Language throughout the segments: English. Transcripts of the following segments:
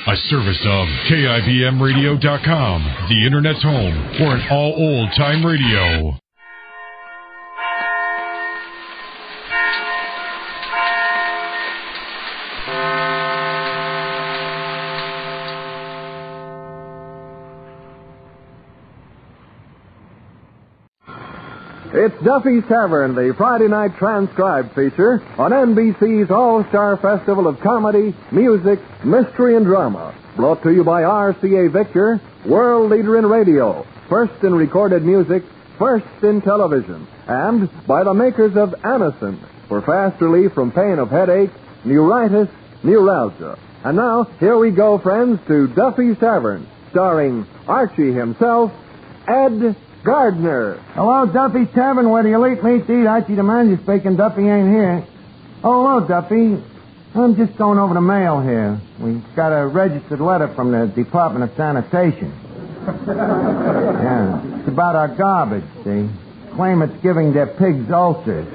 A service of KIBMradio.com, the Internet's home for an all old-time radio. It's Duffy's Tavern, the Friday night transcribed feature on NBC's All-Star Festival of Comedy, Music, Mystery, and Drama. Brought to you by RCA Victor, world leader in radio, first in recorded music, first in television, and by the makers of Anacin for fast relief from pain of headache, neuritis, neuralgia. And now, here we go, friends, to Duffy's Tavern, starring Archie himself, Ed Gardner. Hello, Duffy's Tavern, where the elite meet to eat. Archie the manager speaking. Duffy ain't here. Oh, hello, Duffy. I'm just going over the mail here. We got a registered letter from the Department of Sanitation. Yeah, it's about our garbage. They claim it's giving their pigs ulcers.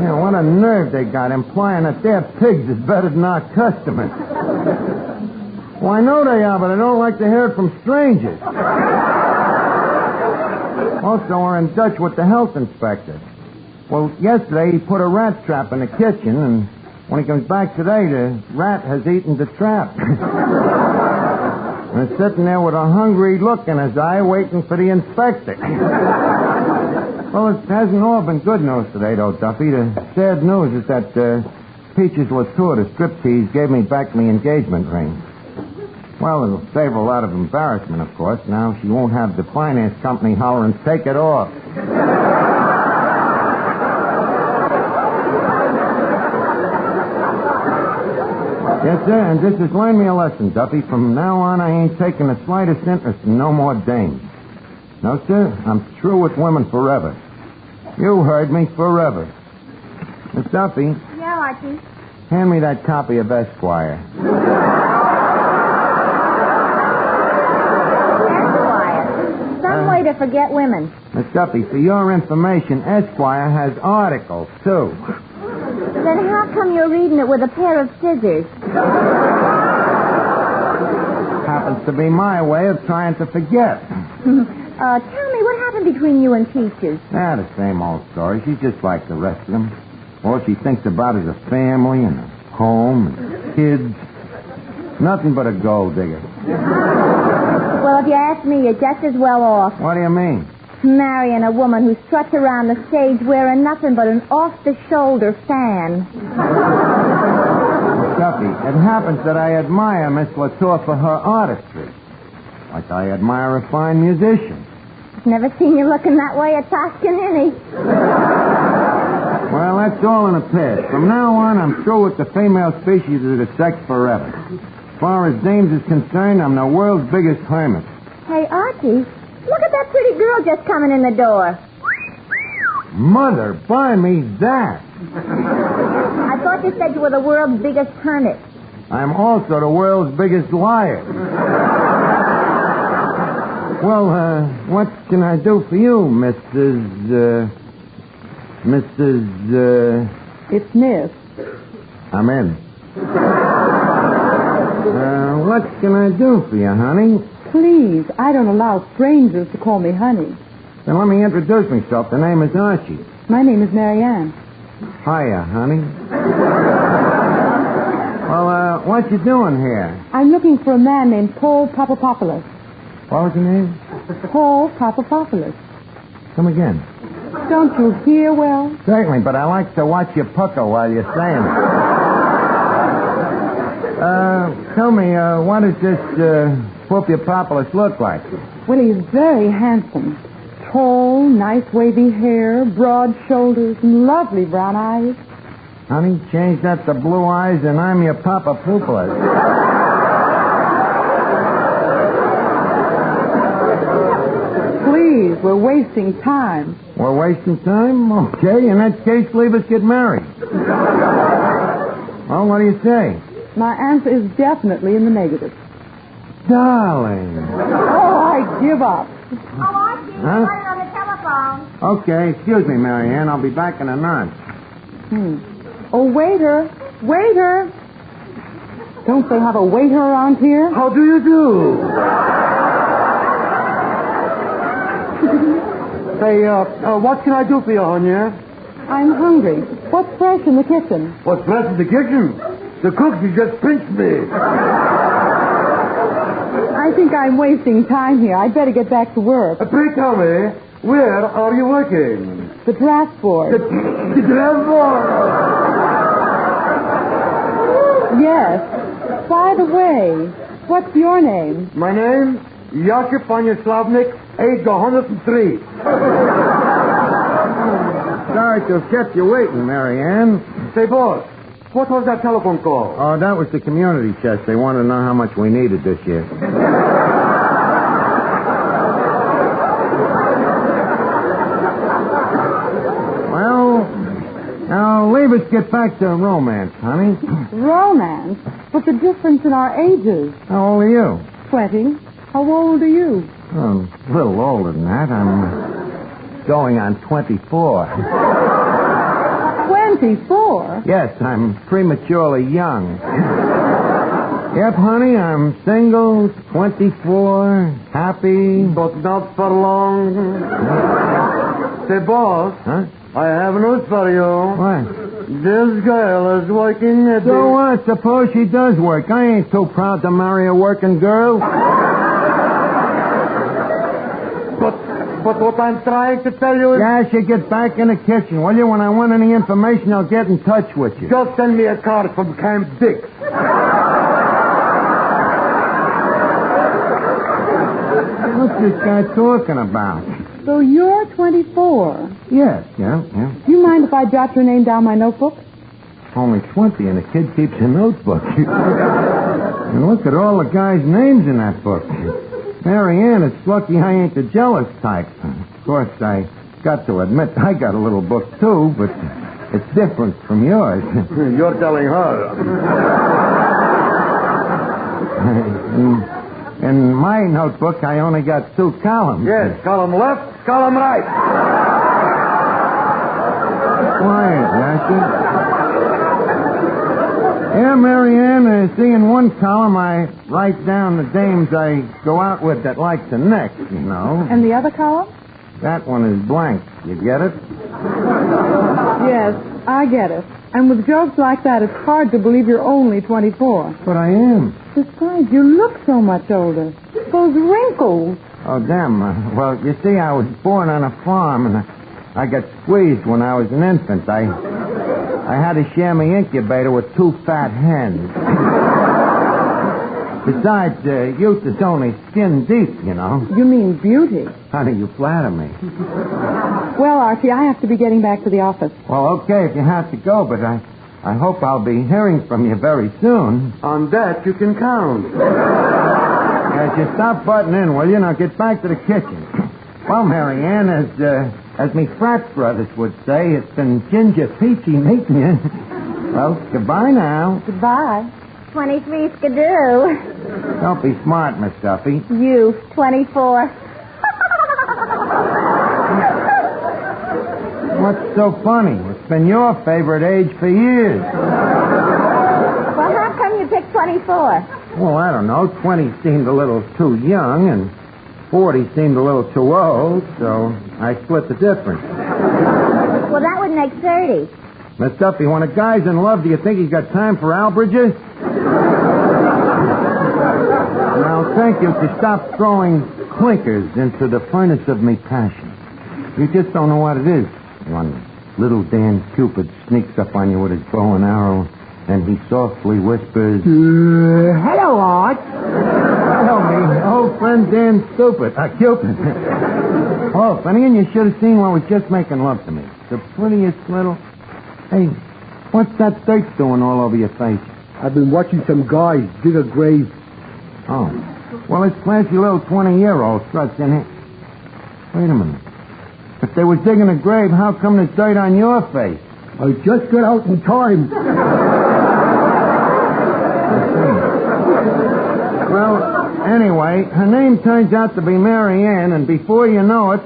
Yeah, what a nerve they got, implying that their pigs is better than our customers. Well, I know they are, but I don't like to hear it from strangers. Also, we're in touch with the health inspector. Well, yesterday he put a rat trap in the kitchen, and when he comes back today, the rat has eaten the trap. And he's sitting there with a hungry look in his eye, waiting for the inspector. Well, it hasn't all been good news today, though, Duffy. The sad news is that Peaches Latour, the striptease, gave me back my engagement ring. Well, it'll save her a lot of embarrassment, of course. Now she won't have the finance company hollering, take it off. Yes, sir, and this has learned me a lesson, Duffy. From now on, I ain't taking the slightest interest in no more dames. No, sir, I'm through with women forever. You heard me, forever. Miss Duffy. Yeah, Archie. Hand me that copy of Esquire. Some way to forget women. Miss Duffy, for your information, Esquire has articles, too. Then how come you're reading it with a pair of scissors? Happens to be my way of trying to forget. Tell me, what happened between you and Peaches? The same old story. She's just like the rest of them. All she thinks about is a family and a home and kids. Nothing but a gold digger. Well, if you ask me, you're just as well off. What do you mean? Marrying a woman who struts around the stage wearing nothing but an off-the-shoulder fan. Duffy, it happens that I admire Miss Latour for her artistry. Like I admire a fine musician. Never seen you looking that way at Toscanini. Well, that's all in the past. From now on, I'm through with the female species of the sex forever. As far as dames is concerned, I'm the world's biggest hermit. Hey, Archie, look at that pretty girl just coming in the door. Mother, buy me that. I thought you said you were the world's biggest hermit. I'm also the world's biggest liar. Well, what can I do for you, Mrs. It's Miss. I'm in. What can I do for you, honey? Please, I don't allow strangers to call me honey. Then let me introduce myself. The name is Archie. My name is Marianne. Hiya, honey. Well, what you doing here? I'm looking for a man named Paul Papapopoulos. What was your name? Paul Papapopoulos. Come again. Don't you hear well? Certainly, but I like to watch you pucker while you're saying it. Tell me, what does this Papapopoulos look like? Well, he's very handsome. Tall, nice wavy hair, broad shoulders, and lovely brown eyes. Honey, change that to blue eyes, and I'm your Papapopoulos. Please, we're wasting time. We're wasting time? Okay, in that case, leave us get married. Well, what do you say? My answer is definitely in the negative. Darling. Oh, I give up. Oh, Archie, Huh? you're on the telephone. Okay, excuse me, Marianne. I'll be back in a minute. Oh, waiter. Waiter. Don't they have a waiter around here? How do you do? Say, what can I do for you, Anya? I'm hungry. What's fresh in the kitchen? What's fresh in the kitchen? The cook, she just pinched me. I think I'm wasting time here. I'd better get back to work. Pray tell me, where are you working? The draft board. The draft board? Yes. By the way, what's your name? My name? Yakub Vanyaslavnik, age 103. Sorry to have kept you waiting, Marianne. Say, boss, what was that telephone call? Oh, that was the community chest. They wanted to know how much we needed this year. Well, now leave us get back to romance, honey. Romance? But the difference in our ages. How old are you? 20. How old are you? Oh, a little older than that. I'm going on 24. 24? Yes, I'm prematurely young. Yep, honey, I'm single, 24, happy. But not for long. Say, boss. Huh? I have news for you. What? This girl is working at So what? Suppose she does work. I ain't too proud to marry a working girl. But what I'm trying to tell you is... Yeah, she get back in the kitchen, will you? When I want any information, I'll get in touch with you. Just send me a card from Camp Dix. What's this guy talking about? So you're 24. Yes, yeah. Do you mind if I jot your name down my notebook? Only 20, and the kid keeps a notebook. And look at all the guys' names in that book. Marianne, it's lucky I ain't the jealous type. Of course, I got to admit I got a little book, too, but it's different from yours. You're telling her. In my notebook, I only got 2 columns. Yes, column left, column right. Quiet, Jester. Yeah, Marianne, see, in one column I write down the dames I go out with that like to neck, you know. And the other column? That one is blank. You get it? Yes, I get it. And with jokes like that, it's hard to believe you're only 24. But I am. Besides, you look so much older. Those wrinkles. Oh, damn. Well, you see, I was born on a farm, and I got squeezed when I was an infant. I had to share my incubator with 2 fat hens. Besides, youth is only skin deep, you know. You mean beauty. Honey, you flatter me. Well, Archie, I have to be getting back to the office. Well, okay, if you have to go, but I hope I'll be hearing from you very soon. On that, you can count. As you stop butting in, will you? Now get back to the kitchen. Well, Marianne, as me frat brothers would say, it's been ginger peachy meeting you. Well, goodbye now. Goodbye. 23 skidoo. Don't be smart, Miss Duffy. You, 24. What's so funny? It's been your favorite age for years. Well, how come you picked 24? Well, I don't know. 20 seemed a little too young, and 40 seemed a little too old, so I split the difference. Well, that would make 30. Miss Duffy, when a guy's in love, do you think he's got time for Albridges? Now, thank you to stop throwing clinkers into the furnace of me passion. You just don't know what it is. When little Dan Cupid sneaks up on you with his bow and arrow, and he softly whispers, Hello, Art. Hello, me old friend Dan Cupid. Oh, funny, and you should have seen one was just making love to me. The prettiest little... Hey, what's that dirt doing all over your face? I've been watching some guys dig a grave. Oh. Well, this classy little 20-year-old struts in here. Wait a minute. If they were digging a grave, how come there's dirt on your face? I just got out in time. Well, anyway, her name turns out to be Marianne, and before you know it,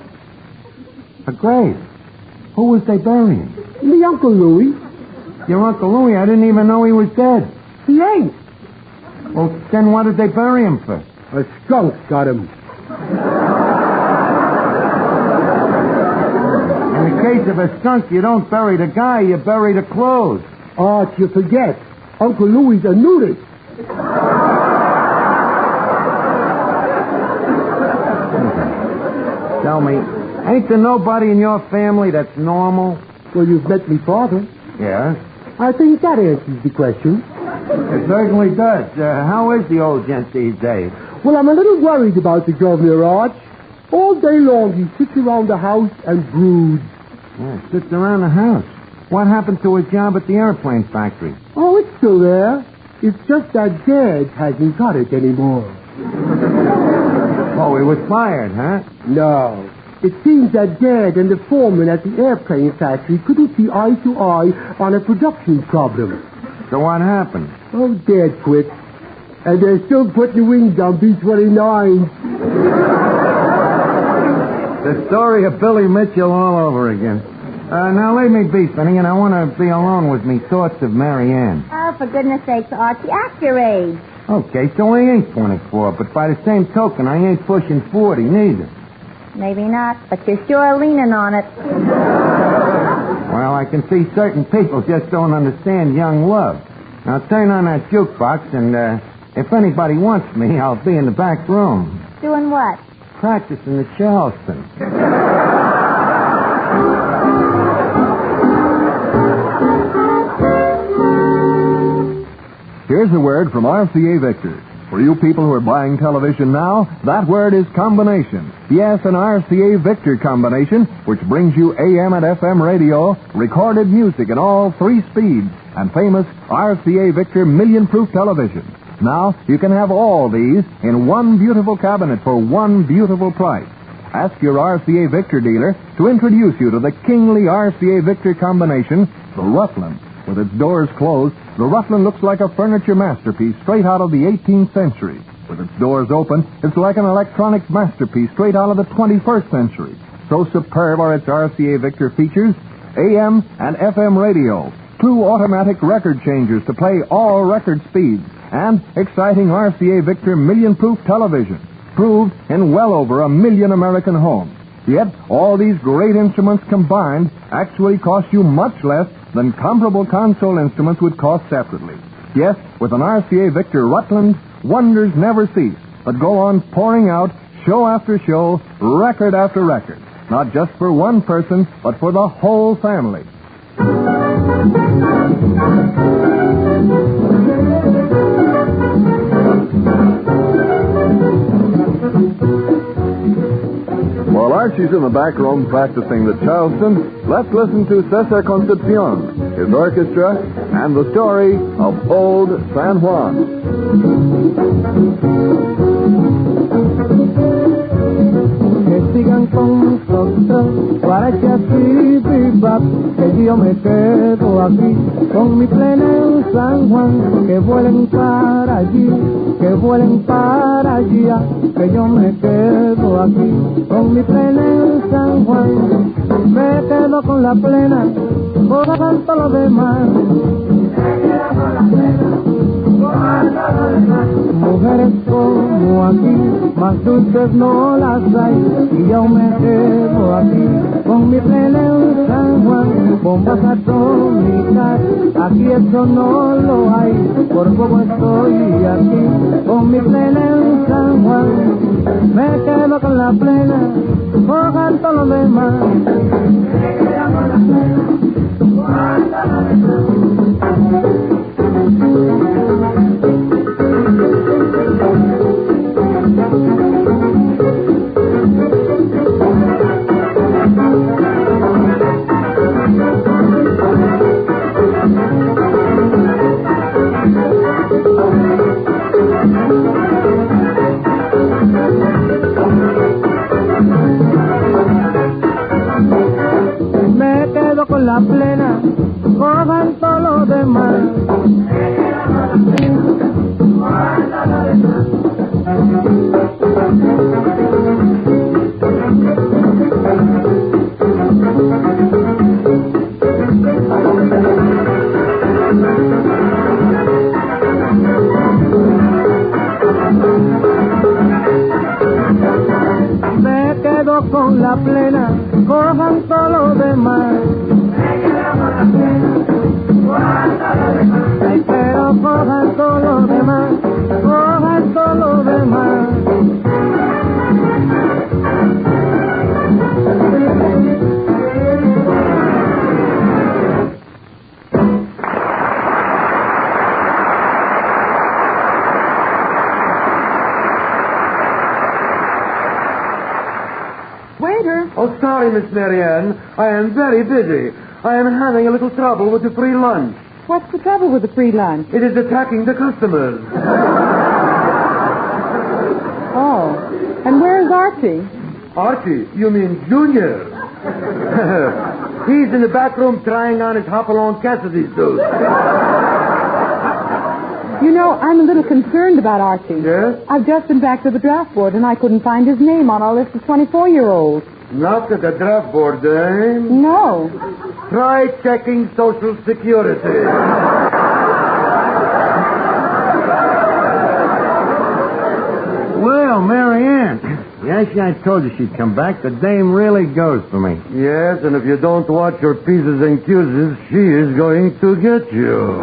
a grave. Who was they burying? Me Uncle Louie. Your Uncle Louie, I didn't even know he was dead. He ain't. Well, then what did they bury him for? A skunk got him. In the case of a skunk, you don't bury the guy, you bury the clothes. Art, you forget. Uncle Louie's a nudist. Tell me, ain't there nobody in your family that's normal? Well, you've met me father. Yes. I think that answers the question. It certainly does. How is the old gent these days? Well, I'm a little worried about the governor, Arch. All day long he sits around the house and broods. Yeah, sits around the house. What happened to his job at the airplane factory? Oh, it's still there. It's just that Dad hasn't got it anymore. Oh, he was fired, huh? No. It seems that Dad and the foreman at the airplane factory couldn't see eye to eye on a production problem. So what happened? Oh, Dad quit. And they're still putting the wings on B-29. The story of Billy Mitchell all over again. Now leave me be, Finnegan. I want to be alone with me thoughts of Mary Ann. Oh, for goodness sakes, Archie, act your age. Okay, so I ain't 24, but by the same token, I ain't pushing 40 neither. Maybe not, but you're sure leaning on it. Well, I can see certain people just don't understand young love. Now turn on that jukebox, and if anybody wants me, I'll be in the back room. Doing what? Practicing the Charleston. Here's a word from RCA Victor. For you people who are buying television now, that word is combination. Yes, an RCA Victor combination, which brings you AM and FM radio, recorded music in all 3 speeds, and famous RCA Victor million-proof television. Now, you can have all these in one beautiful cabinet for one beautiful price. Ask your RCA Victor dealer to introduce you to the kingly RCA Victor combination, the Rutland. With its doors closed, the Rutland looks like a furniture masterpiece straight out of the 18th century. With its doors open, it's like an electronic masterpiece straight out of the 21st century. So superb are its RCA Victor features: AM and FM radio, 2 automatic record changers to play all record speeds, and exciting RCA Victor million-proof television, proved in well over 1 million American homes. Yet, all these great instruments combined actually cost you much less than comparable console instruments would cost separately. Yes, with an RCA Victor Rutland, wonders never cease, but go on pouring out show after show, record after record. Not just for one person, but for the whole family. While Archie's in the back room practicing the Charleston, let's listen to Cesar Concepcion, his orchestra, and the story of Old San Juan. Que sigan con nosotros, guaracha, bebop, que yo me quedo aquí, con mi plena en San Juan, que vuelen para allí, que vuelen para allá, que yo me quedo aquí, con mi plena en San Juan, me quedo con la plena, por tanto lo demás. Mujeres como aquí, más dulces no las hay, y yo me quedo aquí, con mi plena en San Juan, bombas atómicas, aquí eso no lo hay, por como estoy aquí, con mi plena en San Juan, me quedo con la plena, por tanto lo demás. Me quedo con la plena, por tanto lo demás. la plena, cojan todo lo demás. Ay, pero cojan todo lo demás, cojan todo lo demás. Waiter. Oh, sorry, Miss Marianne. I am very busy. I am having a little trouble with the free lunch. What's the trouble with the free lunch? It is attacking the customers. Oh. And where's Archie? Archie, you mean Junior? He's in the back room trying on his Hopalong Cassidy suit. You know, I'm a little concerned about Archie. Yes? I've just been back to the draft board, and I couldn't find his name on our list of 24-year-olds. Not at the draft board, eh? No. Try checking Social Security. Well, Marianne. Yes, I told you she'd come back. The dame really goes for me. Yes, and if you don't watch your P's and Q's, she is going to get you.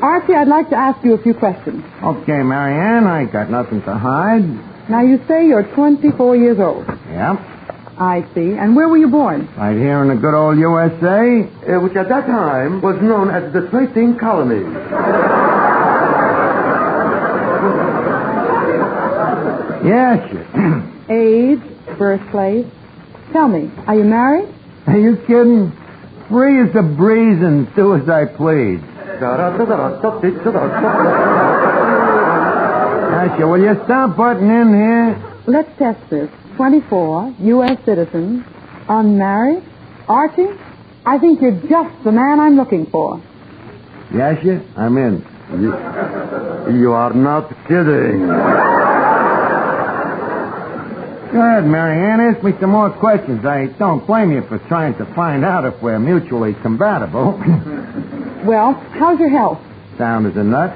Archie, I'd like to ask you a few questions. Okay, Marianne, I got nothing to hide. Now, you say you're 24 years old. Yep. I see. And where were you born? Right here in the good old USA. Which at that time was known as the 13 Colonies. Yes, Age, birthplace. Tell me, are you married? Are you kidding? Free as a breeze and do as I please. Asha, will you stop butting in here? Let's test this. 24, U.S. citizen, unmarried. Archie, I think you're just the man I'm looking for. Yasha, I'm in. You are not kidding. Go ahead, Marianne. Ask me some more questions. I don't blame you for trying to find out if we're mutually compatible. Well, how's your health? Sound as a nut.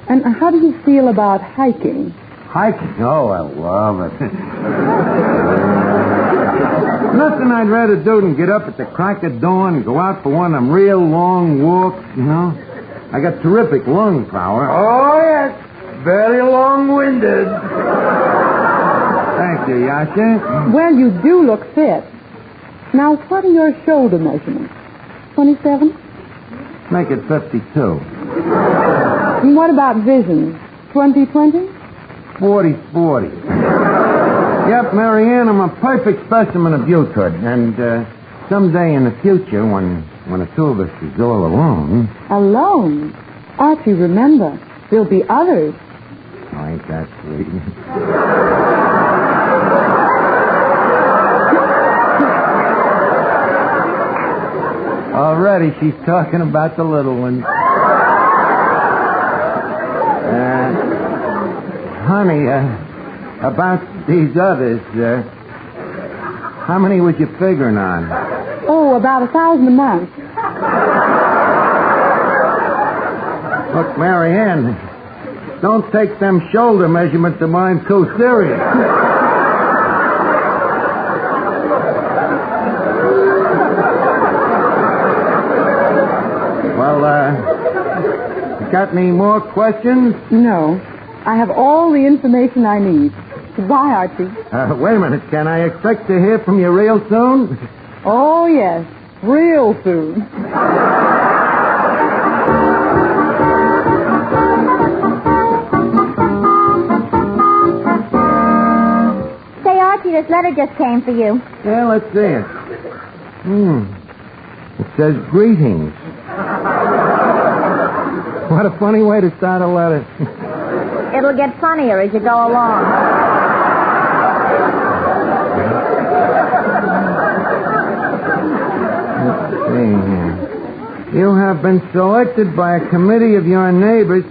And how do you feel about hiking? Hiking? Oh, I love it. Nothing I'd rather do than get up at the crack of dawn and go out for one of them real long walks, you know. I got terrific lung power. Oh, yes. Very long-winded. Thank you, Yasha. Well, you do look fit. Now, what are your shoulder measurements? 27? Make it 52. And what about vision? 20/20? 40/40. Yep, Marianne, I'm a perfect specimen of youthhood. And someday in the future, when the two of us is all alone... Alone? Archie, remember, there'll be others. Oh, ain't that sweet? Already, she's talking about the little ones. Honey, about these others, how many was you figuring on? Oh, about 1,000 a month. Look, Marianne, don't take them shoulder measurements of mine too serious. Well, got any more questions? No. I have all the information I need. Goodbye, Archie. Wait a minute. Can I expect to hear from you real soon? Oh, yes. Real soon. Say, Archie, this letter just came for you. Yeah, let's see it. It says greetings. What a funny way to start a letter. It'll get funnier as you go along. Let's see here. You have been selected by a committee of your neighbors.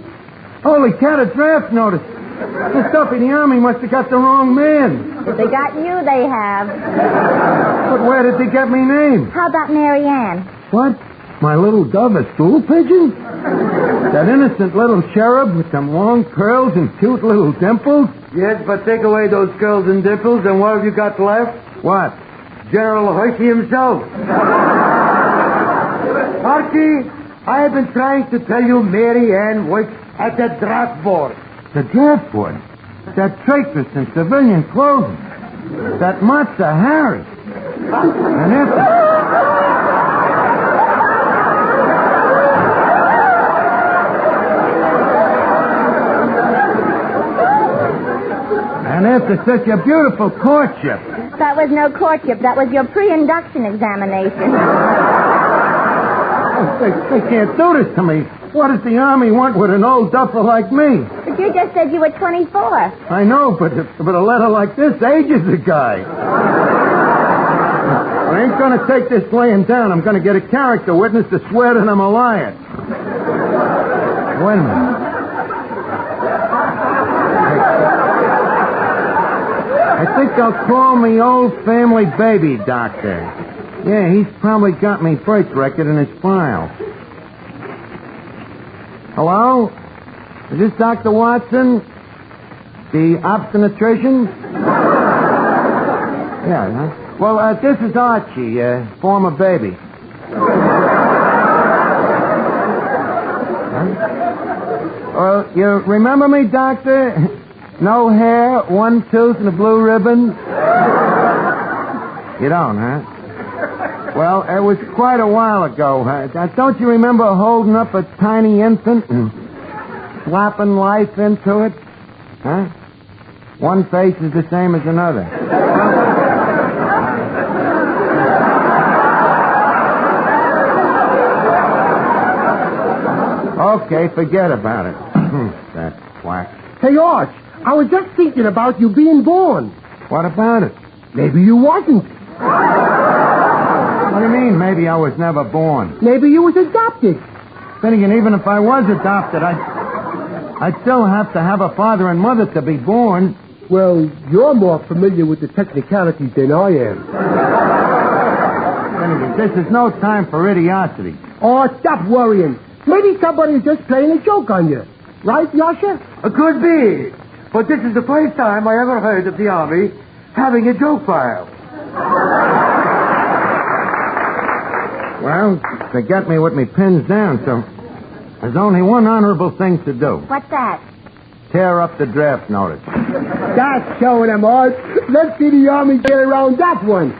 Holy cat, a draft notice. This Duffy, the Army must have got the wrong man. If they got you, they have. But where did they get me name? How about Mary Ann? What? My little dove, a stool pigeon? That innocent little cherub with them long curls and cute little dimples? Yes, but take away those curls and dimples, and what have you got left? What? General Hershey himself. Archie, I have been trying to tell you Mary Ann works at the draft board. The draft board? That traitress in civilian clothing. That Matza Harris. And after such a beautiful courtship. That was no courtship. That was your pre-induction examination. They can't do this to me. What does the Army want with an old duffer like me? But you just said you were 24. I know, but a letter like this ages a guy. I ain't going to take this laying down. I'm going to get a character witness to swear that I'm a liar. Wait a minute. I think I'll call me old family baby doctor. Yeah, he's probably got me birth record in his file. Hello? Is this Dr. Watson? The obstetrician? Yeah, huh? Well, this is Archie, former baby. Well, you remember me, doctor? No hair, one tooth, and a blue ribbon? You don't, huh? Well, it was quite a while ago. Don't you remember holding up a tiny infant and slapping life into it? Huh? One face is the same as another. Okay, forget about it. That quack. Hey, Arch, I was just thinking about you being born. What about it? Maybe you wasn't. What do you mean, maybe I was never born? Maybe you was adopted. Then again, even if I was adopted, I'd still have to have a father and mother to be born. Well, you're more familiar with the technicalities than I am. Then again, this is no time for idiocity. Oh, stop worrying. Maybe somebody's just playing a joke on you. Right, Yasha? Could be. But this is the first time I ever heard of the Army having a joke file. Well, they got me with me pins down, so there's only one honorable thing to do. What's that? Tear up the draft notice. That's showing them, Art. Let's see the Army get around that one.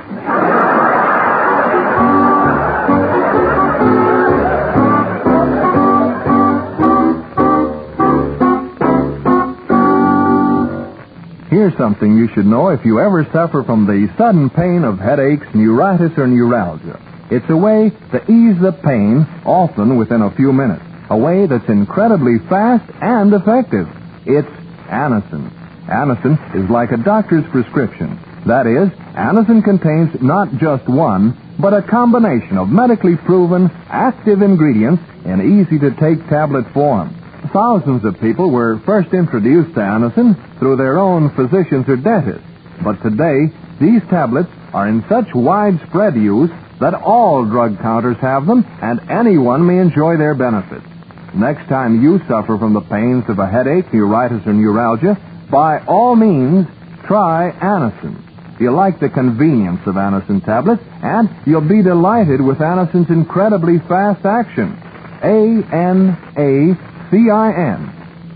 Here's something you should know if you ever suffer from the sudden pain of headaches, neuritis, or neuralgia. It's a way to ease the pain, often within a few minutes. A way that's incredibly fast and effective. It's Anacin. Anacin is like a doctor's prescription. That is, Anacin contains not just one, but a combination of medically proven, active ingredients in easy-to-take tablet form. Thousands of people were first introduced to Anacin through their own physicians or dentists. But today, these tablets are in such widespread use that all drug counters have them and anyone may enjoy their benefits. Next time you suffer from the pains of a headache, neuritis, or neuralgia, by all means, try Anacin. You'll like the convenience of Anacin tablets, and you'll be delighted with Anacin's incredibly fast action. Anacin.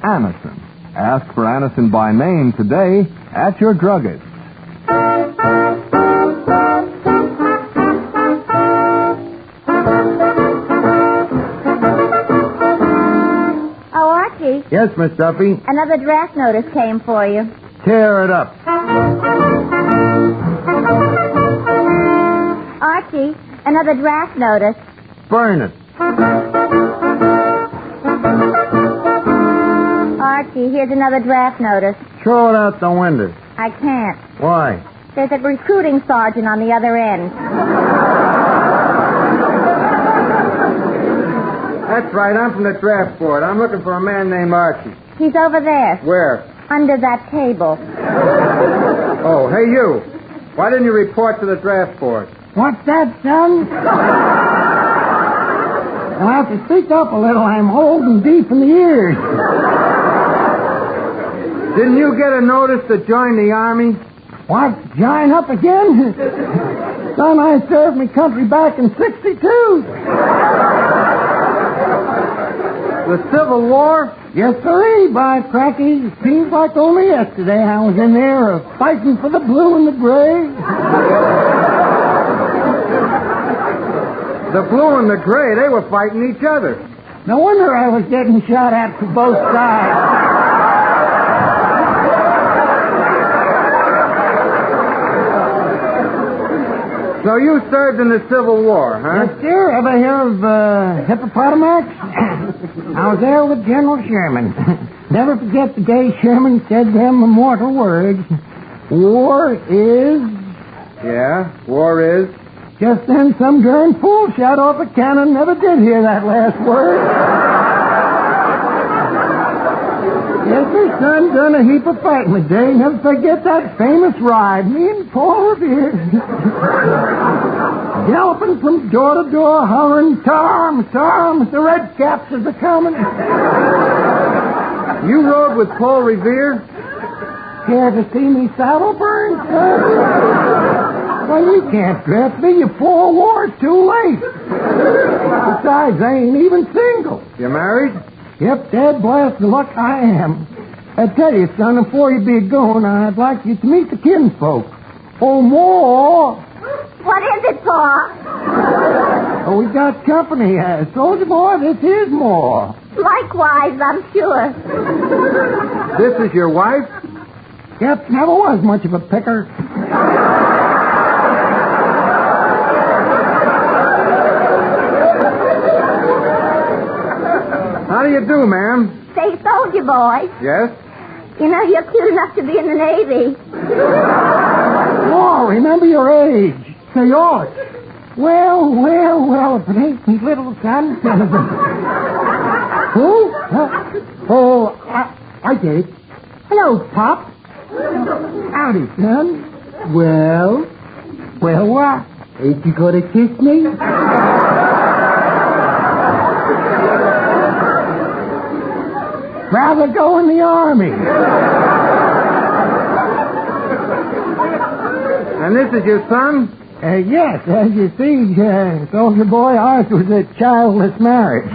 Anacin. Ask for Anacin by name today at your druggist. Oh, Archie. Yes, Miss Duffy? Another draft notice came for you. Tear it up. Archie, another draft notice. Burn it. Archie, here's another draft notice. Throw it out the window. I can't. Why? There's a recruiting sergeant on the other end. That's right. I'm from the draft board. I'm looking for a man named Archie. He's over there. Where? Under that table. Oh, hey, you. Why didn't you report to the draft board? What's that, son? You'll have to speak up a little. I'm holding deep in the ears. Didn't you get a notice to join the Army? What? Join up again? Son, I served me country back in 62. The Civil War? Yes, sirree, by cracky. Seems like only yesterday I was in there fighting for the blue and the gray. The blue and the gray, they were fighting each other. No wonder I was getting shot at from both sides. So you served in the Civil War, huh? Yes, sir. Ever hear of Hippopotamus? I was there with General Sherman. Never forget the day Sherman said them immortal words. War is... Yeah, war is... Just then some darn fool shot off a cannon. Never did hear that last word. Yes, sir, son, done a heap of fighting today. Never forget that famous ride. Me and Paul Revere. Galloping from door to door, hollering, "Tom, Tom, the red caps are coming." You rode with Paul Revere? Care to see me saddle burn, son? Well, you can't draft me. You're 4 wars too late. Besides, I ain't even single. You married? Yep, dead blast the luck I am. I tell you, son, before you be going, I'd like you to meet the kinfolk. Oh, more. What is it, Pa? Oh, we got company. Soldier boy, this is more. Likewise, I'm sure. This is your wife? Yep, never was much of a picker. How do you do, ma'am? Say, soldier boy. Yes? You know, you're cute enough to be in the Navy. Oh, remember your age. Say, yours. Well, if it ain't me little son. Who? Oh, I get it. Hello, Pop. Howdy, son. Well, what? ain't you gonna kiss me? Rather go in the Army. And this is your son? Yes, as you see, soldier boy, ours was a childless marriage.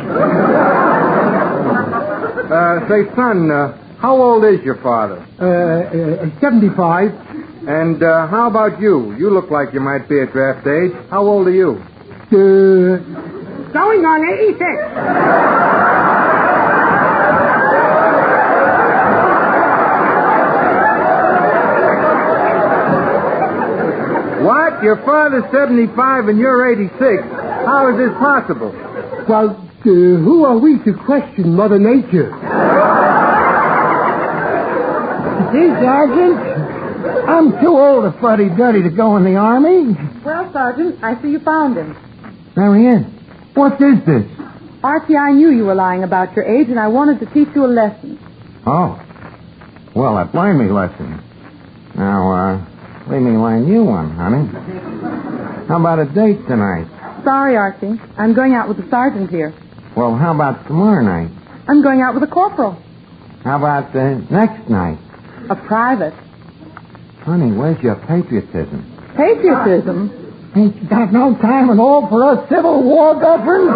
Say, son, how old is your father? 75. And how about you? You look like you might be at draft age. How old are you? Going on 86. What? Your father's 75 and you're 86. How is this possible? Well, who are we to question Mother Nature? See, Sergeant, I'm too old a fuddy-duddy to go in the Army. Well, Sergeant, I see you found him. Marianne, what is this? Archie, I knew you were lying about your age, and I wanted to teach you a lesson. Oh. Well, that learned me lesson. Now, let me learn you one, honey. How about a date tonight? Sorry, Archie. I'm going out with the sergeant here. Well, how about tomorrow night? I'm going out with a corporal. How about next night? A private. Honey, where's your patriotism? Patriotism? Ain't you got no time at all for a Civil War veteran?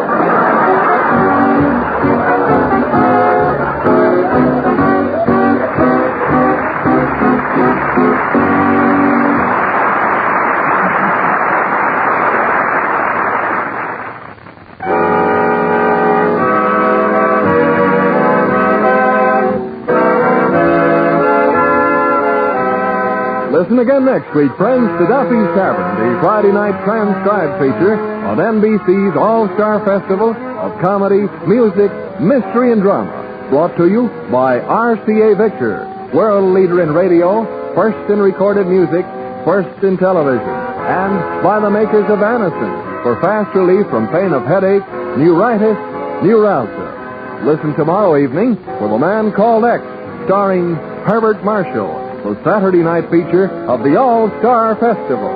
Listen again next week, friends, to Duffy's Tavern, the Friday night transcribed feature on NBC's All-Star Festival of Comedy, Music, Mystery, and Drama. Brought to you by RCA Victor, world leader in radio, first in recorded music, first in television, and by the makers of Anacin for fast relief from pain of headache, neuritis, neuralgia. Listen tomorrow evening for The Man Called X, starring Herbert Marshall, the Saturday night feature of the All-Star Festival.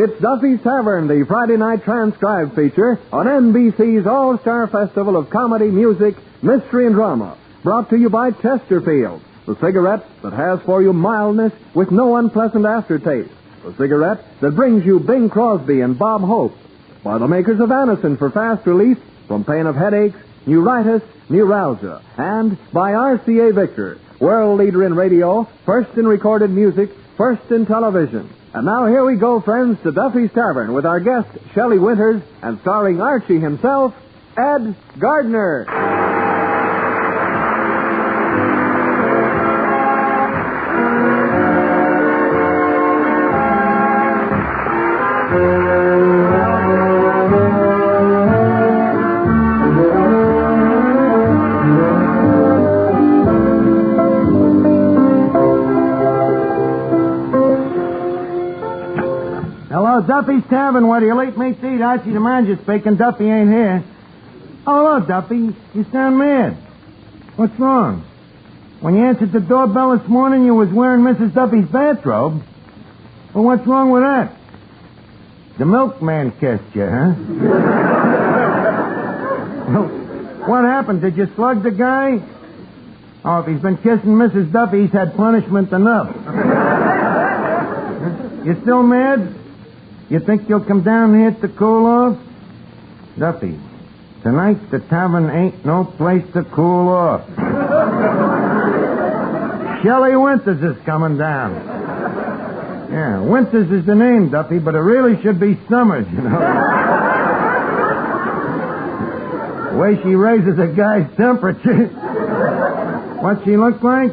It's Duffy's Tavern, the Friday night transcribed feature on NBC's All-Star Festival of Comedy, Music, Mystery, and Drama. Brought to you by Chesterfield, the cigarette that has for you mildness with no unpleasant aftertaste. The cigarette that brings you Bing Crosby and Bob Hope. By the makers of Anacin for fast relief from pain of headaches, neuritis, neuralgia. And by RCA Victor, world leader in radio, first in recorded music, first in television. And now here we go, friends, to Duffy's Tavern with our guest, Shelley Winters, and starring Archie himself, Ed Gardner. Duffy's Tavern, where do you eat meat to eat? Archie the manager speaking. Duffy ain't here. Oh, hello, Duffy. You sound mad. What's wrong? When you answered the doorbell this morning, you was wearing Mrs. Duffy's bathrobe. Well, what's wrong with that? The milkman kissed you, huh? Well, what happened? Did you slug the guy? Oh, if he's been kissing Mrs. Duffy, he's had punishment enough. You still mad? You think you'll come down here to cool off? Duffy, tonight the tavern ain't no place to cool off. Shelley Winters is coming down. Yeah, Winters is the name, Duffy, but it really should be Summers, you know. The way she raises a guy's temperature. What she look like?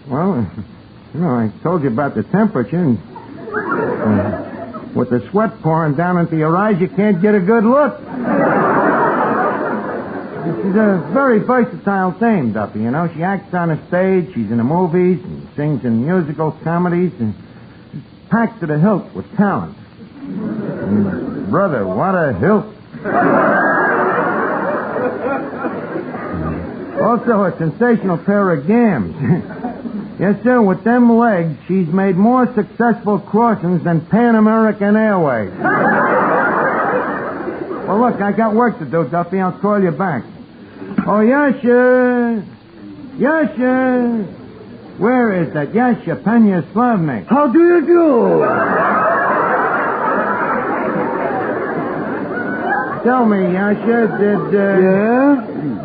Well, you know, I told you about the temperature, and... with the sweat pouring down into your eyes, you can't get a good look. She's a very versatile dame, Duffy, you know. She acts on a stage, she's in the movies, and sings in musical comedies, and she's packed to the hilt with talent. And, brother, what a hilt. Also, a sensational pair of gams. Yes, sir, with them legs, she's made more successful crossings than Pan American Airways. Well, look, I got work to do, Duffy. I'll call you back. Oh, Yasha! Yasha! Where is that Yasha Penya Slavnik? How do you do? Tell me, Yasha,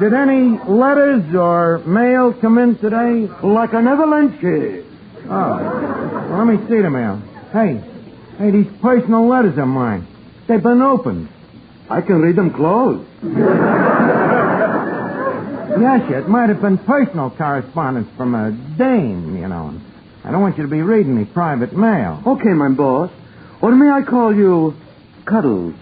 did any letters or mail come in today? Like an avalanche. Oh. Well, let me see the mail. Hey, these personal letters of mine. They've been opened. I can read them closed. Yasha, it might have been personal correspondence from a dame, you know. I don't want you to be reading me private mail. Okay, my boss. Or may I call you Cuddles?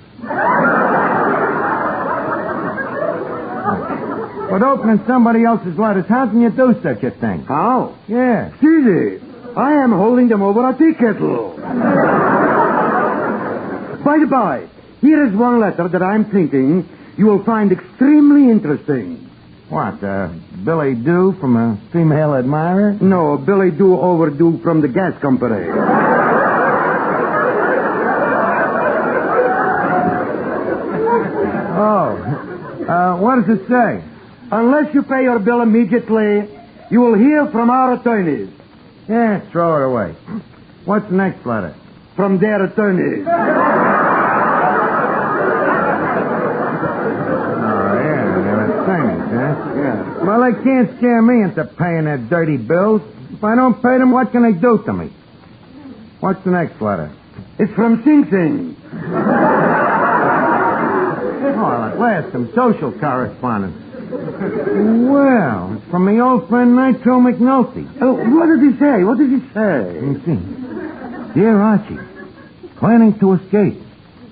But opening somebody else's letters, how can you do such a thing? How? Yeah. See, I am holding them over a tea kettle. By the by, here is one letter that I'm thinking you will find extremely interesting. What, Billy Doo from a female admirer? No, Billy Doo overdue from the gas company. Oh. What does it say? Unless you pay your bill immediately, you will hear from our attorneys. Yeah, throw it away. What's the next letter? From their attorneys. Oh, yeah, their attorneys, huh? Yeah. Well, they can't scare me into paying their dirty bills. If I don't pay them, what can they do to me? What's the next letter? It's from Sing Sing. Oh, at last, some social correspondence. Well, it's from my old friend Nitro McNulty. Oh, what did he say? What did he say? Let me see. Dear Archie, planning to escape.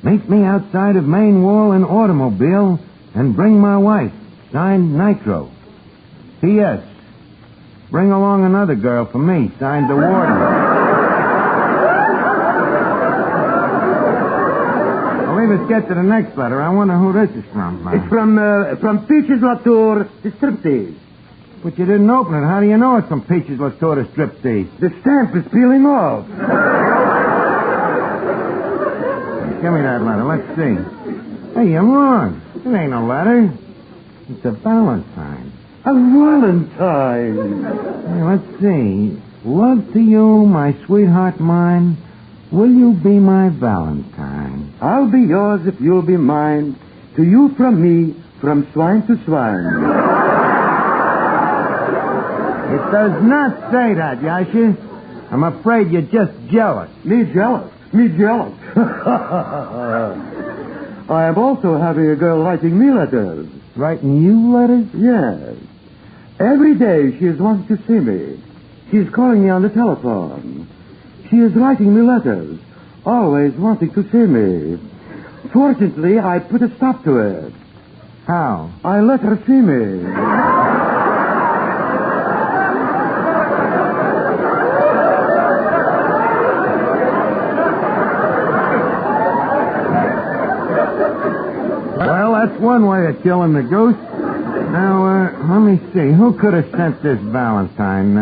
Meet me outside of main wall in automobile and bring my wife. Signed Nitro. P.S. Bring along another girl for me. Signed the warden. Let's get to the next letter. I wonder who this is from. It's from Peaches Latour, the striptease. But you didn't open it. How do you know it's from Peaches Latour, the striptease? The stamp is peeling off. Give me that letter. Let's see. Hey, you're wrong. It ain't a letter. It's a valentine. A valentine. Hey, let's see. Love to you, my sweetheart mine. Will you be my valentine? I'll be yours if you'll be mine. To you from me, from swine to swine. It does not say that, Yasha. I'm afraid you're just jealous. Me jealous. Me jealous. I am also having a girl writing me letters. Writing you letters? Yes. Every day she is wanting to see me. She's calling me on the telephone. She is writing me letters, always wanting to see me. Fortunately, I put a stop to it. How? I let her see me. Well, that's one way of killing the goose. Now, let me see. Who could have sent this valentine?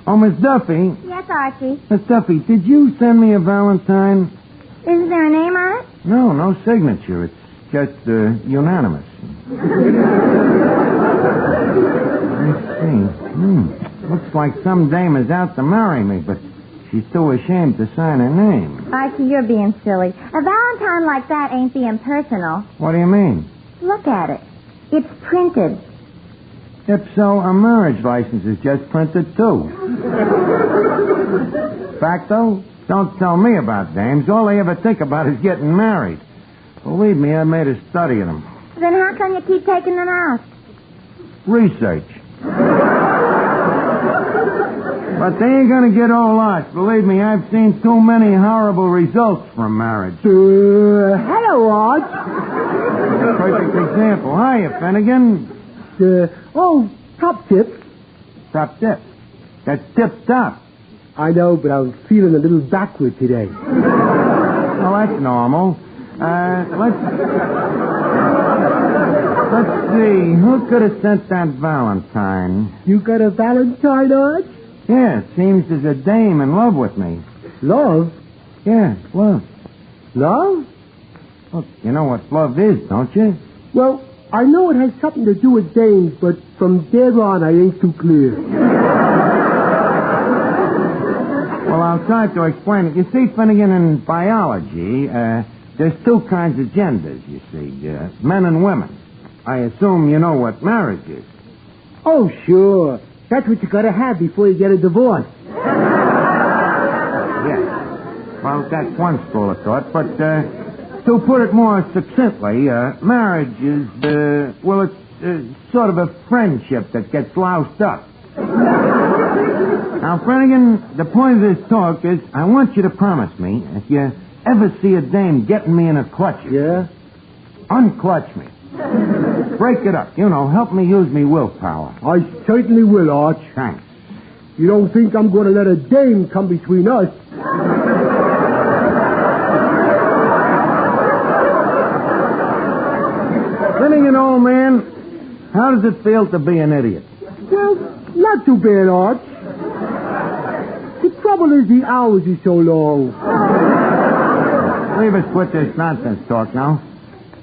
Miss Duffy. Yes, Archie. Miss Duffy, did you send me a valentine? Isn't there a name on it? No signature. It's just unanimous. Let's see. Looks like some dame is out to marry me, but she's too ashamed to sign her name. Archie, you're being silly. A valentine like that ain't being personal. What do you mean? Look at it. It's printed. If so, a marriage license is just printed, too. Facto? Don't tell me about dames. All they ever think about is getting married. Believe me, I made a study of them. Then how come you keep taking them out? Research. But they ain't gonna get all lost. Believe me, I've seen too many horrible results from marriage. Hello, Arch. A perfect example. Hiya, Finnegan. Top tip. Top tip. That's tip-top. I know, but I'm feeling a little backward today. Well, that's normal. Let's see. Who could have sent that valentine? You got a valentine, Arch? Yeah, it seems there's a dame in love with me. Love? Yeah, love. Love? Look, you know what love is, don't you? Well, I know it has something to do with dames, but from there on, I ain't too clear. Well, I'll try to explain it. You see, Finnegan, in biology, there's two kinds of genders, you see, men and women. I assume you know what marriage is. Oh, sure. That's what you gotta have before you get a divorce. Yeah. Well, that's one school of thought, but to put it more succinctly, marriage is, it's sort of a friendship that gets loused up. Now, Finnegan, the point of this talk is I want you to promise me if you ever see a dame getting me in a clutch. Yeah? Unclutch me. Break it up. You know, help me use me willpower. I certainly will, Arch. Thanks. You don't think I'm going to let a dame come between us? Finnegan, old man, how does it feel to be an idiot? Well, not too bad, Arch. The trouble is the hours are so long. Leave us with this nonsense talk now.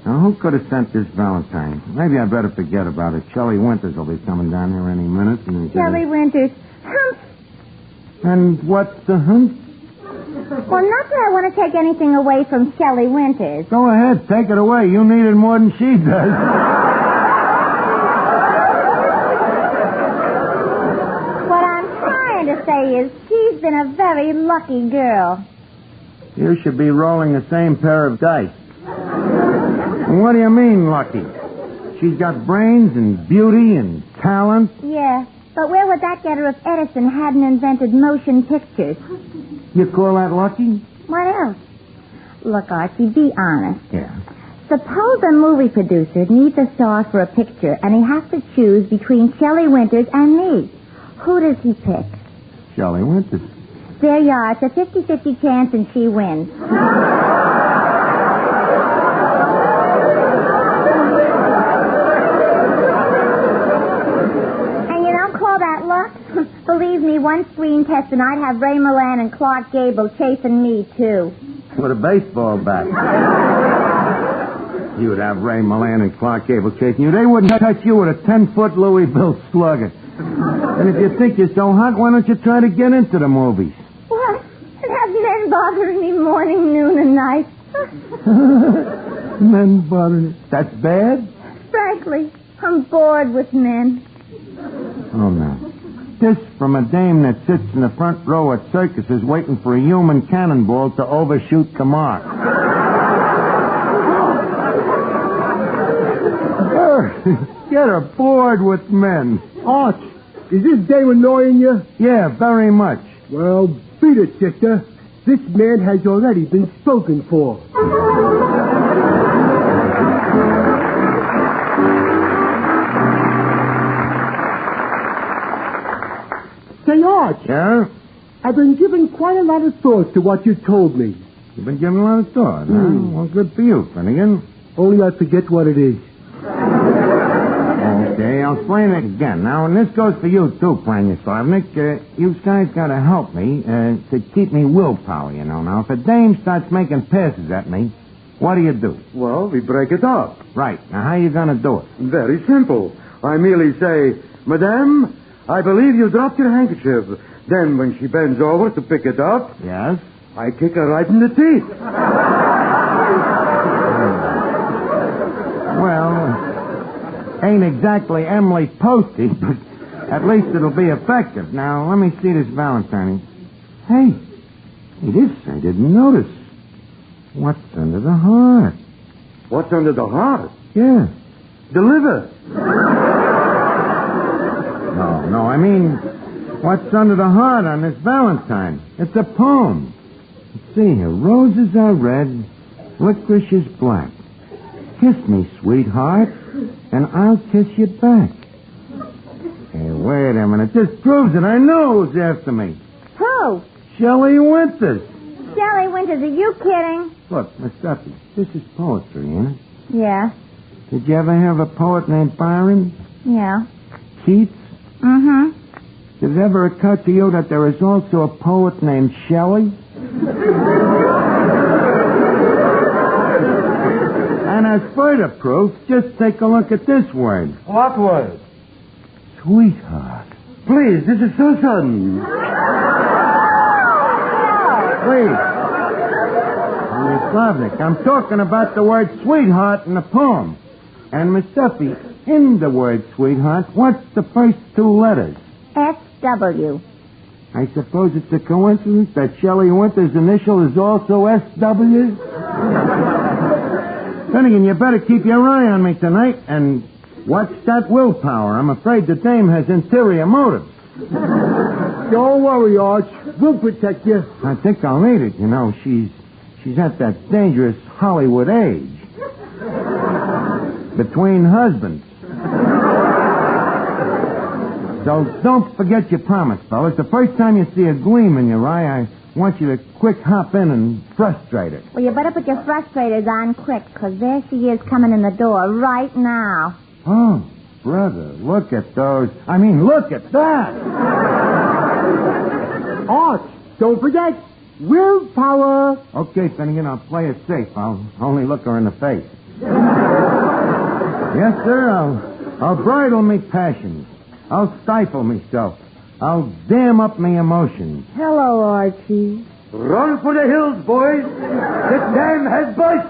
Now, who could have sent this valentine? Maybe I better forget about it. Shelley Winters will be coming down here any minute. Shelley Winters. Humph. And what's the hump? Well, not that I want to take anything away from Shelley Winters. Go ahead, take it away. You need it more than she does. What I'm trying to say is she's been a very lucky girl. You should be rolling the same pair of dice. And what do you mean, lucky? She's got brains and beauty and talent. Yeah, but where would that get her if Edison hadn't invented motion pictures? You call that lucky? What else? Look, Archie, be honest. Yeah. Suppose a movie producer needs a star for a picture, and he has to choose between Shelley Winters and me. Who does he pick? Shelley Winters. There you are. It's a 50-50 chance, and she wins. Believe me, one screen test and I'd have Ray Milland and Clark Gable chasing me, too. with a baseball bat. You'd have Ray Milland and Clark Gable chasing you. They wouldn't touch you with a 10-foot Louisville Slugger. And if you think you're so hot, why don't you try to get into the movies? What? Have men bothering me morning, noon, and night? Men bothering you? That's bad? Frankly, I'm bored with men. Oh, no. This from a dame that sits in the front row at circuses waiting for a human cannonball to overshoot the mark. Get her bored with men. Arch, is this dame annoying you? Yeah, very much. Well, beat it, Jester. This man has already been spoken for. Say, Arch. Yeah? I've been giving quite a lot of thought to what you told me. You've been giving a lot of thought, huh? Well, good for you, Finnegan. Only I forget what it is. Okay, I'll explain it again. Now, and this goes for you, too, Planyaslavnik. You guys got to help me to keep me willpower, you know. Now, if a dame starts making passes at me, what do? Well, we break it up. Right. Now, how you going to do it? Very simple. I merely say, Madame, I believe you dropped your handkerchief. Then, when she bends over to pick it up... Yes? I kick her right in the teeth. Well, ain't exactly Emily Posty, but at least it'll be effective. Now, let me see this Valentine. Hey, this I didn't notice. What's under the heart? What's under the heart? Yeah. The liver. No, I mean, what's under the heart on this Valentine? It's a poem. Let's see here. Roses are red, licorice is black. Kiss me, sweetheart, and I'll kiss you back. Hey, wait a minute. This proves it. I know who's after me. Who? Shelley Winters. Shelley Winters, are you kidding? Look, Miss Duffy, this is poetry, ain't it? Yeah. Did you ever have a poet named Byron? Yeah. Keats? Mm-hmm. Did it ever occur to you that there is also a poet named Shelley? And as further proof, just take a look at this word. What word? Sweetheart. Please, this is so sudden. Please. Miss Slavnik, I'm talking about the word sweetheart in the poem. And Miss Duffy, in the word sweetheart, what's the first two letters? S.W. I suppose it's a coincidence that Shelley Winters' initial is also S.W.? Finnegan, you better keep your eye on me tonight, and watch that willpower. I'm afraid the dame has interior motives. Don't worry, Arch. We'll protect you. I think I'll need it. You know, she's at that dangerous Hollywood age. Between husbands. So don't forget your promise, fellas. The first time you see a gleam in your eye, I want you to quick hop in and frustrate it. Well, you better put your frustrators on quick, because there she is coming in the door right now. Oh, brother, look at those. I mean, look at that. Arch, don't forget, willpower. Okay, Finnegan, I'll play it safe. I'll only look her in the face. Yes, sir, I'll bridle me passions. I'll stifle myself. I'll dam up my emotions. Hello, Archie. Run for the hills, boys. The dam has burst.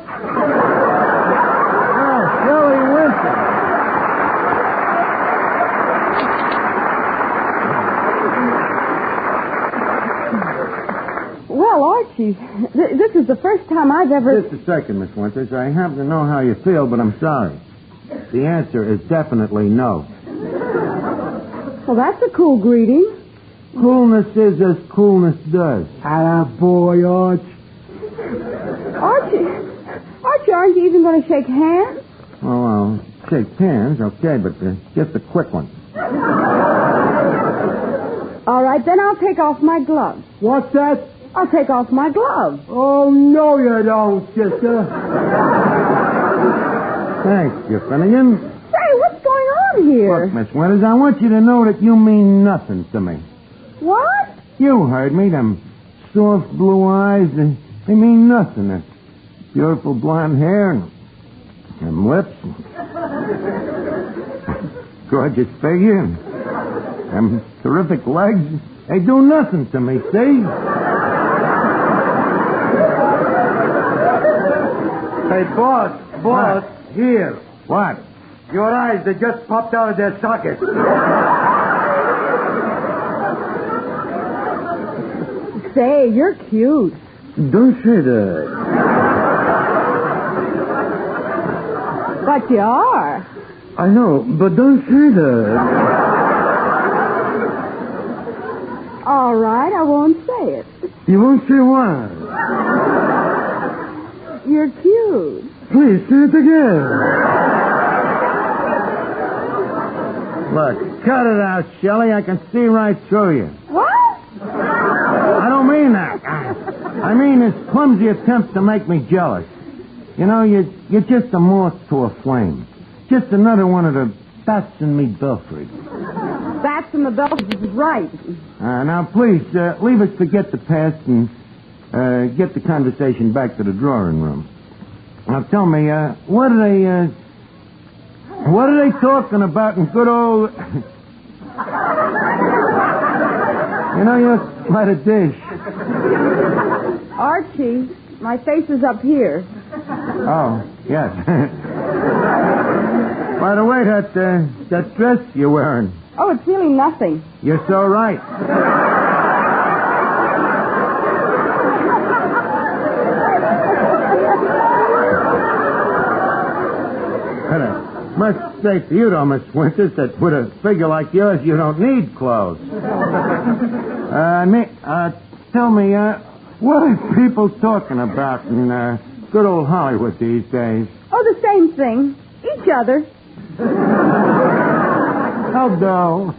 Oh, Shelley Winters. Well, Archie, this is the first time I've ever... Just a second, Miss Winters. I happen to know how you feel, but I'm sorry. The answer is definitely no. Well, that's a cool greeting. Coolness is as coolness does. Attaboy, Arch. Archie, aren't you even going to shake hands? Oh, I'll shake hands, okay, but just a quick one. All right, then I'll take off my gloves. What's that? I'll take off my gloves. Oh, no, you don't, sister. Thanks, you Finnegan. Say, what's going on here? Look, Miss Winters, I want you to know that you mean nothing to me. What? You heard me, them soft blue eyes, the They mean nothing. That beautiful blonde hair and them lips and gorgeous figure and them terrific legs. They do nothing to me, see? Hey, boss, What? here. What? Your eyes, they just popped out of their sockets. Say, you're cute. Don't say that. But you are. I know, but don't say that. All right, I won't say it. You won't say why. You're cute. Please say it again. Look, cut it out, Shelley. I can see right through you. What? I don't mean that. I mean his clumsy attempts to make me jealous. You know, you're just a moth to a flame. Just another one of the bats in me belfry. Bats in the belfries is right. Now, please, leave us forget the past and get the conversation back to the drawing room. Now, tell me, what are they talking about in good old... You know, you're quite a dish. Archie, my face is up here. Oh, yes. By the way, that dress you're wearing. Oh, it's really nothing. You're so right. Must say to you, though, Miss Winters, that with a figure like yours, you don't need clothes. Tell me, what are people talking about in good old Hollywood these days? Oh, the same thing. Each other. How dull.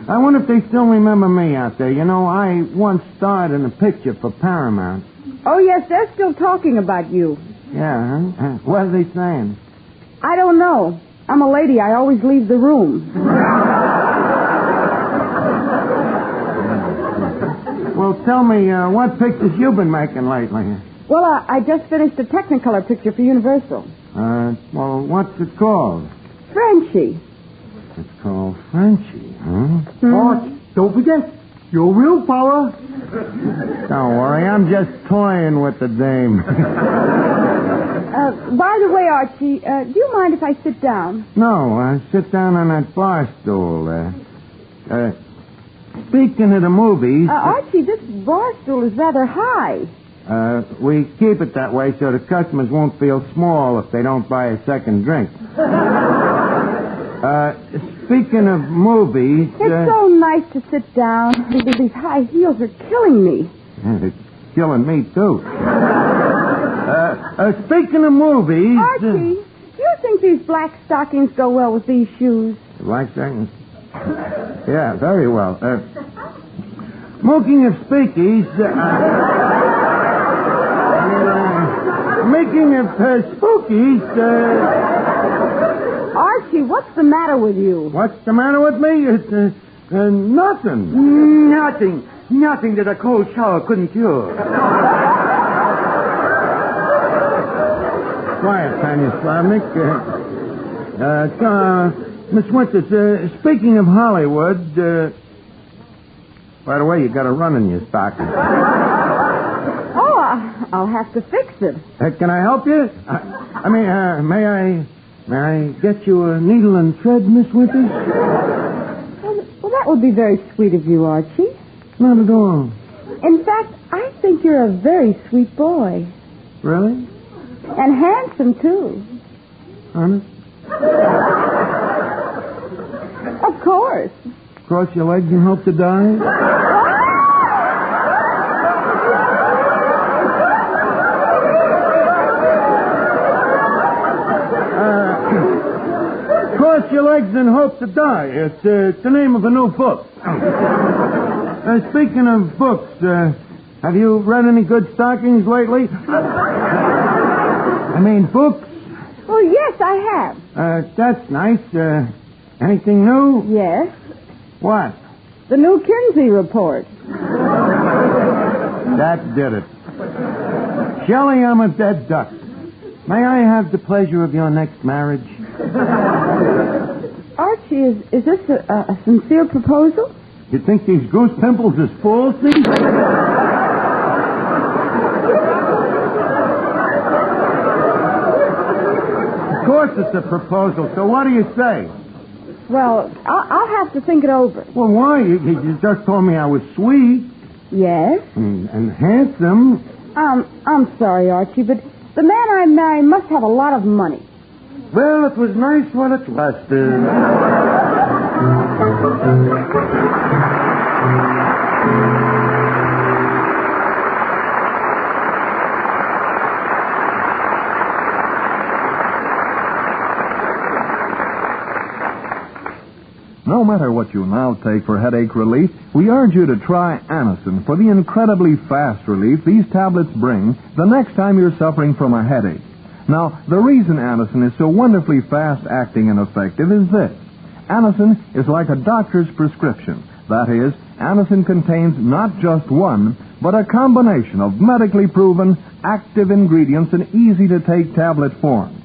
I wonder if they still remember me out there. You know, I once starred in a picture for Paramount. Oh, yes, they're still talking about you. Yeah, huh? What are they saying? I don't know. I'm a lady. I always leave the room. Well, tell me, what pictures you been making lately? Well, I just finished a Technicolor picture for Universal. Well, what's it called? Frenchie. It's called Frenchie, huh? Boss, don't forget, your willpower. Don't worry, I'm just toying with the dame. By the way, Archie, do you mind if I sit down? No, sit down on that bar stool there. Speaking of the movies... Archie, this bar stool is rather high. We keep it that way so the customers won't feel small if they don't buy a second drink. Speaking of movies... It's so nice to sit down. These high heels are killing me. Yeah, they're killing me, too. Speaking of movies... Archie, do you think these black stockings go well with these shoes? Black stockings? Yeah, very well. Smoking of speakies... Making of spookies... Archie, what's the matter with you? What's the matter with me? It's nothing. Nothing that a cold shower couldn't cure. Quiet, Tanya Slavnik. Miss Winters, speaking of Hollywood, by the way, you got a run in your stocking. Oh, I'll have to fix it. Can I help you? May I get you a needle and thread, Miss Winters? Well, that would be very sweet of you, Archie. Not at all. In fact, I think you're a very sweet boy. Really? And handsome, too. Honest? Of course. Cross your legs and hope to die? Cross your legs and hope to die. It's the name of a new book. Speaking of books, have you read any good stockings lately? I mean, books? Well, yes, I have. That's nice. Anything new? Yes. What? The new Kinsey report. That did it. Shelley, I'm a dead duck. May I have the pleasure of your next marriage? Archie, is this a sincere proposal? You think these goose pimples is false? Of course it's a proposal, so what do you say? Well, I'll have to think it over. Well, why? You just told me I was sweet. Yes? And handsome. I'm sorry, Archie, but the man I marry must have a lot of money. Well, it was nice while it lasted. No matter what you now take for headache relief, we urge you to try Anacin for the incredibly fast relief these tablets bring the next time you're suffering from a headache. Now, the reason Anacin is so wonderfully fast-acting and effective is this. Anacin is like a doctor's prescription. That is, Anacin contains not just one, but a combination of medically proven, active ingredients in easy-to-take tablet form.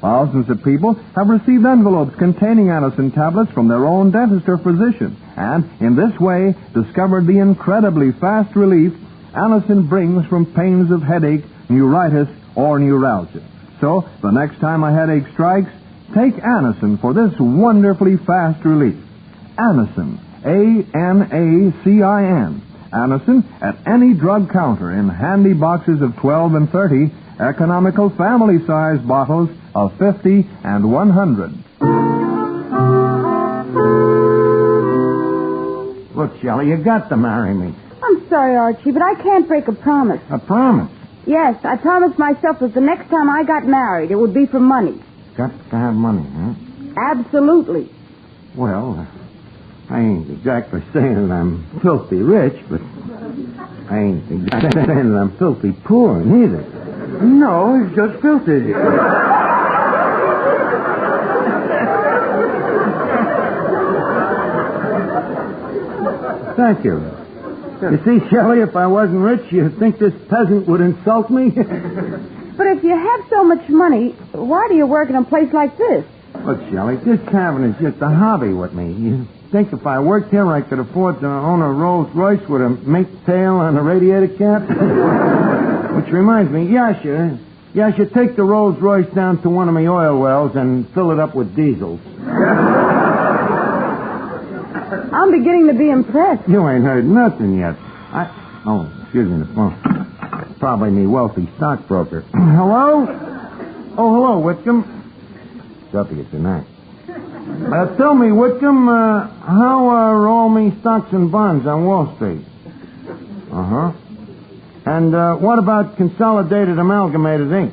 Thousands of people have received envelopes containing Anacin tablets from their own dentist or physician, and in this way discovered the incredibly fast relief Anacin brings from pains of headache, neuritis, or neuralgia. So, the next time a headache strikes, take Anacin for this wonderfully fast relief. Anacin, A-N-A-C-I-N. Anacin at any drug counter in handy boxes of 12 and 30, economical family-size bottles of 50 and 100. Look, Shelley, you got to marry me. I'm sorry, Archie, but I can't break a promise. A promise? Yes, I promised myself that the next time I got married, it would be for money. Got to have money, huh? Absolutely. Well, I ain't exactly saying that I'm filthy rich, but I ain't exactly saying that I'm filthy poor neither. No, it's just filthy. Thank you. You see, Shelley, if I wasn't rich, you'd think this peasant would insult me? But if you have so much money, why do you work in a place like this? Look, Shelley, this tavern is just a hobby with me. You think if I worked here, I could afford to own a Rolls Royce with a mink tail and a radiator cap? Which reminds me, Yasha, take the Rolls Royce down to one of my oil wells and fill it up with diesels. I'm beginning to be impressed. You ain't heard nothing yet. Oh, excuse me, the phone. Probably me wealthy stockbroker. Hello? Oh, hello, Whitcomb. Duffy, it's tonight. Tell me, Whitcomb, how are all me stocks and bonds on Wall Street? Uh-huh. And what about Consolidated Amalgamated Inc.?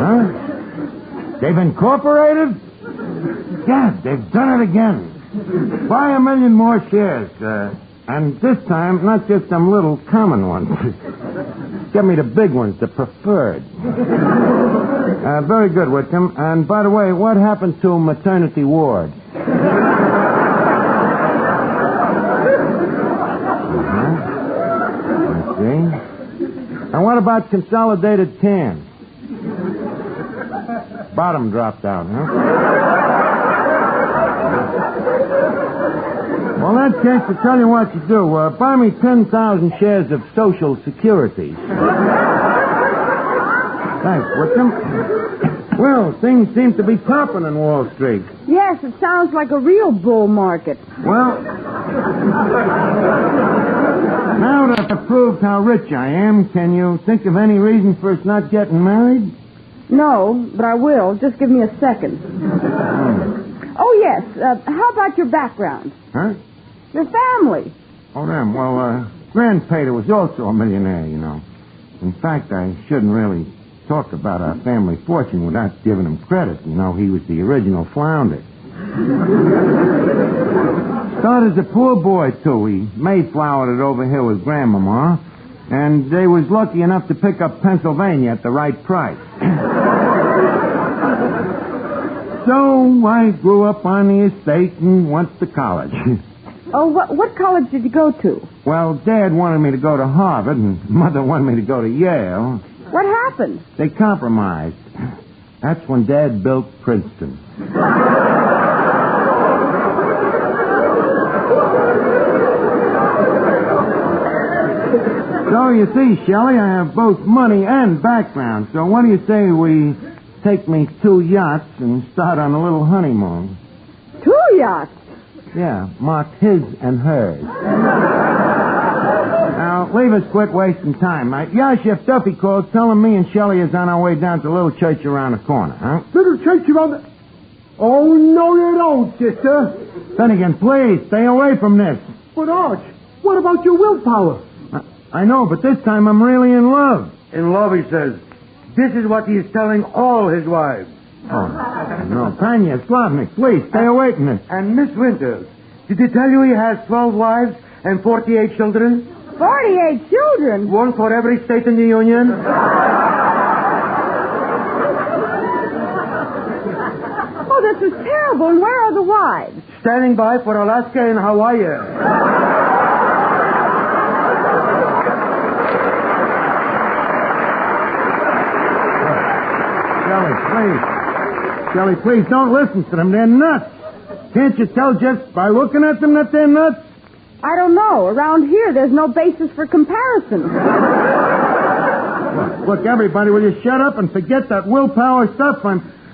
Huh? They've incorporated? Yeah, they've done it again. Buy 1 million more shares. And this time, not just some little common ones. Get me the big ones, the preferred. Very good, Whitcomb. And by the way, what happened to maternity ward? And what about Consolidated Can? Bottom dropped out, huh? Well, in that case, to tell you what you do, buy me 10,000 shares of Social Securities. Thanks, Whitcomb. Well, things seem to be popping in Wall Street. Yes, it sounds like a real bull market. Well, now that I've proved how rich I am, can you think of any reason for us not getting married? No, but I will. Just give me a second. Oh, yes. How about your background? Huh? Your family. Oh, them. Well, Grandpater was also a millionaire, you know. In fact, I shouldn't really talk about our family fortune without giving him credit. You know, he was the original flounder. Started as a poor boy, too. He Mayflowered it over here with Grandmama, and they was lucky enough to pick up Pennsylvania at the right price. So I grew up on the estate and went to college. Oh, what college did you go to? Well, Dad wanted me to go to Harvard, and Mother wanted me to go to Yale. What happened? They compromised. That's when Dad built Princeton. So, you see, Shelley, I have both money and background. So what do you say we take me 2 yachts and start on a little honeymoon? 2 yachts? Yeah, marked his and hers. Now, leave us quit wasting time. Yeah, Chef Duffy calls, telling me and Shelley is on our way down to a little church around the corner, huh? Little church around the... Oh, no, you don't, sister. Finnegan, please, stay away from this. But, Arch, what about your willpower? I know, but this time I'm really in love. In love, he says. This is what he is telling all his wives. Oh, no. Tanya, Slavnik, please, stay away from this. And Miss Winters, did he tell you he has 12 wives and 48 children? 48 children? One for every state in the Union? Oh, this is terrible. And where are the wives? Standing by for Alaska and Hawaii. Shelley, please, don't listen to them. They're nuts. Can't you tell just by looking at them that they're nuts? I don't know. Around here, there's no basis for comparison. Look, everybody, will you shut up and forget that willpower stuff?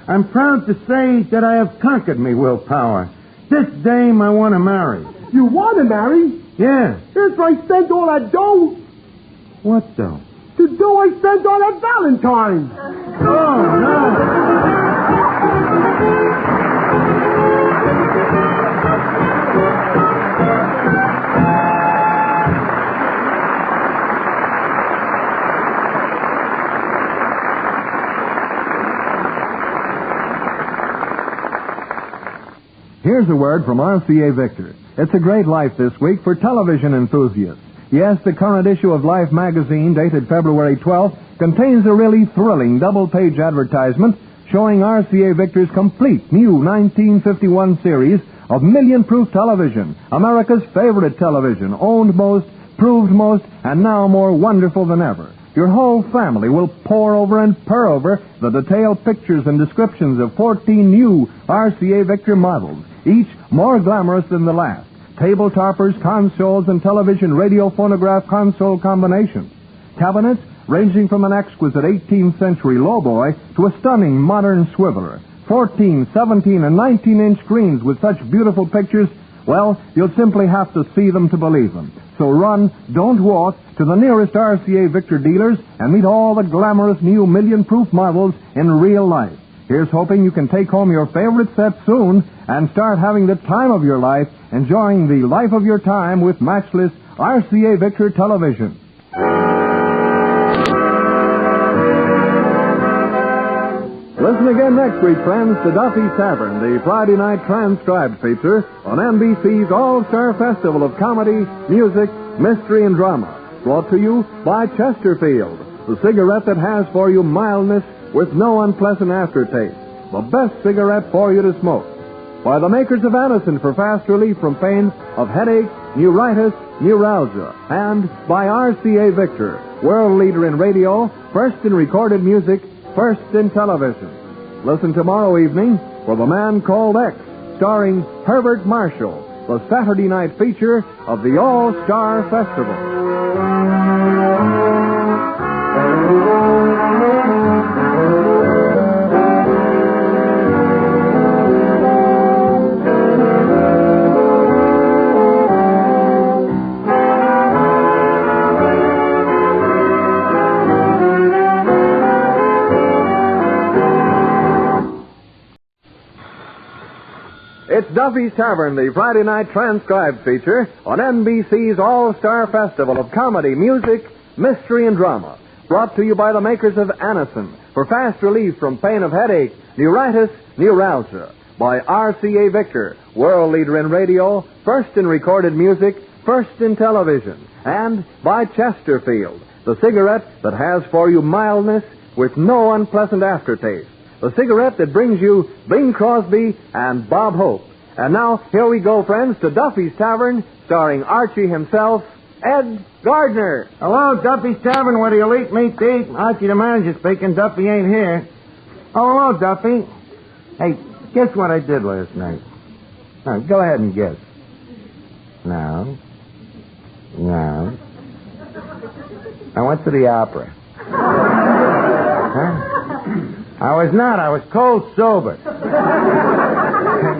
I'm proud to say that I have conquered me willpower. This dame I want to marry. You want to marry? Yeah. If I spent all that dough. What dough? The dough I spent on that Valentine. Oh, no. Here's a word from RCA Victor. It's a great life this week for television enthusiasts. Yes, the current issue of Life magazine, dated February 12th, contains a really thrilling double-page advertisement showing RCA Victor's complete new 1951 series of million-proof television, America's favorite television, owned most, proved most, and now more wonderful than ever. Your whole family will pore over and purr over the detailed pictures and descriptions of 14 new RCA Victor models, each more glamorous than the last. Table toppers, consoles, and television radio phonograph console combinations. Cabinets ranging from an exquisite 18th century lowboy to a stunning modern swiveler. 14, 17, and 19-inch screens with such beautiful pictures, well, you'll simply have to see them to believe them. So run, don't walk, to the nearest RCA Victor dealers and meet all the glamorous new million-proof models in real life. Here's hoping you can take home your favorite set soon and start having the time of your life, enjoying the life of your time with matchless RCA Victor television. Listen again next week, friends, to Duffy's Tavern, the Friday night transcribed feature on NBC's All-Star Festival of Comedy, Music, Mystery, and Drama. Brought to you by Chesterfield, the cigarette that has for you mildness with no unpleasant aftertaste. The best cigarette for you to smoke. By the makers of Anacin for fast relief from pain of headache, neuritis, neuralgia. And by RCA Victor, world leader in radio, first in recorded music, first in television. Listen tomorrow evening for The Man Called X, starring Herbert Marshall, the Saturday night feature of the All-Star Festival. It's Duffy's Tavern, the Friday night transcribed feature on NBC's All-Star Festival of Comedy, Music, Mystery, and Drama. Brought to you by the makers of Anacin for fast relief from pain of headache, neuritis, neuralgia. By RCA Victor, world leader in radio, first in recorded music, first in television. And by Chesterfield, the cigarette that has for you mildness with no unpleasant aftertaste. The cigarette that brings you Bing Crosby and Bob Hope. And now, here we go, friends, to Duffy's Tavern, starring Archie himself, Ed Gardner. Hello, Duffy's Tavern, where you'll eat meat to eat. Archie, the manager, speaking. Duffy ain't here. Oh, hello, Duffy. Hey, guess what I did last night? No, go ahead and guess. No. I went to the opera. Huh? I was not. I was cold sober.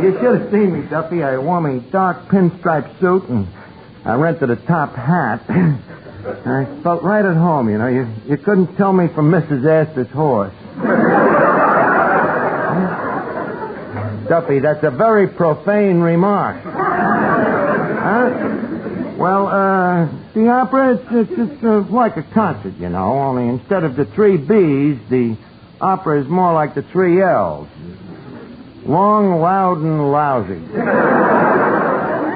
You should have seen me, Duffy. I wore my dark pinstripe suit and I rented a top hat. I felt right at home, you know. You couldn't tell me from Mrs. Astor's horse. Duffy, that's a very profane remark. Huh? Well, the opera, it's like a concert, you know, only instead of the 3 B's, the opera is more like the 3 L's. Long, loud, and lousy.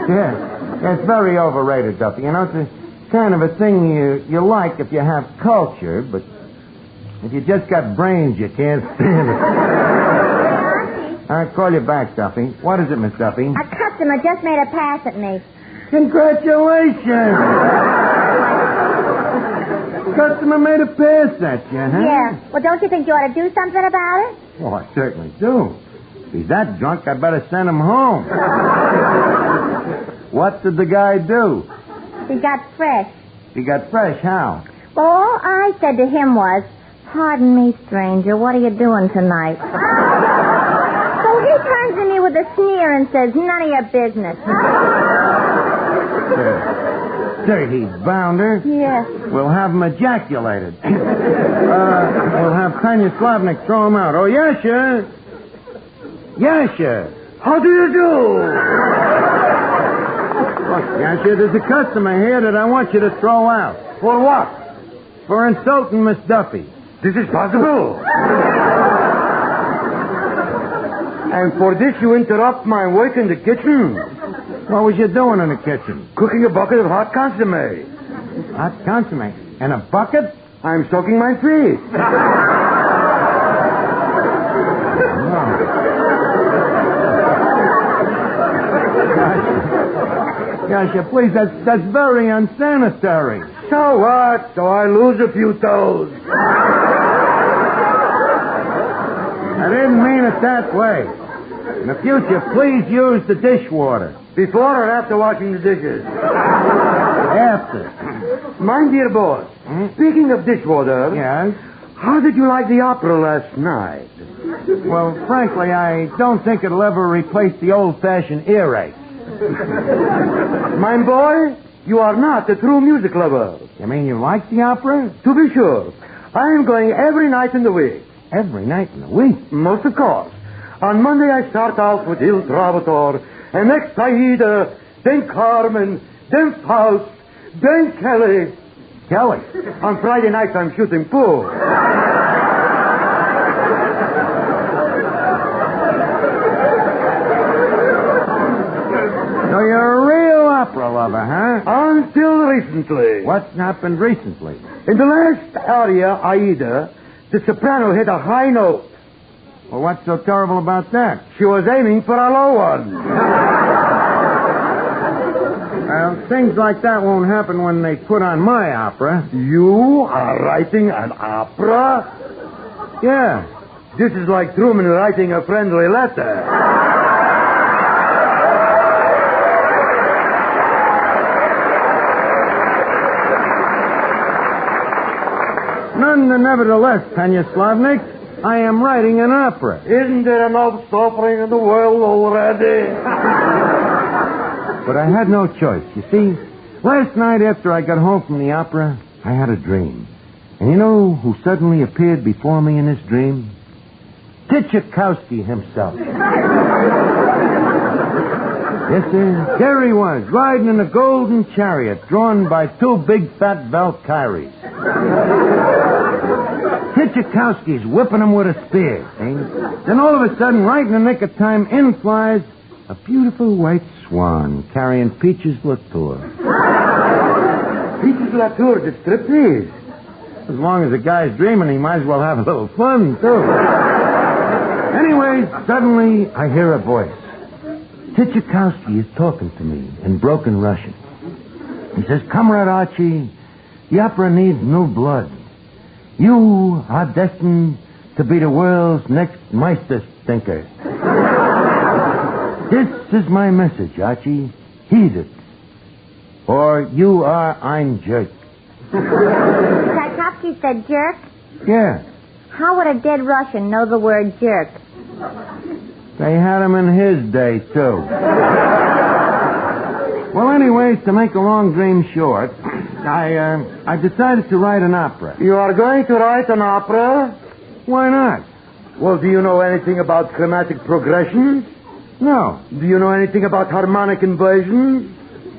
Yeah, it's very overrated, Duffy. You know, it's a kind of a thing you like if you have culture, but if you just got brains, you can't stand it. I'll call you back, Duffy. What is it, Miss Duffy? A customer just made a pass at me. Congratulations! Customer made a pass at you, huh? Yeah. Well, don't you think you ought to do something about it? Oh, I certainly do. If he's that drunk, I better send him home. What did the guy do? He got fresh. He got fresh, how? Well, all I said to him was, "Pardon me, stranger, what are you doing tonight?" So he turns to me with a sneer and says, "None of your business." Dirty bounder. Yes. We'll have him ejaculated. We'll have Tanya Slavnik throw him out. Oh, yes, sir. Yes, sir. How do you do? Look, yes, sir, there's a customer here that I want you to throw out. For what? For insulting Miss Duffy. This is possible. And for this you interrupt my work in the kitchen. What was you doing in the kitchen? Cooking a bucket of hot consomme. Hot consomme? In a bucket? I'm soaking my feet. Gosh, please, that's very unsanitary. So what? So I lose a few toes. I didn't mean it that way. In the future, please use the dishwater. Before or after washing the dishes? After. My dear boss, speaking of dishwater... Yes? How did you like the opera last night? Well, frankly, I don't think it'll ever replace the old-fashioned earache. My boy, you are not a true music lover. You mean you like the opera? To be sure. I am going every night in the week. Every night in the week? Most of course. On Monday I start out with Il Trovatore, and next Aida, then Carmen, then Faust, then Kelly. Kelly? On Friday nights I'm shooting pool. So you're a real opera lover, huh? Until recently. What's happened recently? In the last aria, Aida, the soprano hit a high note. Well, what's so terrible about that? She was aiming for a low one. Well, things like that won't happen when they put on my opera. You are writing an opera? Yeah. This is like Truman writing a friendly letter. Nevertheless, Tanya Slavnik, I am writing an opera. Isn't there enough suffering in the world already? But I had no choice. You see, last night after I got home from the opera, I had a dream. And you know who suddenly appeared before me in this dream? Tchaikovsky himself. Yes, sir. There he was, riding in a golden chariot drawn by 2 big fat Valkyries. Tchaikovsky's whipping him with a spear, see? Then all of a sudden, right in the nick of time, in flies a beautiful white swan carrying Peaches Latour. Peaches Latour, the striptease. As long as the guy's dreaming, he might as well have a little fun, too. Anyway, suddenly I hear a voice. Tchaikovsky is talking to me in broken Russian. He says, Comrade Archie, the opera needs new blood. You are destined to be the world's next Meisterstinker. This is my message, Archie. Heed it. Or you are ein Jerk. Tchaikovsky said jerk? Yeah. How would a dead Russian know the word jerk? They had him in his day, too. Well, anyways, to make a long dream short, I decided to write an opera. You are going to write an opera? Why not? Well, do you know anything about chromatic progressions? No. Do you know anything about harmonic inversions?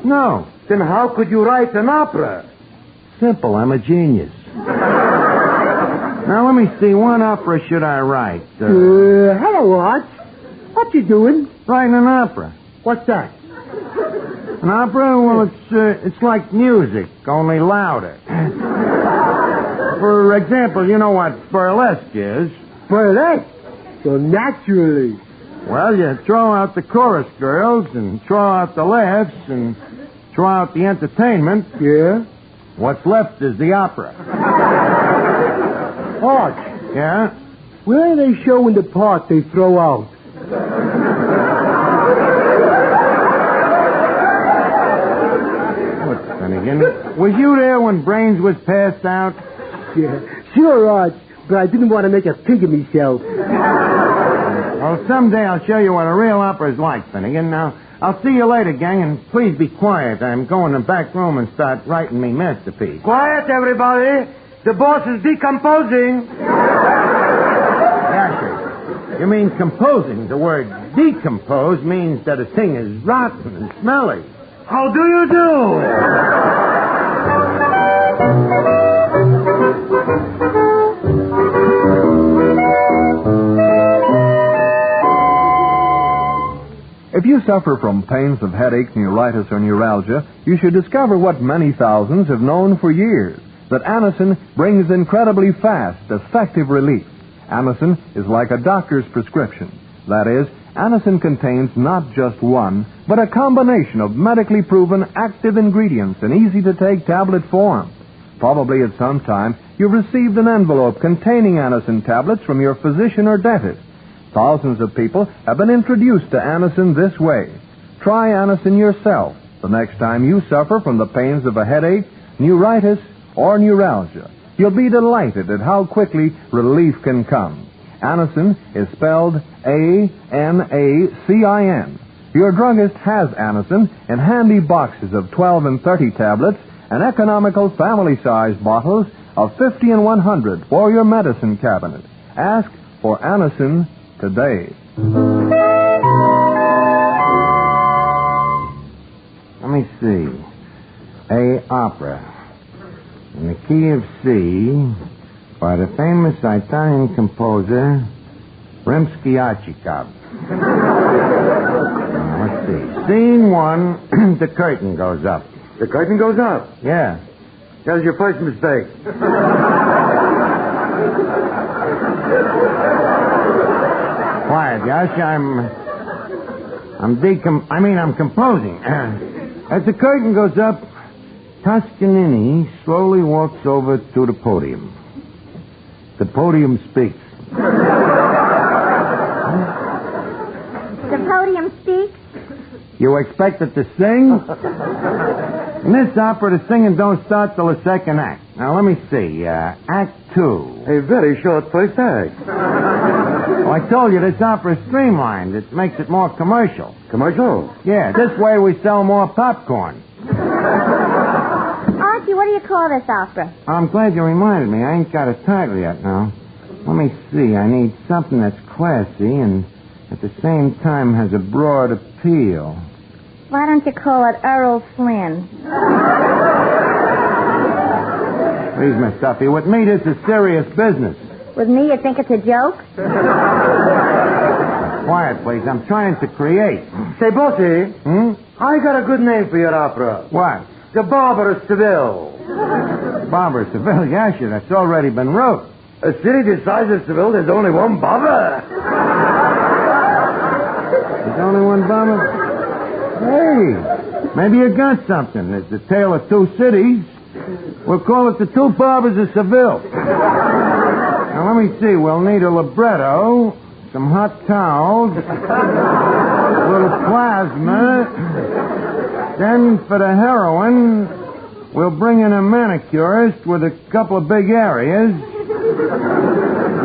No. Then how could you write an opera? Simple. I'm a genius. Now, let me see. What opera should I write? Hello, Arch. What you doing? Writing an opera. What's that? An opera? Well, it's like music, only louder. For example, you know what burlesque is? Burlesque? So naturally. Well, you throw out the chorus girls and throw out the laughs and throw out the entertainment. Yeah? What's left is the opera. Arch. Yeah? Where are they showing the part they throw out? Look, Finnegan, was you there when Brains was passed out? Yeah. Sure, Arch. But I didn't want to make a pig of myself. Well, someday I'll show you what a real opera is like, Finnegan. Now, I'll see you later, gang, and please be quiet. I'm going to the back room and start writing me masterpiece. Quiet, everybody. The boss is decomposing. Asher, you mean composing. The word decompose means that a thing is rotten and smelly. How do you do? If you suffer from pains of headache, neuritis, or neuralgia, you should discover what many thousands have known for years, that Anacin brings incredibly fast, effective relief. Anacin is like a doctor's prescription. That is, Anacin contains not just one, but a combination of medically proven active ingredients in easy-to-take tablet form. Probably at some time you've received an envelope containing Anacin tablets from your physician or dentist. Thousands of people have been introduced to Anacin this way. Try Anacin yourself the next time you suffer from the pains of a headache, neuritis, or neuralgia. You'll be delighted at how quickly relief can come. Anacin is spelled A-N-A-C-I-N. Your druggist has Anacin in handy boxes of 12 and 30 tablets and economical family-sized bottles of 50 and 100 for your medicine cabinet. Ask for Anacin today. Let me see. A opera. In the key of C, by the famous Italian composer Rimsky-Korsakov. Let's see. Scene 1, the curtain goes up. The curtain goes up. Yeah. That was your first mistake. Quiet, Josh. I'm composing. As the curtain goes up, Toscanini slowly walks over to the podium. The podium speaks. The podium speaks? You expect it to sing? In this opera, the singing don't start till the second act. Now, let me see. Act 2. A very short first act. Well, I told you this opera is streamlined. It makes it more commercial. Commercial? Yeah, this way we sell more popcorn. Archie, what do you call this opera? I'm glad you reminded me. I ain't got a title yet now. Let me see. I need something that's classy and at the same time has a broad appeal. Why don't you call it Earl Flynn? Please, Miss Duffy, with me this is serious business. With me, you think it's a joke? Quiet, please. I'm trying to create. Say, Bossy, I got a good name for your opera. What? The Barber of Seville. Barber of Seville? Yeah, sure. That's already been wrote. A city the size of Seville, there's only one barber. There's only one barber? Hey, Maybe you got something. It's the tale of two cities. We'll call it the Two Barbers of Seville. Now, let me see. We'll need a libretto, some hot towels, a little plasma. Then, for the heroine, we'll bring in a manicurist with a couple of big areas.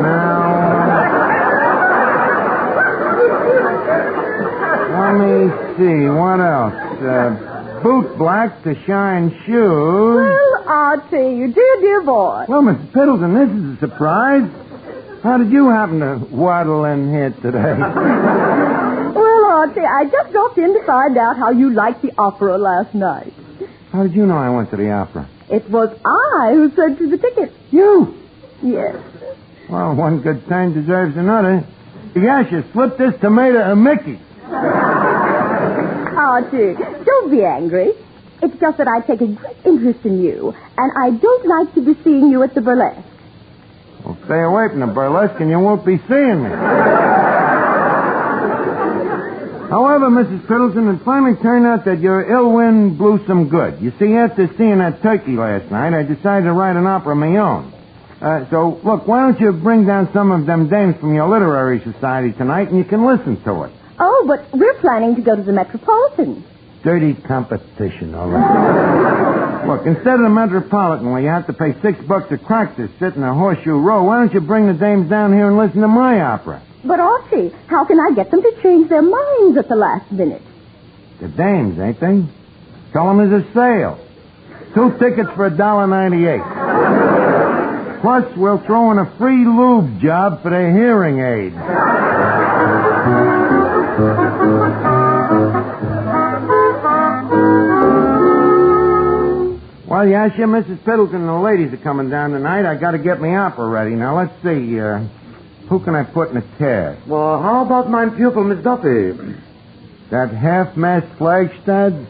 Now, let me see. What else? Boot black to shine shoes. Well, Archie, you dear boy. Well, Mrs. Piddleton, this is a surprise. How did you happen to waddle in here today? Well, Archie, I just dropped in to find out how you liked the opera last night. How did you know I went to the opera? It was I who sent you the ticket. You? Yes. Well, one good turn deserves another. Yes, you slipped this tomato a Mickey. Archie, don't be angry. It's just that I take a great interest in you, and I don't like to be seeing you at the burlesque. Well, stay away from the burlesque and you won't be seeing me. However, Mrs. Piddleton, it finally turned out that your ill wind blew some good. You see, after seeing that turkey last night, I decided to write an opera of my own. So, look, why don't you bring down some of them dames from your literary society tonight and you can listen to it. Oh, but we're planning to go to the Metropolitan. Dirty competition, all right. Look, instead of the Metropolitan, where you have to pay $6 a crack to sit in a horseshoe row, why don't you bring the dames down here and listen to my opera? But, Archie, how can I get them to change their minds at the last minute? The dames, ain't they? Tell them there's a sale. 2 tickets for $1.98. Plus, we'll throw in a free lube job for their hearing aids. Well, yes, Mrs. Piddleton and the ladies are coming down tonight. I got to get my opera ready. Now, let's see. Who can I put in the cast? Well, how about my pupil, Miss Duffy? That half-mast Flagstad?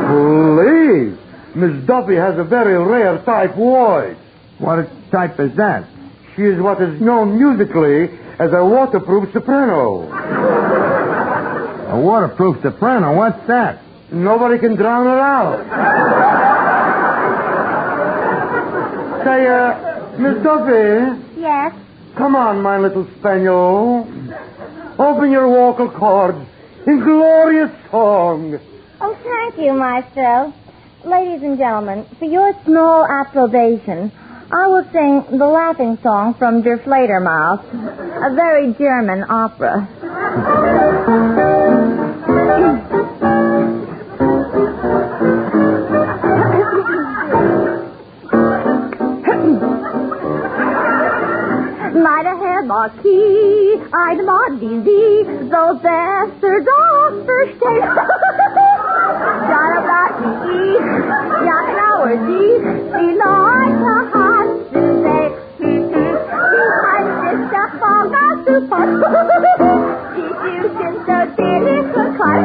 Please. Miss Duffy has a very rare type voice. What type is that? She is what is known musically as a waterproof soprano. A waterproof soprano? What's that? Nobody can drown her out. Say, Miss Duffy. Yes? Come on, my little spaniel. Open your vocal cords in glorious song. Oh, thank you, Maestro. Ladies and gentlemen, for your small approbation, I will sing the laughing song from Der Fledermaus, a very German opera. Meine Herr Marquis, eine Mann wie Sie, soll besser das verstehen. John about Sie, ja genauer Sie, die Leute hat zu sehen. Die heißt ist der Fager super. Die Süßen so billig und klein.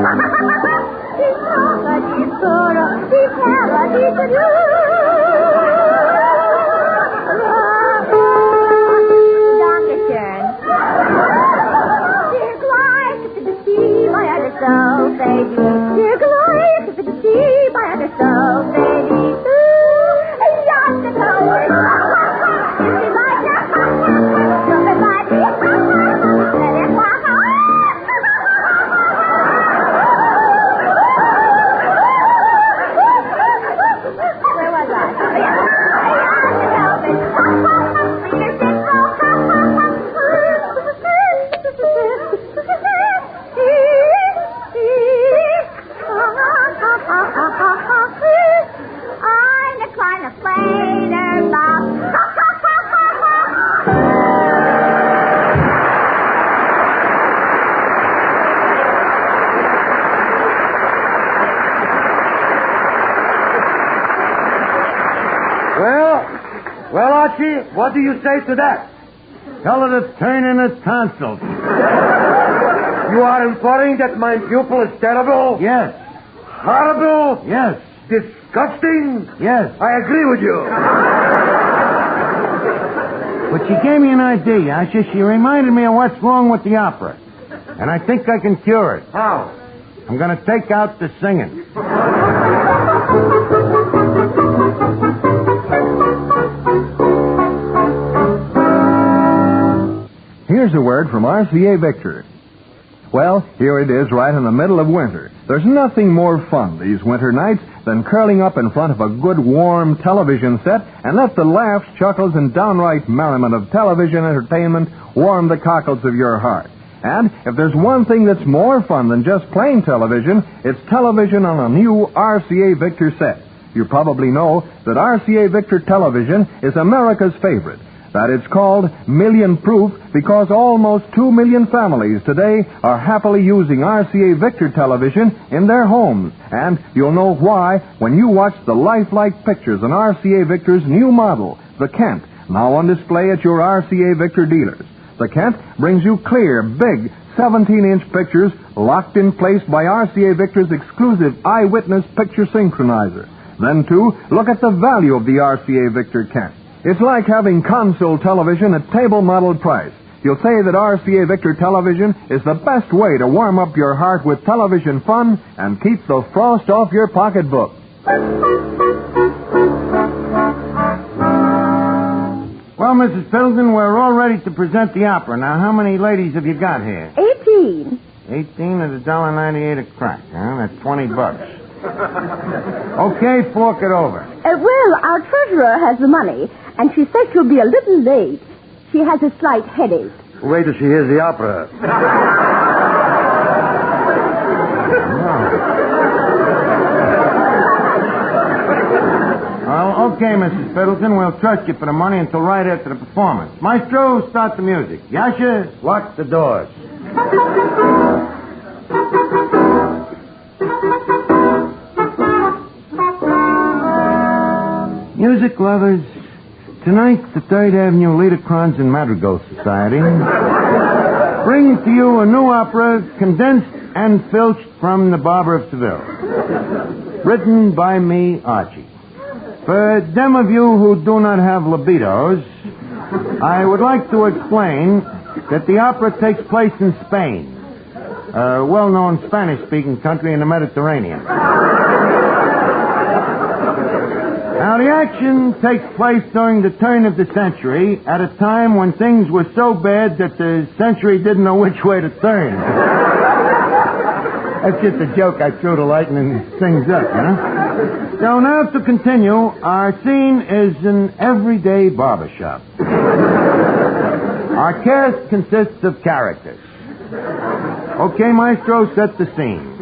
Die Tore, die Tore, die Perle, die So, baby, you're glorious to see my other soul, baby. Ooh, just a color. If you like it, something like it. Let it walk Where was I? Well, Archie, what do you say to that? Tell her to turn in her tonsils. You are inferring that my pupil is terrible? Yes. Horrible? Yes. Disgusting? Yes. I agree with you. But she gave me an idea, Asha. She reminded me of what's wrong with the opera. And I think I can cure it. How? I'm going to take out the singing. Here's a word from RCA Victor. Well, here it is right in the middle of winter. There's nothing more fun these winter nights than curling up in front of a good warm television set and let the laughs, chuckles, and downright merriment of television entertainment warm the cockles of your heart. And if there's one thing that's more fun than just plain television, it's television on a new RCA Victor set. You probably know that RCA Victor television is America's favorite. That it's called Million Proof because almost 2 million families today are happily using RCA Victor television in their homes. And you'll know why when you watch the lifelike pictures on RCA Victor's new model, the Kent, now on display at your RCA Victor dealers. The Kent brings you clear, big, 17-inch pictures locked in place by RCA Victor's exclusive eyewitness picture synchronizer. Then, too, look at the value of the RCA Victor Kent. It's like having console television at table model price. You'll say that RCA Victor television is the best way to warm up your heart with television fun and keep the frost off your pocketbook. Well, Mrs. Pendleton, we're all ready to present the opera. Now, how many ladies have you got here? 18. 18 at $1.98 a crack, huh? That's $20. Okay, fork it over. Well, our treasurer has the money, and she said she'll be a little late. She has a slight headache. Wait till she hears the opera. Well, okay, Mrs. Pendleton, we'll trust you for the money until right after the performance. Maestro, start the music. Yasha, lock the doors. Music lovers, tonight the Third Avenue Liederkranz and Madrigal Society brings to you a new opera condensed and filched from The Barber of Seville, written by me, Archie. For them of you who do not have libidos, I would like to explain that the opera takes place in Spain, a well-known Spanish-speaking country in the Mediterranean. Now, the action takes place during the turn of the century at a time when things were so bad that the century didn't know which way to turn. That's just a joke I threw to lighten things up, you know? So now to continue, our scene is an everyday barbershop. Our cast consists of characters. Okay, Maestro, set the scene.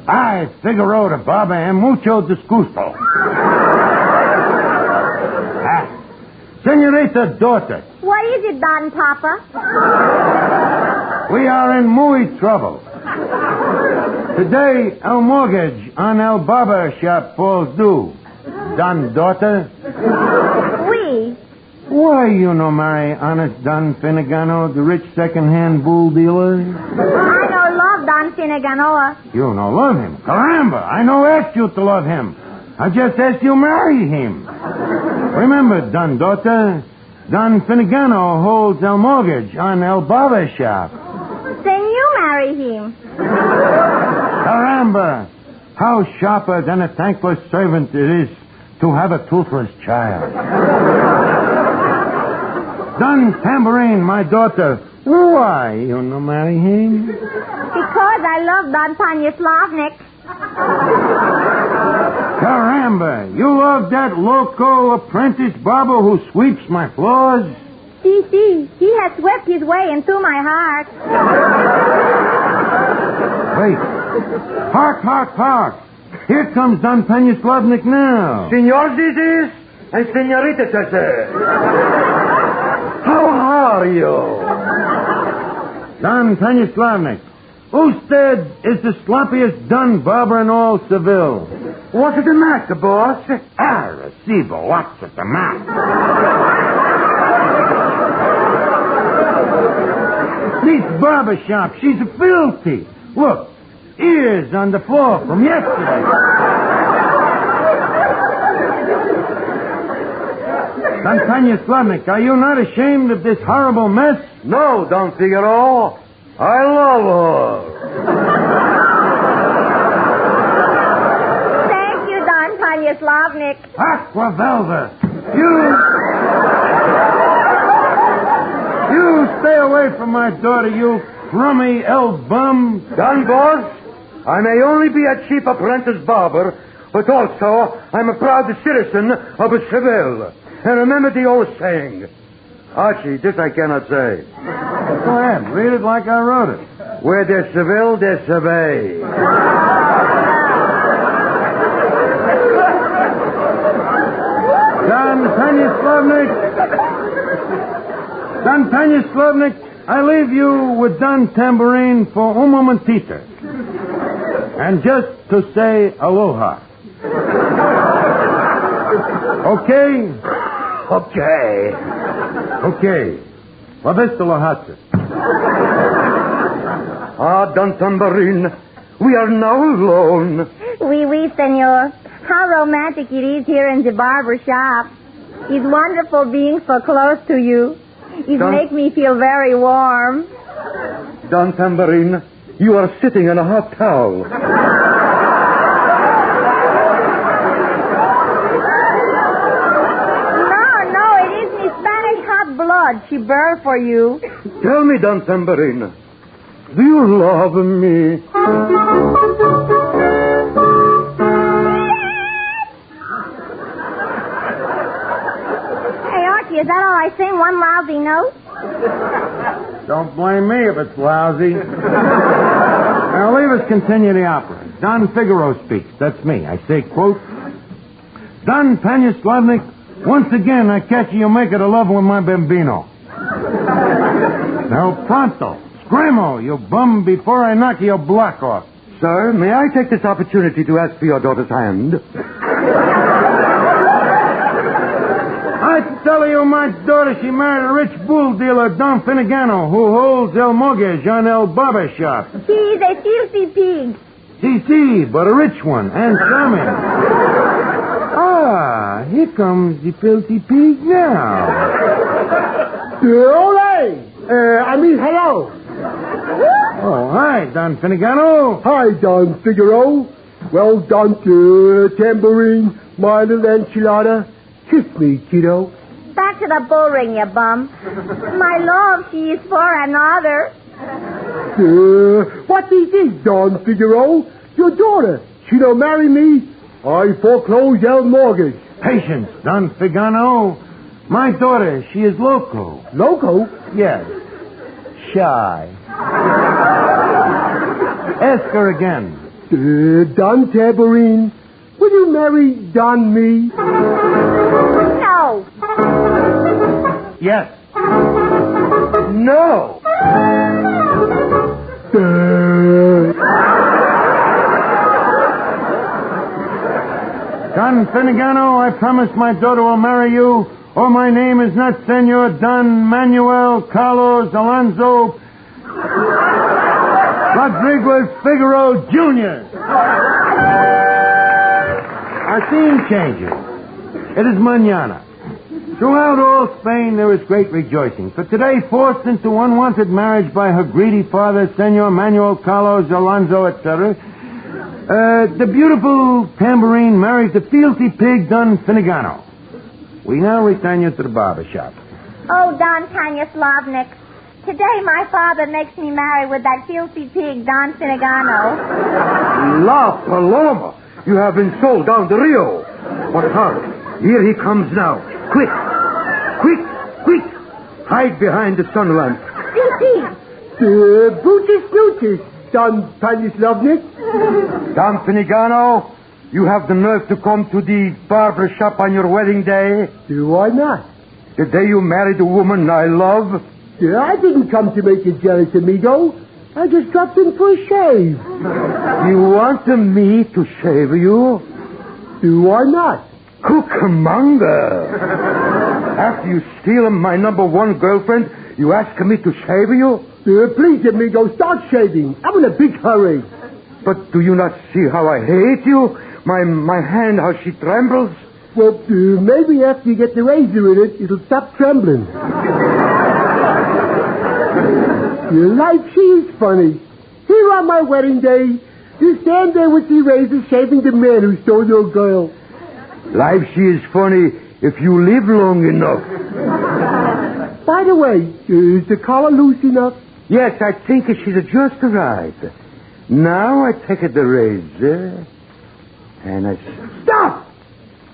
Ay, Figaro de Barber and mucho disgusto. Senorita daughter. What is it, Don Papa? We are in muy trouble. Today, el mortgage on el barber shop falls due. Don daughter? Oui. Why you no marry honest Don Finneganno, the rich second-hand bull dealer? I no love Don Finnegannoa. You no love him. Caramba, I no ask you to love him. I just ask you marry him. Remember, Don daughter, Don Finneganno holds el mortgage on el barber shop. Then you marry him. Caramba, how sharper than a thankless servant it is to have a toothless child. Don Tambourine, my daughter, why you no marry him? Because I love Don Panislavnik. Caramba, you love that loco apprentice barber who sweeps my floors? See, he has swept his way into my heart. Wait. Hark. Here comes Don Panislavnik now. Senor this is, and senorita sir. How are you? Don Panislavnik, usted is the sloppiest Don barber in all Seville. What's the matter, boss? Recibo, what's at the matter? This barber shop, she's filthy. Look, ears on the floor from yesterday. Don Stanislaevich, are you not ashamed of this horrible mess? No, Don Figaro. I love her. Thank you, Don Stanislaevich. Aqua Velva. You stay away from my daughter, you crummy elf bum. Don Boss, I may only be a cheap apprentice barber, but also I'm a proud citizen of Seville. And remember the old saying. Archie, this I cannot say. Go ahead, read it like I wrote it. Where there's Seville, there's survey. Don Stanislaevich, I leave you with Don Tambourine for un momentito. And just to say aloha. Okay? Okay. La vista, la hatsa. Don Tambourine, we are now alone. Oui, senor. How romantic it is here in the barber shop. It's wonderful being so close to you. It makes me feel very warm. Don Tambourine, you are sitting in a hot towel. No, it is my Spanish hot blood she burned for you. Tell me, Don Tambourine, do you love me? Is that all I sing? One lousy note? Don't blame me if it's lousy. Now, leave us continue the opera. Don Figaro speaks. That's me. I say, quote, Don Stanislaevich, once again I catch you making a love with my bambino. Now, pronto. Scramo, you bum, before I knock your block off. Sir, may I take this opportunity to ask for your daughter's hand? I tell you, my daughter, she married a rich bull dealer, Don Finneganno, who holds El Mortgage on El Barber Shop. She's a filthy pig. Si, but a rich one, and charming. Ah, here comes the filthy pig now. Hello. Oh, hi, Don Finneganno. Hi, Don Figaro. Well done, Tambourine, my little enchilada. Kiss me, kiddo. Back to the bull ring, you bum. My love, she is for another. What is this, Don Figaro? Your daughter. She don't marry me. I foreclose El Mortgage. Patience, Don Figano. My daughter, she is loco. Loco? Yes. Shy. Ask her again. Don Tambourine, will you marry Don me? No. Yes. No. Don Finneganno, I promise my daughter will marry you, or my name is not Senor Don Manuel Carlos Alonso Rodriguez Figaro Jr. Our scene changes. It is mañana. Throughout all Spain, there is great rejoicing. For today, forced into unwanted marriage by her greedy father, Senor Manuel Carlos Alonso, etc., the beautiful Tambourine marries the filthy pig, Don Finneganno. We now return you to the barber shop. Oh, Don Stanislaevich, today my father makes me marry with that filthy pig, Don Finneganno. La Paloma, you have been sold down the Rio. But hurry, here he comes now. Quick, hide behind the sun lamp. Bootis, Don Stanislaevich. Don Finneganno, you have the nerve to come to the barber shop on your wedding day? Why not? The day you married the woman I love? I didn't come to make you jealous, amigo. I just dropped in for a shave. You want me to shave you? Why not? Cucamonga! After you steal my number one girlfriend, you ask me to shave you? Please, amigo, start shaving. I'm in a big hurry. But do you not see how I hate you? My hand, how she trembles? Well, maybe after you get the razor in it, it'll stop trembling. Your life, she's funny. Here on my wedding day, you stand there with the razor shaving the man who stole your girl. Life, she is funny if you live long enough. By the way, is the collar loose enough? Yes, I think she's just right. Now I take the razor, and I... Stop!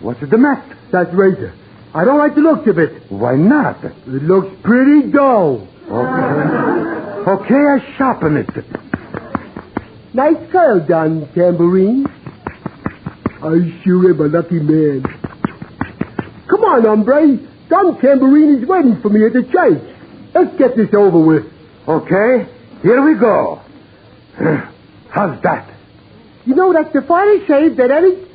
What's the matter? That razor. I don't like the looks of it. Why not? It looks pretty dull. Okay, I sharpen it. Nice curl, Don Tambourine. I sure am a lucky man. Come on, hombre. Don Tambourine is waiting for me at the church. Let's get this over with. Okay, here we go. How's that? You know, that's the finest shave that any...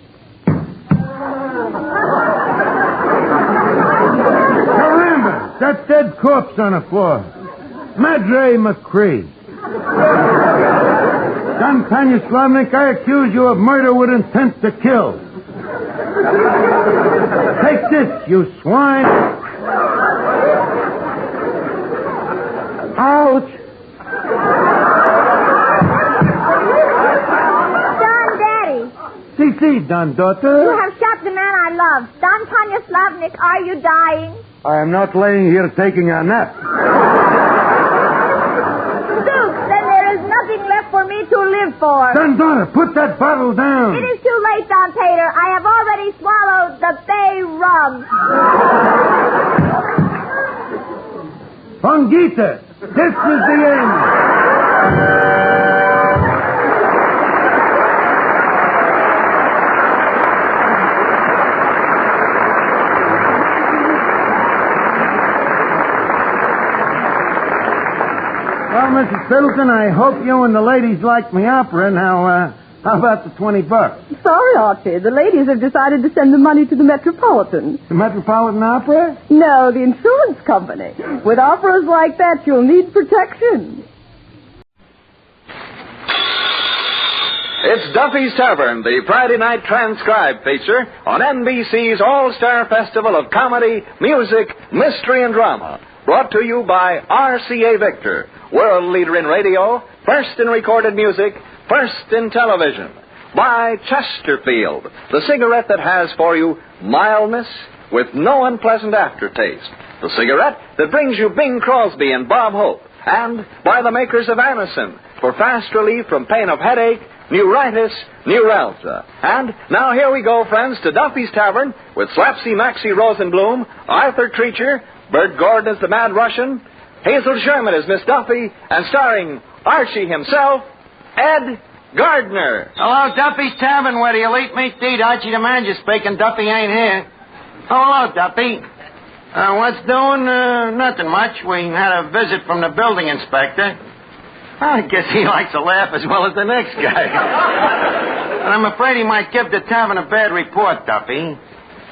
Caramba! That dead corpse on the floor. Madre McCree. Don Stanislaevich, I accuse you of murder with intent to kill. Take this, you swine. Ouch! Don, Daddy. See, Don, daughter. You have shot the man I love. Don Stanislaevich, are you dying? I am not laying here taking a nap. Duke, then there is nothing left for me to live for. Don, daughter, put that bottle down. It is too late, Don Tater. I have already swallowed the bay rum. Fungita, this is the end. Well, Mrs. Fiddleton, I hope you and the ladies liked my opera. Now, how about the $20? Sorry, Archie. The ladies have decided to send the money to the Metropolitan. The Metropolitan Opera? No, the insurance company. With operas like that, you'll need protection. It's Duffy's Tavern, the Friday night transcribed feature on NBC's All-Star Festival of Comedy, Music, Mystery, and Drama. Brought to you by RCA Victor, world leader in radio, first in recorded music, first in television. By Chesterfield, the cigarette that has for you mildness with no unpleasant aftertaste. The cigarette that brings you Bing Crosby and Bob Hope. And by the makers of Anacin, for fast relief from pain of headache, neuritis, neuralgia. And now here we go, friends, to Duffy's Tavern with Slapsy Maxie Rosenblum, Arthur Treacher, Bert Gordon as the Mad Russian, Hazel Sherman as Miss Duffy, and starring Archie himself, Ed Gardner. Hello, Duffy's Tavern, where the elite meet to eat. Archie the manager speaking. Duffy ain't here. Oh, hello, Duffy. What's doing? Nothing much. We had a visit from the building inspector. I guess he likes to laugh as well as the next guy. And I'm afraid he might give the tavern a bad report, Duffy.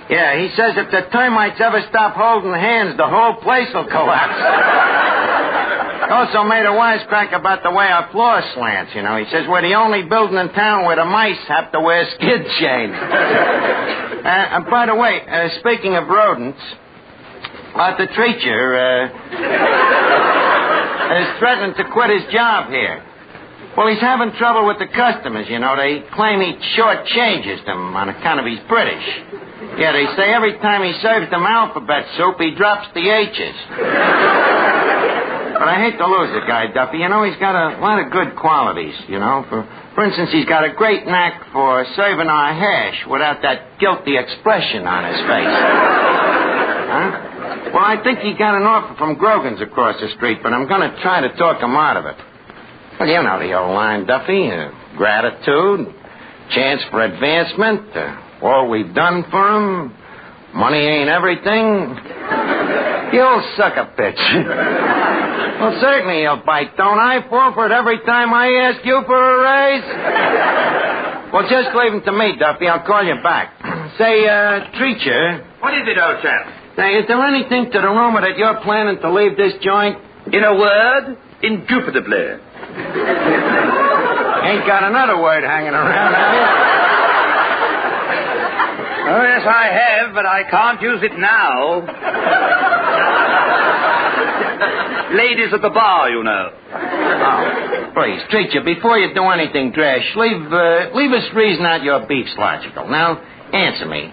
Yeah, he says if the termites ever stop holding hands, the whole place will collapse. Also made a wisecrack about the way our floor slants, you know. He says we're the only building in town where the mice have to wear skid chains. And by the way, speaking of rodents, Arthur Treacher is threatening to quit his job here. Well, he's having trouble with the customers, you know. They claim he shortchanges them on account of he's British. Yeah, they say every time he serves them alphabet soup, he drops the H's. But I hate to lose the guy, Duffy. You know, he's got a lot of good qualities, you know. For instance, he's got a great knack for serving our hash without that guilty expression on his face. Huh? Well, I think he got an offer from Grogan's across the street, but I'm going to try to talk him out of it. Well, you know the old line, Duffy. Gratitude, chance for advancement, all we've done for him, money ain't everything. You'll suck a bitch. Well, certainly he'll bite. Don't I fall for it every time I ask you for a raise? Well, just leave him to me, Duffy. I'll call you back. Say, Treacher. What is it, old chap? Now, is there anything to the rumor that you're planning to leave this joint? In a word, indubitably. Ain't got another word hanging around, have you? Oh, yes, I have, but I can't use it now. Ladies at the bar, you know. Oh, please, Treacher, before you do anything trash, leave us reason out your beef's logical. Now, answer me.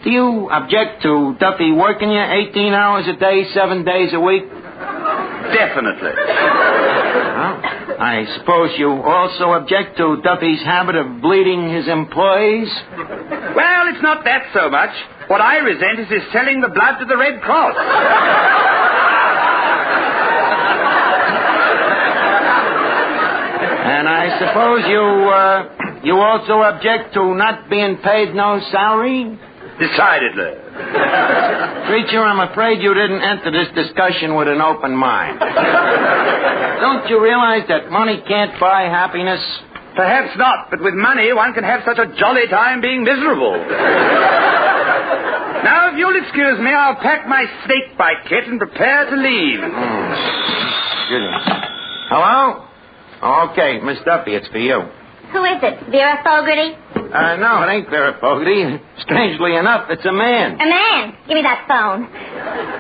Do you object to Duffy working you 18 hours a day, 7 days a week? Definitely. Well, I suppose you also object to Duffy's habit of bleeding his employees? Well, it's not that so much. What I resent is his selling the blood to the Red Cross. And I suppose you also object to not being paid no salary? Decidedly. Treacher, I'm afraid you didn't enter this discussion with an open mind. Don't you realize that money can't buy happiness? Perhaps not, but with money one can have such a jolly time being miserable. Now, if you'll excuse me, I'll pack my snake bite kit and prepare to leave. Goodness. Hello? Okay, Miss Duffy, it's for you. Who is it? Vera Fogarty? No, it ain't Vera Fogarty. Strangely enough, it's a man. A man? Give me that phone.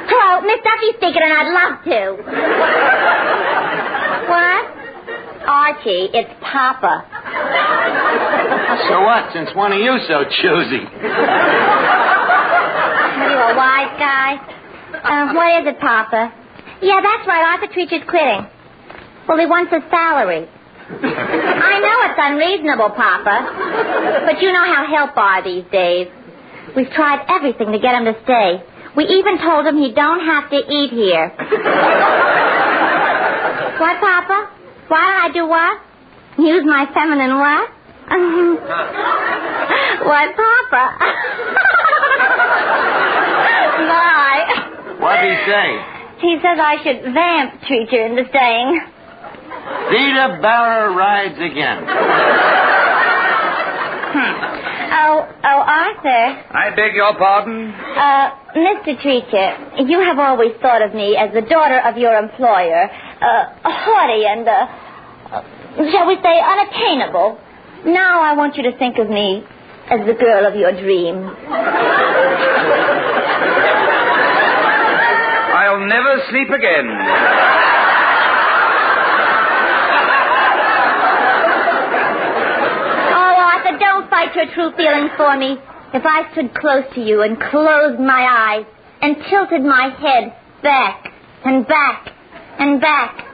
Hello, Miss Duffy speaking, and I'd love to. What? Archie, it's Papa. So what, since when are you so choosy? Are you a wise guy? What is it, Papa? Yeah, that's right, Arthur Treacher's quitting. Well, he wants his salary. I know it's unreasonable, Papa. But you know how help are these days. We've tried everything to get him to stay. We even told him he don't have to eat here. What, Papa? Why did I do what? Use my feminine what? What, Papa? Bye. What'd he say? He says I should vamp Treacher into staying. Vita Barra rides again. Oh, Arthur. I beg your pardon? Mr. Treacher, you have always thought of me as the daughter of your employer, haughty and, shall we say, unattainable. Now I want you to think of me as the girl of your dreams. I'll never sleep again. Don't fight your true feelings for me. If I stood close to you and closed my eyes and tilted my head back and back and back,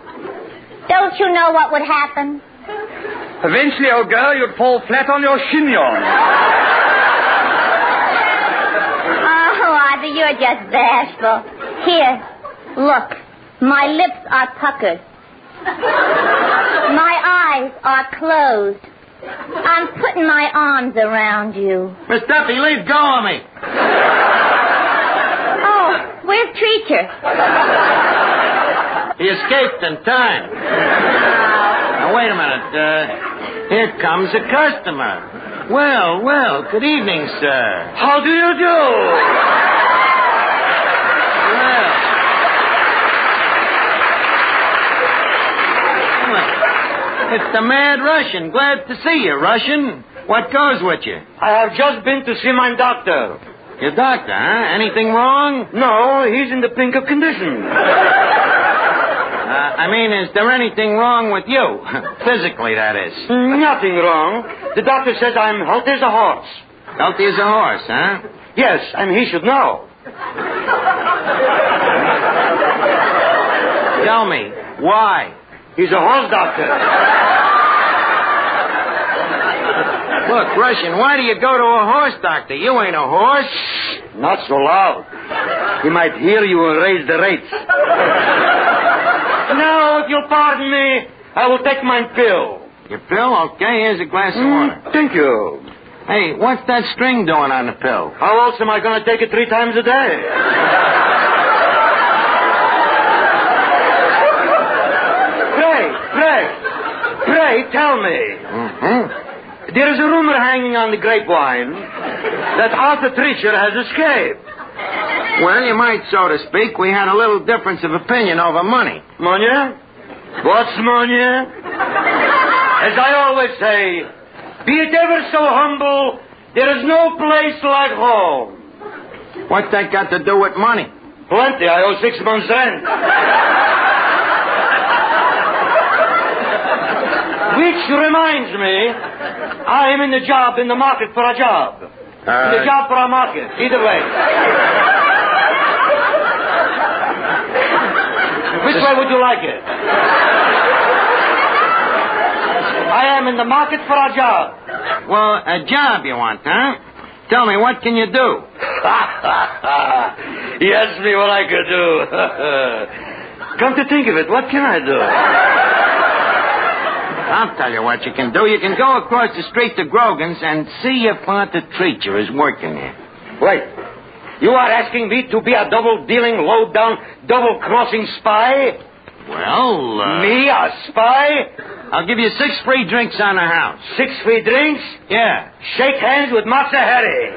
don't you know what would happen? Eventually, old girl, you'd fall flat on your chignon. Oh, Arthur, you're just bashful. Here, look. My lips are puckered. My eyes are closed. I'm putting my arms around you. Miss Duffy, leave go of me. Oh, where's Treacher? He escaped in time. Now, wait a minute. Here comes a customer. Well, good evening, sir. How do you do? It's the Mad Russian. Glad to see you, Russian. What goes with you? I have just been to see my doctor. Your doctor, huh? Anything wrong? No, he's in the pink of condition. Is there anything wrong with you? Physically, that is. Nothing wrong. The doctor says I'm healthy as a horse. Healthy as a horse, huh? Yes, and he should know. Tell me, why? He's a horse doctor. Look, Russian, why do you go to a horse doctor? You ain't a horse. Not so loud. He might hear you and raise the rates. Now, if you'll pardon me, I will take my pill. Your pill? Okay, here's a glass of water. Thank you. Hey, what's that string doing on the pill? How else am I going to take it 3 times a day? Pray, tell me. There is a rumor hanging on the grapevine that Arthur Treacher has escaped. Well, you might, so to speak. We had a little difference of opinion over money. Money? What's money? As I always say, be it ever so humble, There is no place like home. What's that got to do with money? Plenty. I owe 6 months' rent. Which reminds me, I am in the market for a job. In the job for a market. Either way. Which way would you like it? I am in the market for a job. Well, a job you want, huh? Tell me, what can you do? He asked me what I could do. Come to think of it, what can I do? I'll tell you what you can do. You can go across the street to Grogan's and see if Arthur Treacher is working there. Wait. You are asking me to be a double-dealing, low-down, double-crossing spy? Well, Me, a spy? I'll give you 6 free drinks on the house. 6 free drinks? Yeah. Shake hands with Matza Harry.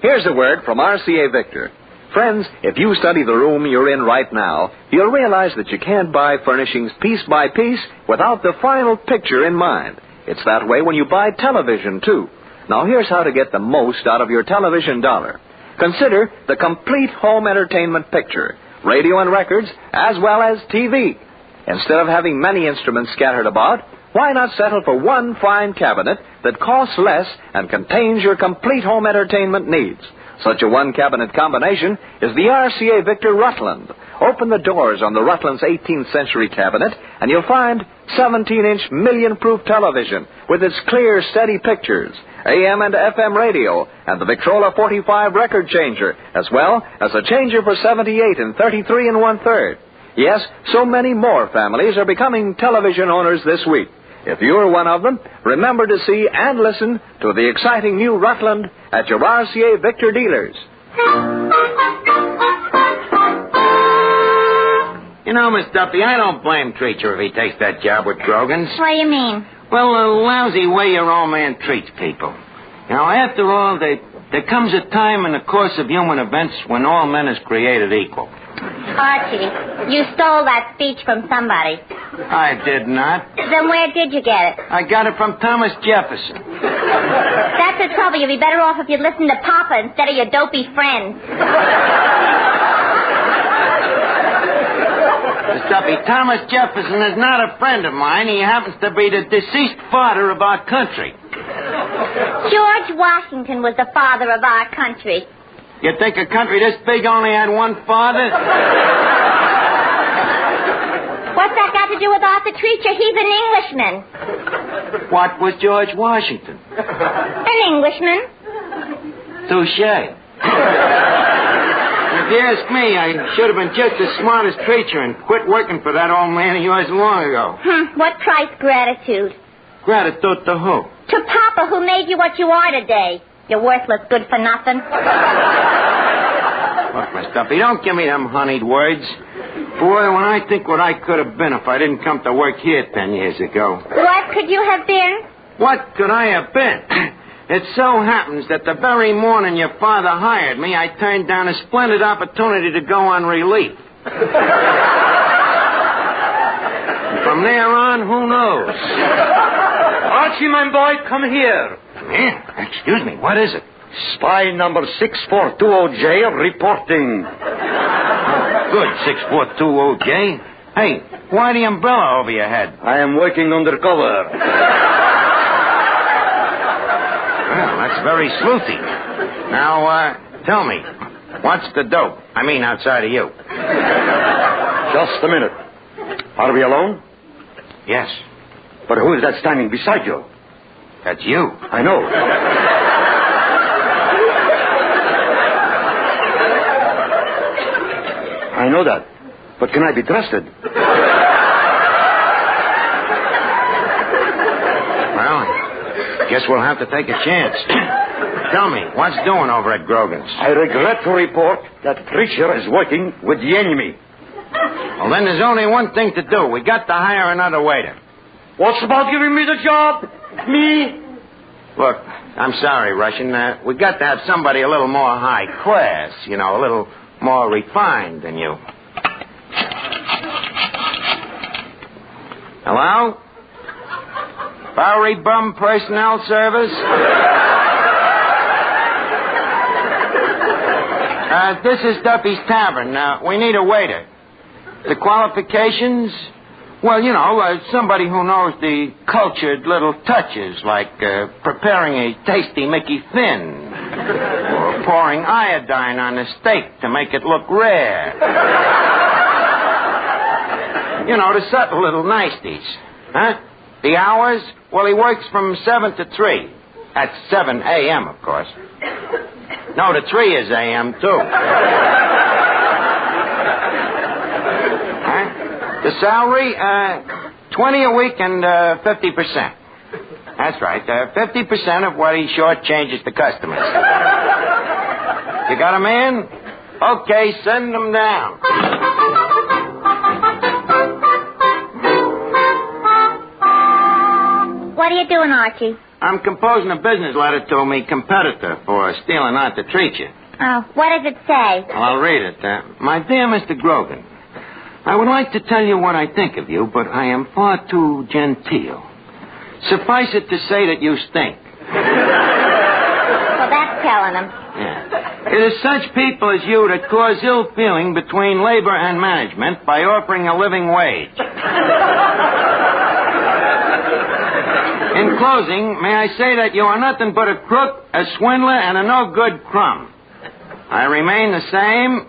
Here's a word from RCA Victor. Friends, if you study the room you're in right now, you'll realize that you can't buy furnishings piece by piece without the final picture in mind. It's that way when you buy television, too. Now, here's how to get the most out of your television dollar. Consider the complete home entertainment picture, radio and records, as well as TV. Instead of having many instruments scattered about, why not settle for one fine cabinet that costs less and contains your complete home entertainment needs? Such a one-cabinet combination is the RCA Victor Rutland. Open the doors on the Rutland's 18th century cabinet, and you'll find 17-inch million-proof television with its clear, steady pictures, AM and FM radio, and the Victrola 45 record changer, as well as a changer for 78 and 33 1/3. Yes, so many more families are becoming television owners this week. If you're one of them, remember to see and listen to the exciting new Rutland at your RCA Victor dealers. You know, Miss Duffy, I don't blame Treacher if he takes that job with Grogan's. What do you mean? Well, the lousy way your old man treats people. You know, after all, there comes a time in the course of human events when all men is created equal. Archie, you stole that speech from somebody. I did not. Then where did you get it? I got it from Thomas Jefferson. That's the trouble. You'd be better off if you'd listened to Papa instead of your dopey friends. Miss Duffy, Thomas Jefferson is not a friend of mine. He happens to be the deceased father of our country. George Washington was the father of our country. You think a country this big only had one father? What's that got to do with Arthur Treacher? He's an Englishman. What was George Washington? An Englishman. Touche. If you ask me, I should have been just as smart as Treacher and quit working for that old man of yours long ago. What price gratitude? Gratitude to who? To Papa, who made you what you are today. You're worthless, good for nothing. Look, Miss Duffy, don't give me them honeyed words. Boy, when I think what I could have been if I didn't come to work here 10 years ago. What could you have been? What could I have been? It so happens that the very morning your father hired me, I turned down a splendid opportunity to go on relief. From there on, who knows? Archie, my boy, come here. Yeah, excuse me, what is it? Spy number 6420J reporting. Good, 6420J. Hey, why the umbrella over your head? I am working undercover. Well, that's very sleuthy. Now, tell me, what's the dope? I mean, outside of you. Just a minute. Are we alone? Yes. But who is that standing beside you? That's you. I know. I know that. But can I be trusted? Well, guess we'll have to take a chance. Tell me, what's doing over at Grogan's? I regret to report that Treacher is working with the enemy. Well, then there's only one thing to do. We got to hire another waiter. What's about giving me the job? Me? Look, I'm sorry, Russian. We got to have somebody a little more high class, you know, a little more refined than you. Hello? Bowery Bum Personnel Service? This is Duffy's Tavern. We need a waiter. The qualifications? Well, somebody who knows the cultured little touches, like preparing a tasty Mickey Thin, or pouring iodine on a steak to make it look rare. The subtle little niceties. Huh? The hours? Well, he works from 7 to 3. That's 7 a.m., of course. No, the 3 is a.m., too. Huh? The salary, 20 a week and 50%. That's right, 50% of what he shortchanges the customers. You got a man? Okay, send him down. What are you doing, Archie? I'm composing a business letter to me competitor for stealing out to treat you. Oh, what does it say? Well, I'll read it. My dear Mr. Grogan, I would like to tell you what I think of you, but I am far too genteel. Suffice it to say that you stink. Well, that's telling him. Yeah. It is such people as you that cause ill feeling between labor and management by offering a living wage. In closing, may I say that you are nothing but a crook, a swindler, and a no-good crumb. I remain the same.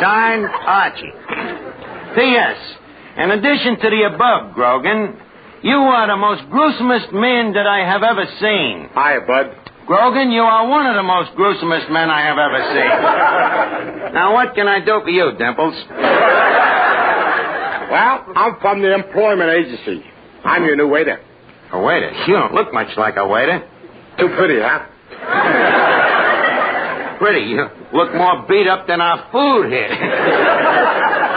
Signed, Archie. P.S. In addition to the above, Grogan, you are the most gruesomest man that I have ever seen. Hi, Bud. Grogan, you are one of the most gruesomest men I have ever seen. Now, what can I do for you, Dimples? Well, I'm from the employment agency. I'm your new waiter. A waiter? You don't look much like a waiter. Too pretty, huh? Pretty? You look more beat up than our food here.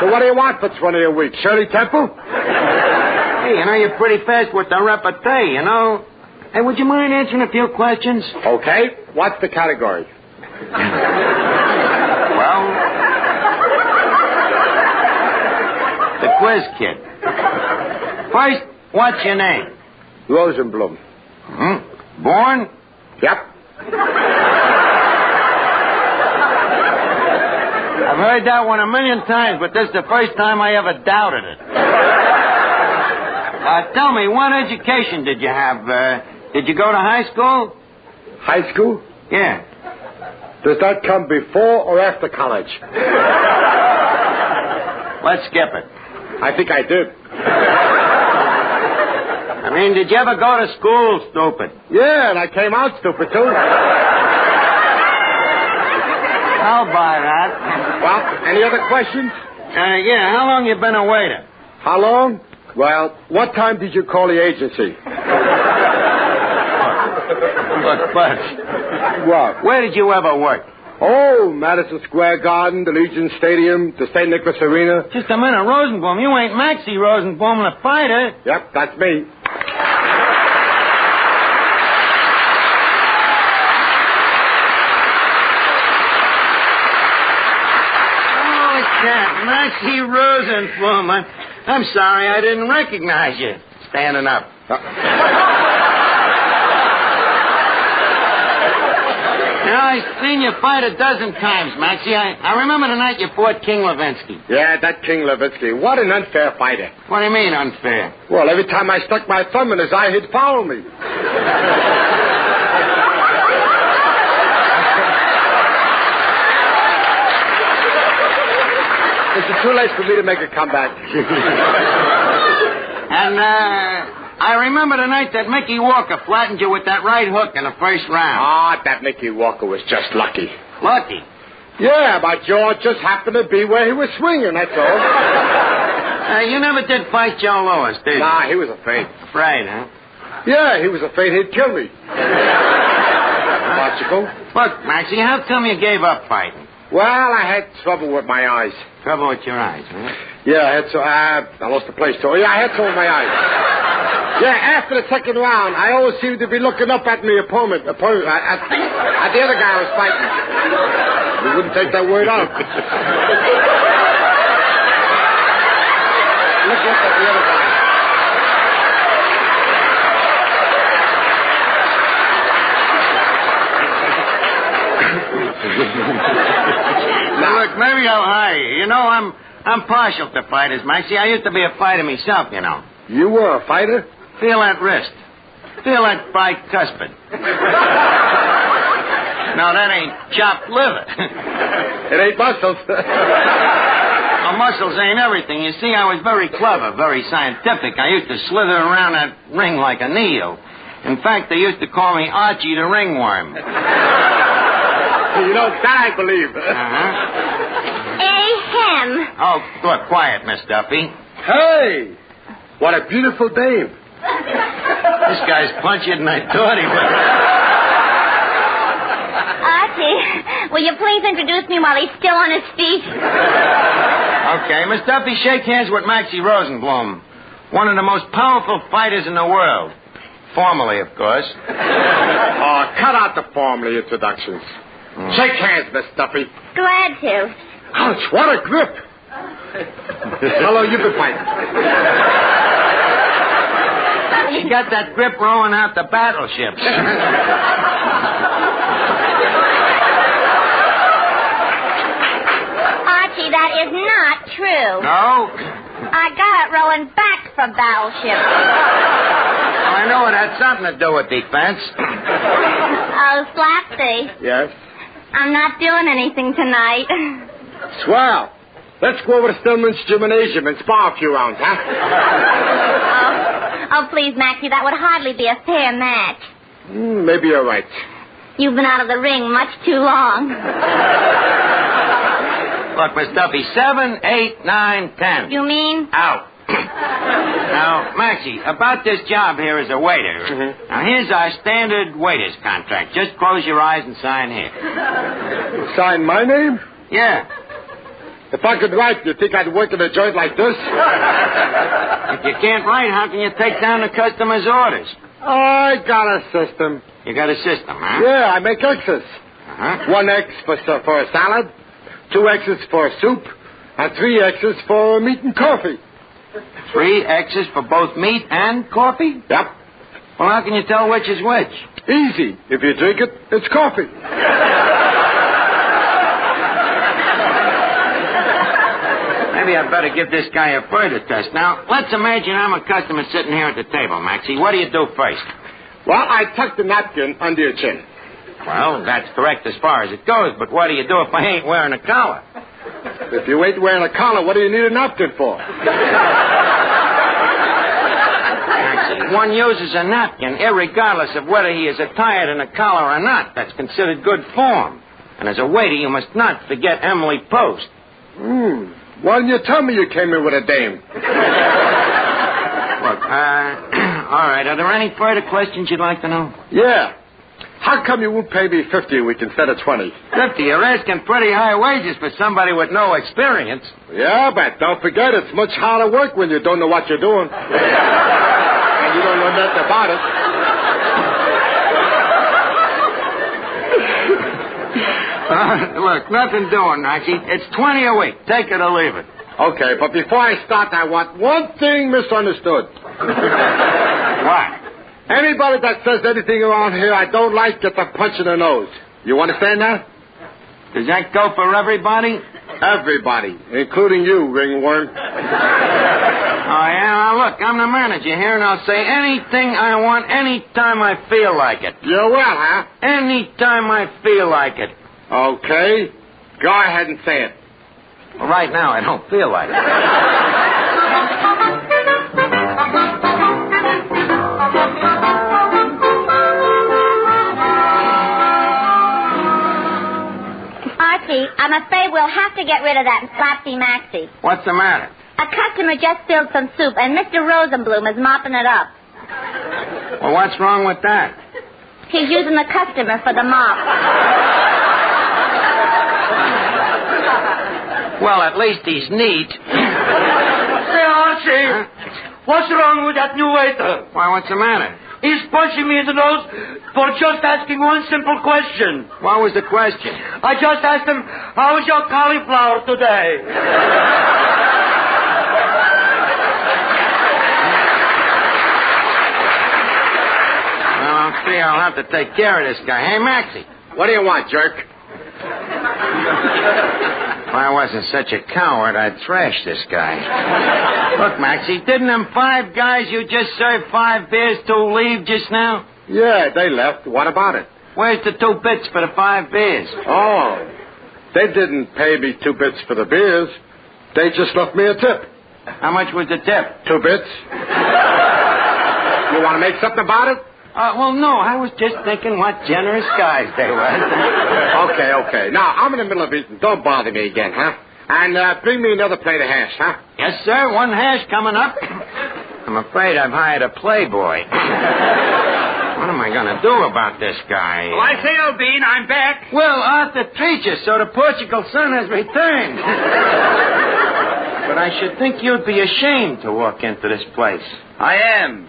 So what do you want for 20 a week? Shirley Temple? Hey, you're pretty fast with the repartee, Hey, would you mind answering a few questions? Okay. What's the category? Well, the quiz kid. First, what's your name? Rosenblum. Hmm? Born? Yep. I've heard that one a million times, but this is the first time I ever doubted it. Tell me, what education did you have? Did you go to high school? High school? Yeah. Does that come before or after college? Let's skip it. I think I did. I mean, did you ever go to school, stupid? Yeah, and I came out stupid, too. I'll buy that. Well, any other questions? Yeah, how long you been a waiter? How long? Well, what time did you call the agency? Look, Bud. What? Where did you ever work? Oh, Madison Square Garden, the Legion Stadium, the St. Nicholas Arena. Just a minute, Rosenblum. You ain't Maxie Rosenblum, the fighter. Yep, that's me. Holy cat, Maxie Rosenblum. I'm sorry I didn't recognize you. Standing up. I've seen you fight a dozen times, Maxie. I remember the night you fought King Levinsky. Yeah, that King Levinsky. What an unfair fighter. What do you mean, unfair? Well, every time I stuck my thumb in his eye, he'd foul me. It's too late for me to make a comeback. And, I remember the night that Mickey Walker flattened you with that right hook in the first round. Ah, that Mickey Walker was just lucky. Lucky? Yeah, my jaw just happened to be where he was swinging, that's all. You never did fight Joe Louis, did you? Nah, he was afraid. Afraid, huh? Yeah, he was afraid he'd kill me. Logical. Look, Maxie, how come you gave up fighting? Well, I had trouble with my eyes. Trouble with your eyes, huh? Yeah, I had I lost the place, too. Yeah, I had trouble with my eyes. Yeah, after the second round, I always seem to be looking up at my opponent at the other guy I was fighting. He wouldn't take that word out. Look up at the other guy. Now, look, maybe I'll hire you. You know, I'm partial to fighters, Maxie. I used to be a fighter myself, you know. You were a fighter? Feel that wrist. Feel that bicuspid. No, that ain't chopped liver. It ain't muscles. Well, muscles ain't everything. You see, I was very clever, very scientific. I used to slither around that ring like a Neo. In fact, they used to call me Archie the Ringworm. You know, that I believe. Ahem. Oh, look, quiet, Miss Duffy. Hey! What a beautiful dame. This guy's punchier than I thought he was. Archie, will you please introduce me while he's still on his feet? Okay, Miss Duffy, shake hands with Maxie Rosenblum, one of the most powerful fighters in the world. Formally, of course. Oh, cut out the formal introductions. Shake hands, Miss Duffy. Glad to. Ouch, what a grip. How long you been fighting? You got that grip rowing out the battleships. Archie, that is not true. No? I got it rowing back from battleships. Well, I know it had something to do with defense. Oh, Slapsy. Yes? I'm not doing anything tonight. Swell. Let's go over to Stillman's Gymnasium and spar a few rounds, huh? Oh, please, Maxie, that would hardly be a fair match. Maybe you're right. You've been out of the ring much too long. Look, Miss Duffy, 7, 8, 9, 10. You mean? Out. Now, Maxie, about this job here as a waiter. Mm-hmm. Now, here's our standard waiter's contract. Just close your eyes and sign here. Sign my name? Yeah. If I could write, you think I'd work in a joint like this? If you can't write, how can you take down the customer's orders? I got a system. You got a system, huh? Yeah, I make X's. Uh-huh. 1 X for a salad, 2 X's for soup, and 3 X's for meat and coffee. 3 X's for both meat and coffee? Yep. Well, how can you tell which is which? Easy. If you drink it, it's coffee. Maybe I'd better give this guy a further test. Now, let's imagine I'm a customer sitting here at the table, Maxie. What do you do first? Well, I tuck the napkin under your chin. Well, that's correct as far as it goes, but what do you do if I ain't wearing a collar? If you ain't wearing a collar, what do you need a napkin for? Maxie, one uses a napkin irregardless of whether he is attired in a collar or not. That's considered good form. And as a waiter, you must not forget Emily Post. Why didn't you tell me you came in with a dame? Look, all right. Are there any further questions you'd like to know? Yeah. How come you won't pay me $50 a week instead of $20? 50? You're asking pretty high wages for somebody with no experience. Yeah, but don't forget, it's much harder work when you don't know what you're doing. And you don't know nothing about it. Look, nothing doing, Maxie. It's $20 a week. Take it or leave it. Okay, but before I start, I want one thing misunderstood. What? Anybody that says anything around here I don't like gets a punch in the nose. You understand that? Does that go for everybody? Everybody, including you, ringworm. Oh, yeah? Now, look, I'm the manager here, and I'll say anything I want anytime I feel like it. You will, huh? Anytime I feel like it. Okay. Go ahead and say it. Well, right now, I don't feel like it. Archie, I'm afraid we'll have to get rid of that Slapsy Maxie. What's the matter? A customer just spilled some soup, and Mr. Rosenblum is mopping it up. Well, what's wrong with that? He's using the customer for the mop. Well, at least he's neat. Say, Archie, What's wrong with that new waiter? Why, what's the matter? He's punching me in the nose for just asking one simple question. What was the question? I just asked him, how's your cauliflower today? Well, I'll see. I'll have to take care of this guy. Hey, Maxie. What do you want, jerk? If I wasn't such a coward, I'd thrash this guy. Look, Maxie, didn't them 5 guys you just served 5 beers to leave just now? Yeah, they left. What about it? Where's the 2 bits for the 5 beers? Oh, they didn't pay me 2 bits for the beers. They just left me a tip. How much was the tip? 2 bits. You want to make something about it? Well, no, I was just thinking what generous guys they were. Okay. Now, I'm in the middle of eating. Don't bother me again, huh? And bring me another plate of hash, huh? Yes, sir. 1 hash coming up. I'm afraid I've hired a playboy. What am I going to do about this guy? Oh, I say, O'Bean, I'm back. Well, Arthur Treacher, so the Portugal son has returned. But I should think you'd be ashamed to walk into this place. I am.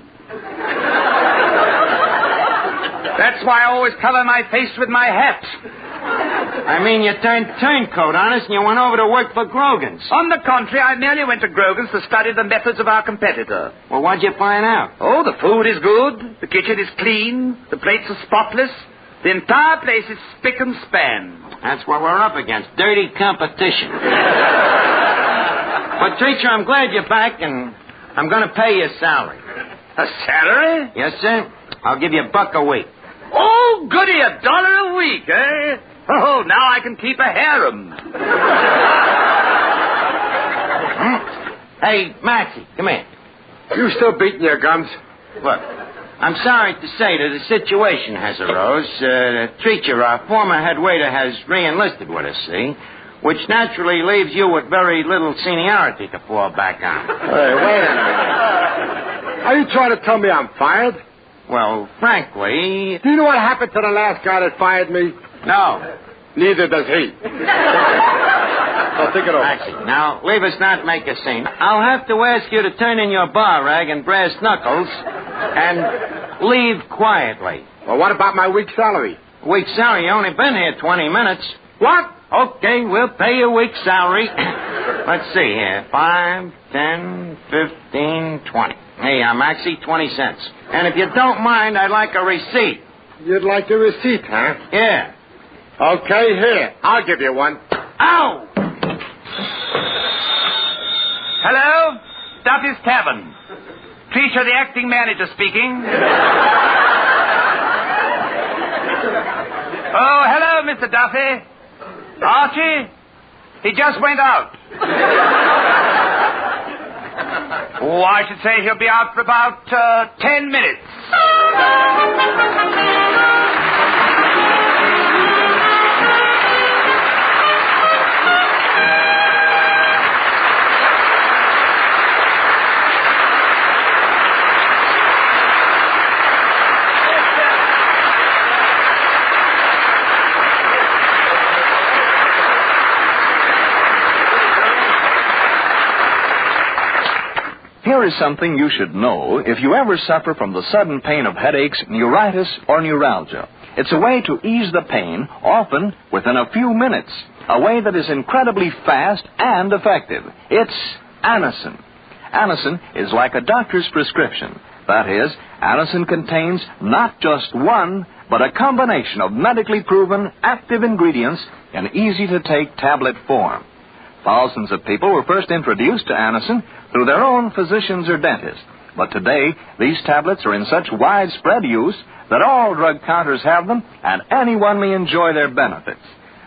That's why I always cover my face with my hat. I mean, you turned turncoat on us and you went over to work for Grogan's. On the contrary, I merely went to Grogan's to study the methods of our competitor. Well, what'd you find out? Oh, the food is good, the kitchen is clean, the plates are spotless, the entire place is spick and span. That's what we're up against, dirty competition. But, Treacher, I'm glad you're back, and I'm going to pay you a salary. A salary? Yes, sir. I'll give you $1 a week. Oh, goody, $1 a week, eh? Oh, now I can keep a harem. Hey, Maxie, come here. You still beating your gums? Look, I'm sorry to say that a situation has arose. Treacher, our former head waiter, has re-enlisted with us, see? Which naturally leaves you with very little seniority to fall back on. Hey, wait a minute. Are you trying to tell me I'm fired? Well, frankly... Do you know what happened to the last guy that fired me? No. Neither does he. So think it over. Actually, now, leave us not make a scene. I'll have to ask you to turn in your bar rag and brass knuckles and leave quietly. Well, what about my week's salary? Week's salary? You only been here 20 minutes. What? Okay, we'll pay you a week's salary. Let's see here. 5, 10, 15, 20. Hey, Maxie, 20 cents. And if you don't mind, I'd like a receipt. You'd like a receipt, huh? Yeah. Okay, here. I'll give you one. Ow! Hello? Duffy's Tavern. Treacher, the acting manager speaking. Oh, hello, Mr. Duffy. Archie? He just went out. Oh, I should say he'll be out for about 10 minutes. Here is something you should know if you ever suffer from the sudden pain of headaches, neuritis, or neuralgia. It's a way to ease the pain, often within a few minutes. A way that is incredibly fast and effective. It's Anacin. Anacin is like a doctor's prescription. That is, Anacin contains not just one, but a combination of medically proven active ingredients in easy-to-take tablet form. Thousands of people were first introduced to Anacin through their own physicians or dentists. But today, these tablets are in such widespread use that all drug counters have them, and anyone may enjoy their benefits.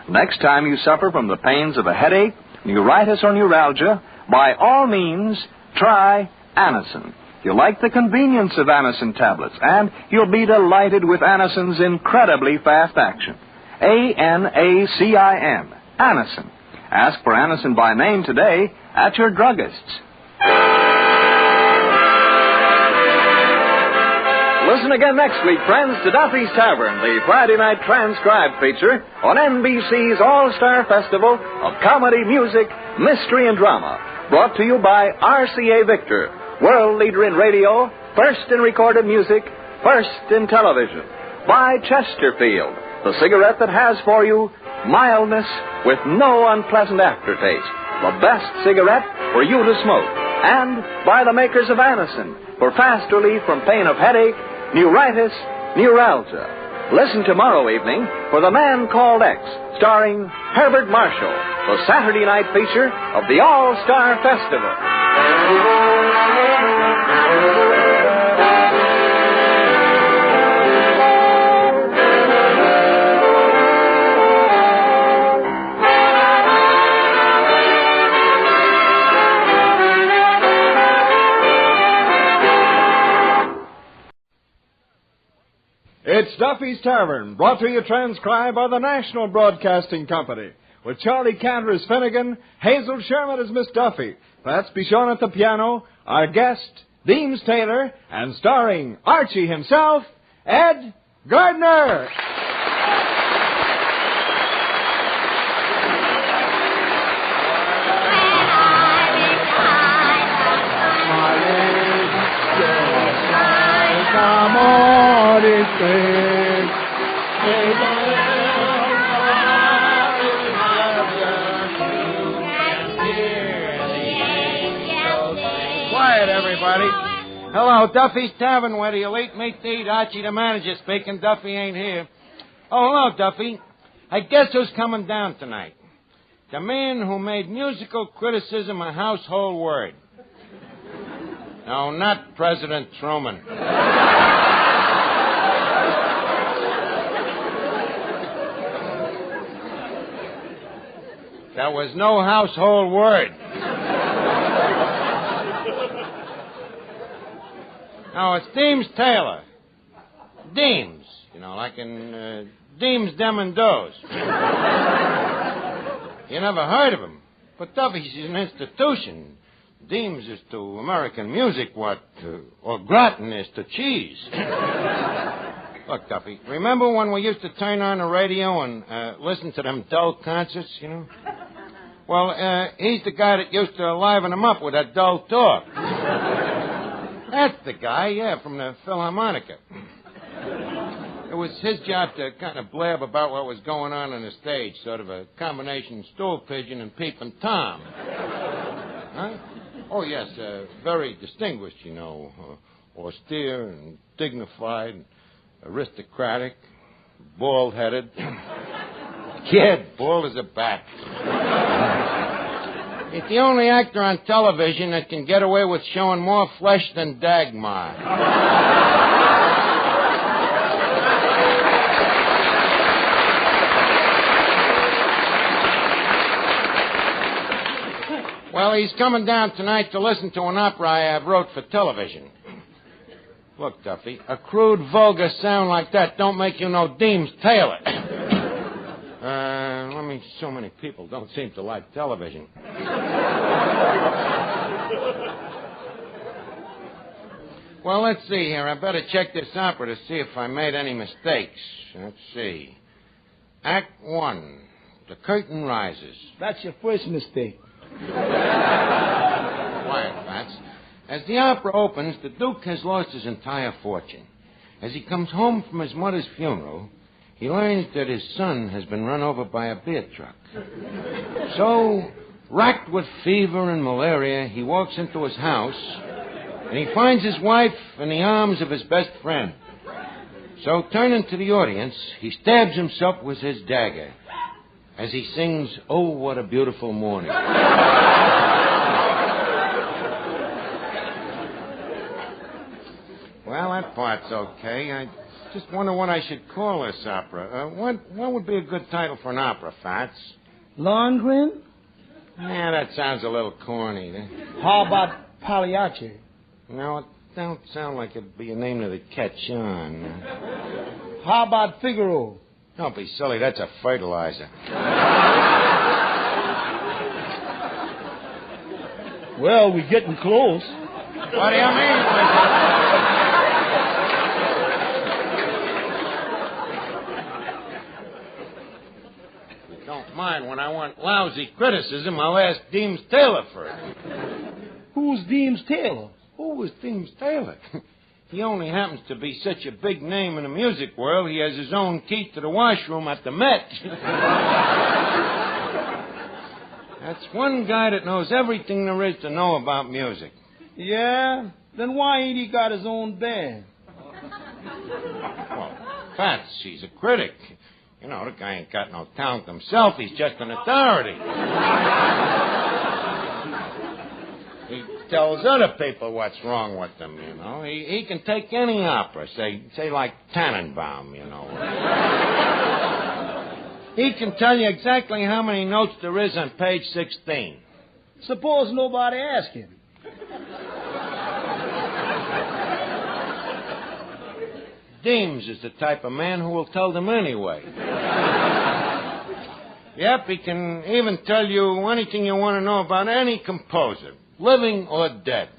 Next time you suffer from the pains of a headache, neuritis, or neuralgia, by all means, try Anacin. You'll like the convenience of Anacin tablets, and you'll be delighted with Anacin's incredibly fast action. A-N-A-C-I-N, Anacin. Ask for Anacin by name today at your druggist's. Listen again next week, friends, to Duffy's Tavern, the Friday night transcribed feature on NBC's All-Star Festival of Comedy, Music, Mystery, and Drama. Brought to you by RCA Victor, world leader in radio, first in recorded music, first in television. Buy Chesterfield, the cigarette that has for you mildness with no unpleasant aftertaste. The best cigarette for you to smoke. And buy the makers of Anacin for fast relief from pain of headache, neuritis, neuralgia. Listen tomorrow evening for The Man Called X, starring Herbert Marshall, the Saturday night feature of the All-Star Festival. It's Duffy's Tavern, brought to you transcribed by the National Broadcasting Company, with Charlie Cantor as Finnegan, Hazel Sherman as Miss Duffy, Fats Bichon at the piano, our guest, Deems Taylor, and starring Archie himself, Ed Gardner. Quiet, everybody. Hello, Duffy's Tavern, where the elite meet to eat. Archie, the manager, speaking. Duffy ain't here. Oh, hello, Duffy. I guess who's coming down tonight? The man who made musical criticism a household word. No, not President Truman. That was no household word. No, it's Deems Taylor. Deems, like in Deems, Dem and Does. You never heard of him. But Duffy's an institution. Deems is to American music what au gratin is to cheese. Look, Duffy, remember when we used to turn on the radio and listen to them dull concerts, Well, he's the guy that used to liven them up with that dull talk. That's the guy, yeah, from the Philharmonica. It was his job to kind of blab about what was going on the stage, sort of a combination stool pigeon and peeping Tom. Huh? Oh, yes, very distinguished, austere and dignified, and aristocratic, bald-headed. Kid, bald as a bat. He's the only actor on television that can get away with showing more flesh than Dagmar. Well, he's coming down tonight to listen to an opera I wrote for television. Look, Duffy, a crude, vulgar sound like that don't make you no Deems Taylor. So many people don't seem to like television. Well, let's see here. I better check this opera to see if I made any mistakes. Let's see. Act 1. The curtain rises. That's your first mistake. Quiet, Fats. As the opera opens, the Duke has lost his entire fortune. As he comes home from his mother's funeral, he learns that his son has been run over by a beer truck. So, racked with fever and malaria, he walks into his house, and he finds his wife in the arms of his best friend. So, turning to the audience, he stabs himself with his dagger as he sings, "Oh, What a Beautiful Morning." Well, that part's okay. I just wonder what I should call this opera. What would be a good title for an opera, Fats? Longren? Yeah, that sounds a little corny. How about Pagliacci? No, it don't sound like it'd be a name that'd catch on. How about Figaro? Don't be silly. That's a fertilizer. Well, we're getting close. What do you mean? Don't mind when I want lousy criticism, I'll ask Deems Taylor for it. Who's Deems Taylor? Who was Deems Taylor? He only happens to be such a big name in the music world, he has his own key to the washroom at the Met. That's one guy that knows everything there is to know about music. Yeah? Then why ain't he got his own band? Well, Pat, he's a critic. You know, the guy ain't got no talent himself. He's just an authority. He tells other people what's wrong with them, you know. He can take any opera, say like Tannenbaum, you know. He can tell you exactly how many notes there is on page 16. Suppose nobody asks him. Deems is the type of man who will tell them anyway. Yep, he can even tell you anything you want to know about any composer, living or dead.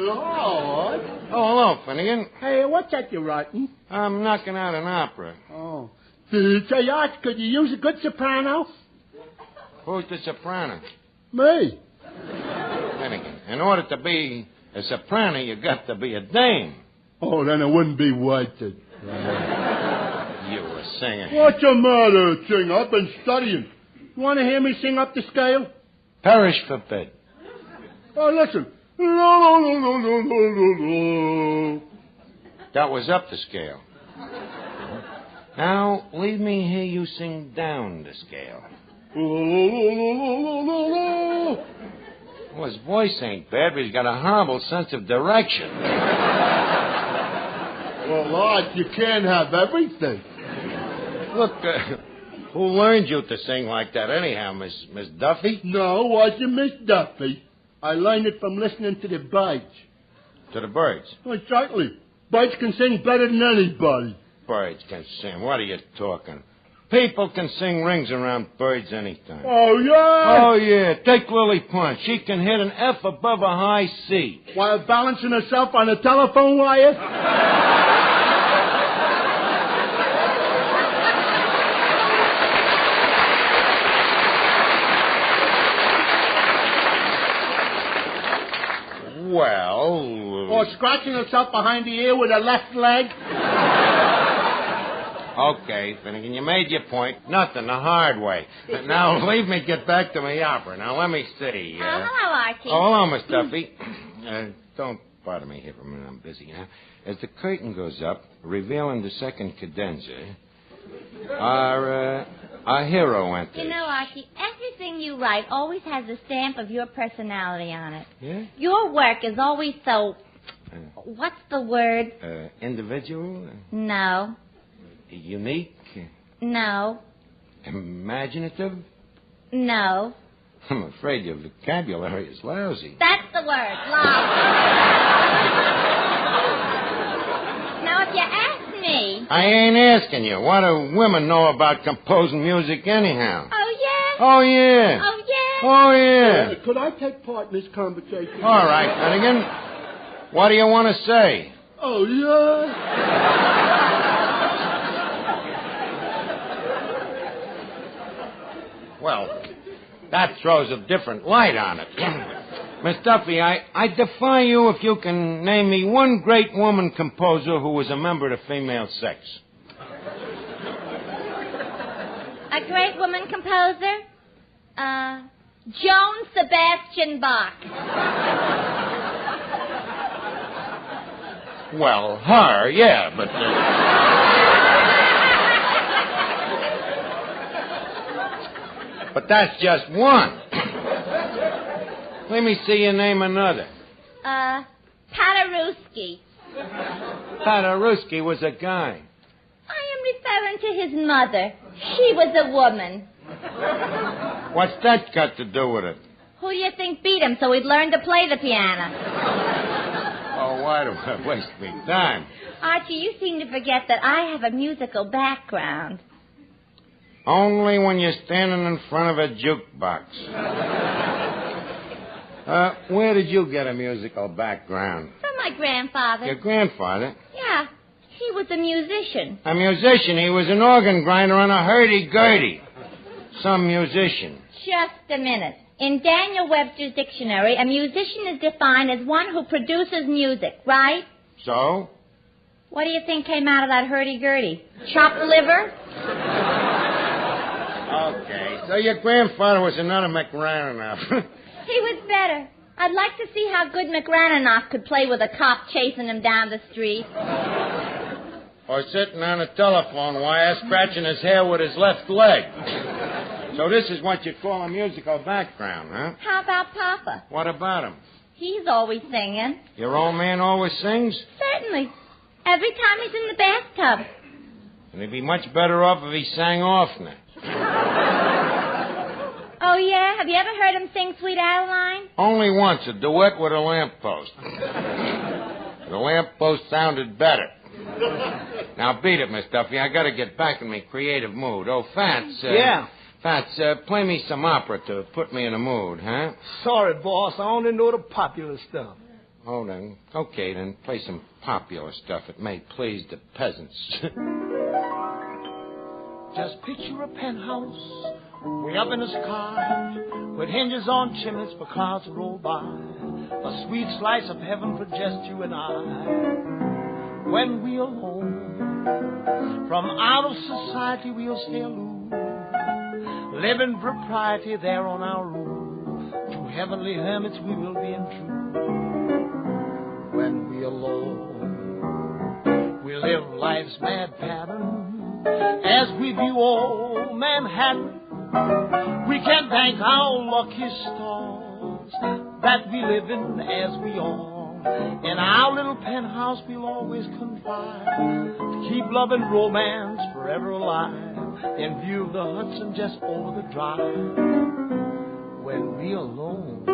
Oh, hello, Finnegan. Hey, what's that you're writing? I'm knocking out an opera. Oh. Say, Art, could you use a good soprano? Who's the soprano? Me. Finnegan, in order to be a soprano, you got to be a dame. Oh, then it wouldn't be worth it. You a singer. What's the matter, singer? I've been studying. You want to hear me sing up the scale? Perish forbid. Oh, listen. That was up the scale. Now, leave me hear you sing down the scale. Well, his voice ain't bad, but he's got a horrible sense of direction. Well, Art, you can't have everything. Look, who learned you to sing like that anyhow, Miss Duffy? No, it wasn't Miss Duffy. I learned it from listening to the birds. To the birds? Well, certainly. Birds can sing better than anybody. Birds can sing. What are you talking? People can sing rings around birds anytime. Oh, yeah? Oh, yeah. Take Lily Punch. She can hit an F above a high C. While balancing herself on a telephone wire? Well... Or scratching herself behind the ear with her left leg? Okay, Finnegan, you made your point. Nothing, the hard way. Now, leave me get back to my opera. Now, let me see. Hello, Archie. Oh, hello, Miss Duffy. Don't bother me here for a minute. I'm busy now. As the curtain goes up, revealing the second cadenza, our hero enters. You know, Archie, everything you write always has a stamp of your personality on it. Yeah? Your work is always so... what's the word? Individual? No. Unique? No. Imaginative? No. I'm afraid your vocabulary is lousy. That's the word, lousy. Now, if you ask me... I ain't asking you. What do women know about composing music anyhow? Oh, yeah? Oh, yeah. Oh, yeah? Oh, yeah. Could I take part in this conversation? All right, Finnegan. What do you want to say? Oh, yeah? Well, that throws a different light on it. Miss Duffy, I defy you if you can name me one great woman composer who was a member of the female sex. A great woman composer? Joan Sebastian Bach. Well, her, yeah, but... But that's just one. Let me see you name another. Paderewski. Paderewski was a guy. I am referring to his mother. She was a woman. What's that got to do with it? Who do you think beat him so he'd learn to play the piano? Oh, why do I waste my time? Archie, you seem to forget that I have a musical background. Only when you're standing in front of a jukebox. Where did you get a musical background? From my grandfather. Your grandfather? Yeah, he was a musician. A musician? He was an organ grinder on a hurdy-gurdy. Some musician. Just a minute. In Daniel Webster's dictionary, a musician is defined as one who produces music, right? So? What do you think came out of that hurdy-gurdy? Chopped liver? Okay, so your grandfather was another McRananoff. He was better. I'd like to see how good McRananoff could play with a cop chasing him down the street. Or sitting on a telephone wire scratching his hair with his left leg. So this is what you call a musical background, huh? How about Papa? What about him? He's always singing. Your old man always sings? Certainly. Every time he's in the bathtub. And he'd be much better off if he sang oftener. Oh, yeah? Have you ever heard him sing Sweet Adeline? Only once, a duet with a lamppost. The lamppost sounded better. Now beat it, Miss Duffy. I gotta get back in my creative mood. Oh, Fats. Yeah? Fats, play me some opera to put me in a mood, huh? Sorry, boss. I only know the popular stuff. Oh, then. Okay, then play some popular stuff. It may please the peasants. Just picture a penthouse way up in the sky with hinges on chimneys for clouds to roll by. A sweet slice of heaven for just you and I. When we're alone, from out of society we'll stay aloof. Live in propriety there on our roof. Two heavenly hermits we will be in truth. When we're alone, we live life's mad pattern as we view old Manhattan. We can thank our lucky stars that we live in as we are. In our little penthouse we'll always confide to keep love and romance forever alive. In view of the Hudson just over the drive. When we're alone.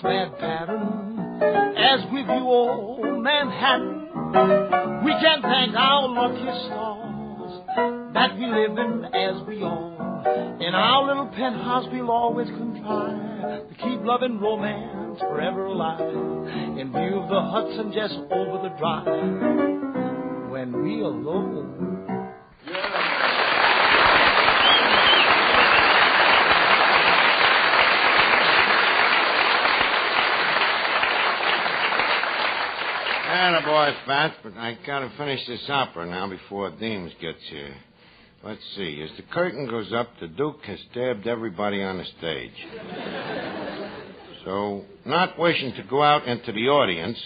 Mad pattern as we view old Manhattan. We can thank our lucky stars that we live in as we are. In our little penthouse we'll always contrive to keep love and romance forever alive. In view of the Hudson just over the drive. When we're alone. Boy, Fats, but I gotta finish this opera now before Deems gets here. Let's see. As the curtain goes up, the Duke has stabbed everybody on the stage. So, not wishing to go out into the audience,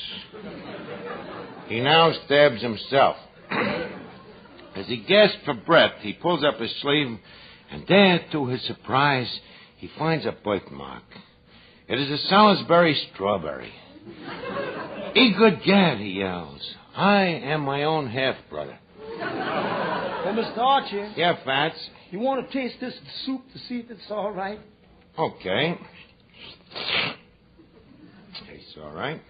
he now stabs himself. As he gasps for breath, he pulls up his sleeve, and there, to his surprise, he finds a birthmark. It is a Salisbury strawberry. Egad gad, he yells. I am my own half-brother. Well, Mr. Archie. Yeah, Fats? You want to taste this soup to see if it's all right? Okay. Tastes all right.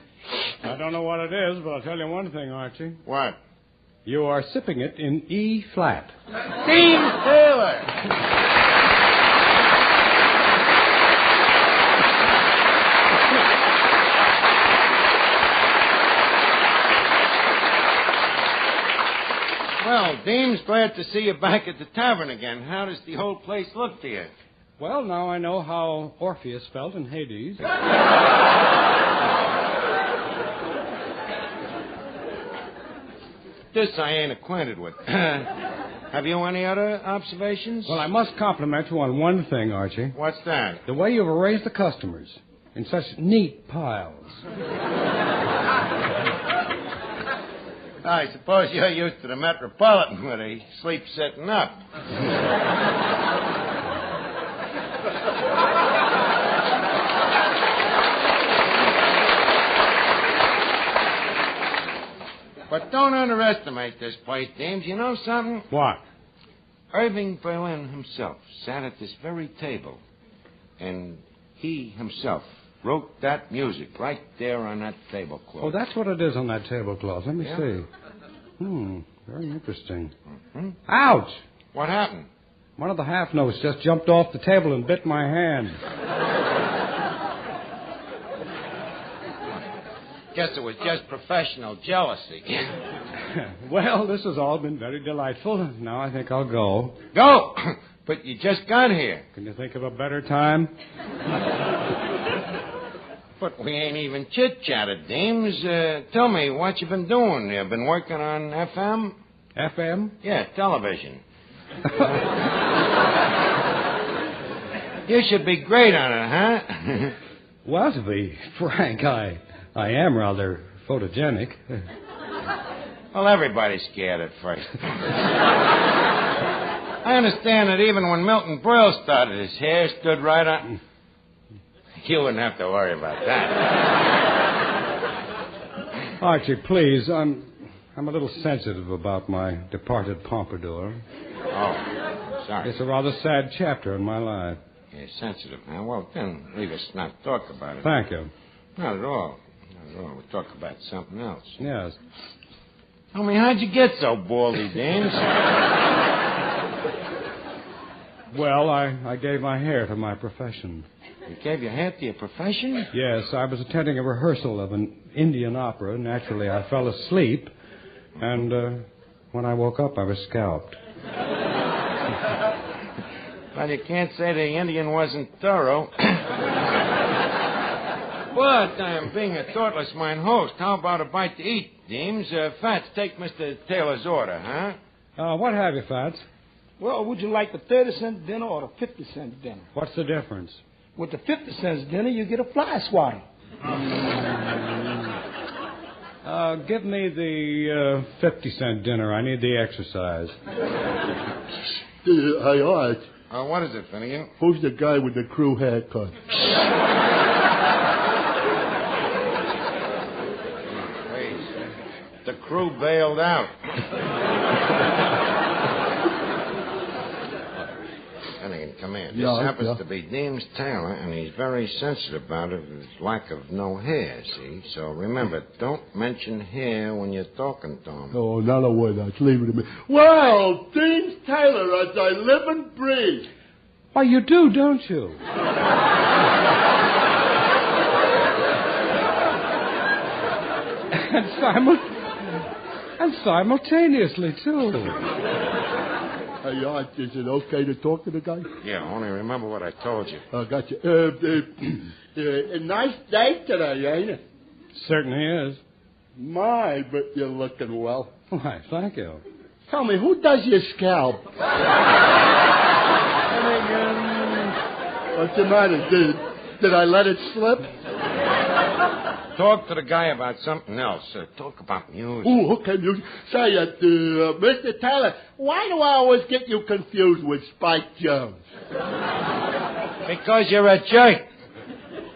I don't know what it is, but I'll tell you one thing, Archie. What? You are sipping it in E-flat. Dean Taylor! Well, Deems, glad to see you back at the tavern again. How does the whole place look to you? Well, now I know how Orpheus felt in Hades. This I ain't acquainted with. Have you any other observations? Well, I must compliment you on one thing, Archie. What's that? The way you've arranged the customers in such neat piles. I suppose you're used to the Metropolitan where they sleep sitting up. But don't underestimate this place, James. You know something? What? Irving Berlin himself sat at this very table, and he himself wrote that music right there on that tablecloth. Oh, that's what it is on that tablecloth. Let me see. Very interesting. Mm-hmm. Ouch! What happened? One of the half notes just jumped off the table and bit my hand. Guess it was just professional jealousy. Well, this has all been very delightful. Now I think I'll go. Go! But you just got here. Can you think of a better time? But we ain't even chit-chatted, Deems. Tell me what you been doing. You been working on FM? FM? Yeah, television. You should be great on it, huh? Well, to be frank, I am rather photogenic. Well, everybody's scared at first. I understand that even when Milton Brill started, his hair stood right on... You wouldn't have to worry about that. Archie, please, I'm a little sensitive about my departed pompadour. Oh, sorry. It's a rather sad chapter in my life. You're sensitive, huh? Well, then, leave us not talk about it. Thank you. Not at all. Not at all. We'll talk about something else. Yes. I mean, how'd you get so baldy, James? Well, I gave my hair to my profession. You gave your hair to your profession? Yes, I was attending a rehearsal of an Indian opera. Naturally, I fell asleep, and when I woke up, I was scalped. Well, you can't say the Indian wasn't thorough. But I'm being a thoughtless mine host. How about a bite to eat, Deems? Fats, take Mr. Taylor's order, huh? What have you, Fats? Well, would you like the 30-cent dinner or the 50-cent dinner? What's the difference? With the 50 cents dinner, you get a fly swatter. Give me the 50-cent dinner. I need the exercise. Hey, Art. What is it, Finnegan? Who's the guy with the crew haircut? Please. The crew bailed out. Finnegan, come here. This happens to be Deems Taylor, and he's very sensitive about his lack of no hair, see? So remember, don't mention hair when you're talking to him. Oh, not a word. Let's leave it to me. Well, Deems Taylor, as I live and breathe. Why, you do, don't you? and simultaneously, too. Hey, Art, is it okay to talk to the guy? Yeah, only remember what I told you. I got you. A nice day today, ain't it? Certainly is. My, but you're looking well. Why, thank you. Tell me, who does your scalp? What's the matter? Did I let it slip? Talk to the guy about something else. Talk about music. Oh, okay, music. Say, Mr. Taylor, why do I always get you confused with Spike Jones? Because you're a jerk.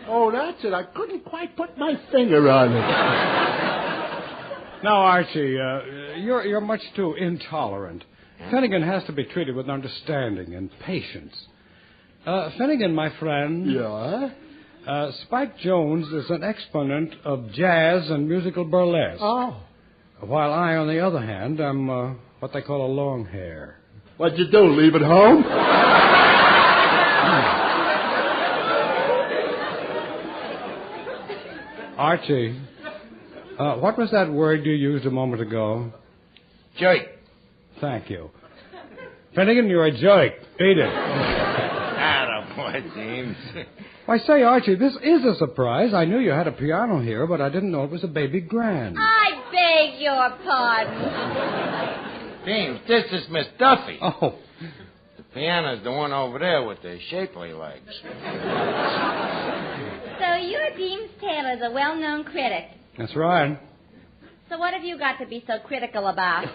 Oh, that's it. I couldn't quite put my finger on it. Now, Archie, you're much too intolerant. Finnegan has to be treated with understanding and patience. Finnegan, my friend. Yeah? Spike Jones is an exponent of jazz and musical burlesque. Oh. While I, on the other hand, am what they call a long hair. What'd you do, leave it home? Archie, what was that word you used a moment ago? Jerk. Thank you. Finnegan, you're a jerk. Beat it. Attaboy, James. Why, say, Archie, this is a surprise. I knew you had a piano here, but I didn't know it was a baby grand. I beg your pardon. James, this is Miss Duffy. Oh. The piano's the one over there with the shapely legs. So you're Deems Taylor, the well-known critic. That's right. So what have you got to be so critical about?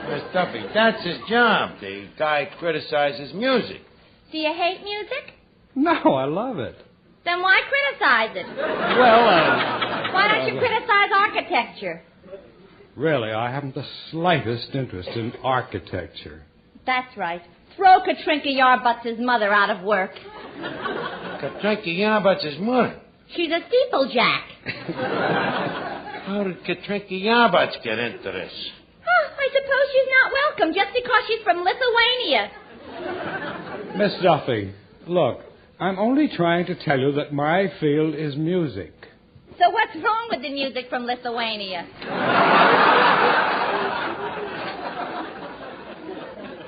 Miss Duffy, that's his job. The guy criticizes music. Do you hate music? No, I love it. Then why criticize it? Well, why don't you criticize architecture? Really, I haven't the slightest interest in architecture. That's right. Throw Katrinka Yarbutts' mother out of work. Katrinka Yarbuts' mother. She's a steeplejack. How did Katrinka Yarbuts get into this? Oh, I suppose she's not welcome just because she's from Lithuania. Miss Duffy, look, I'm only trying to tell you that my field is music. So what's wrong with the music from Lithuania?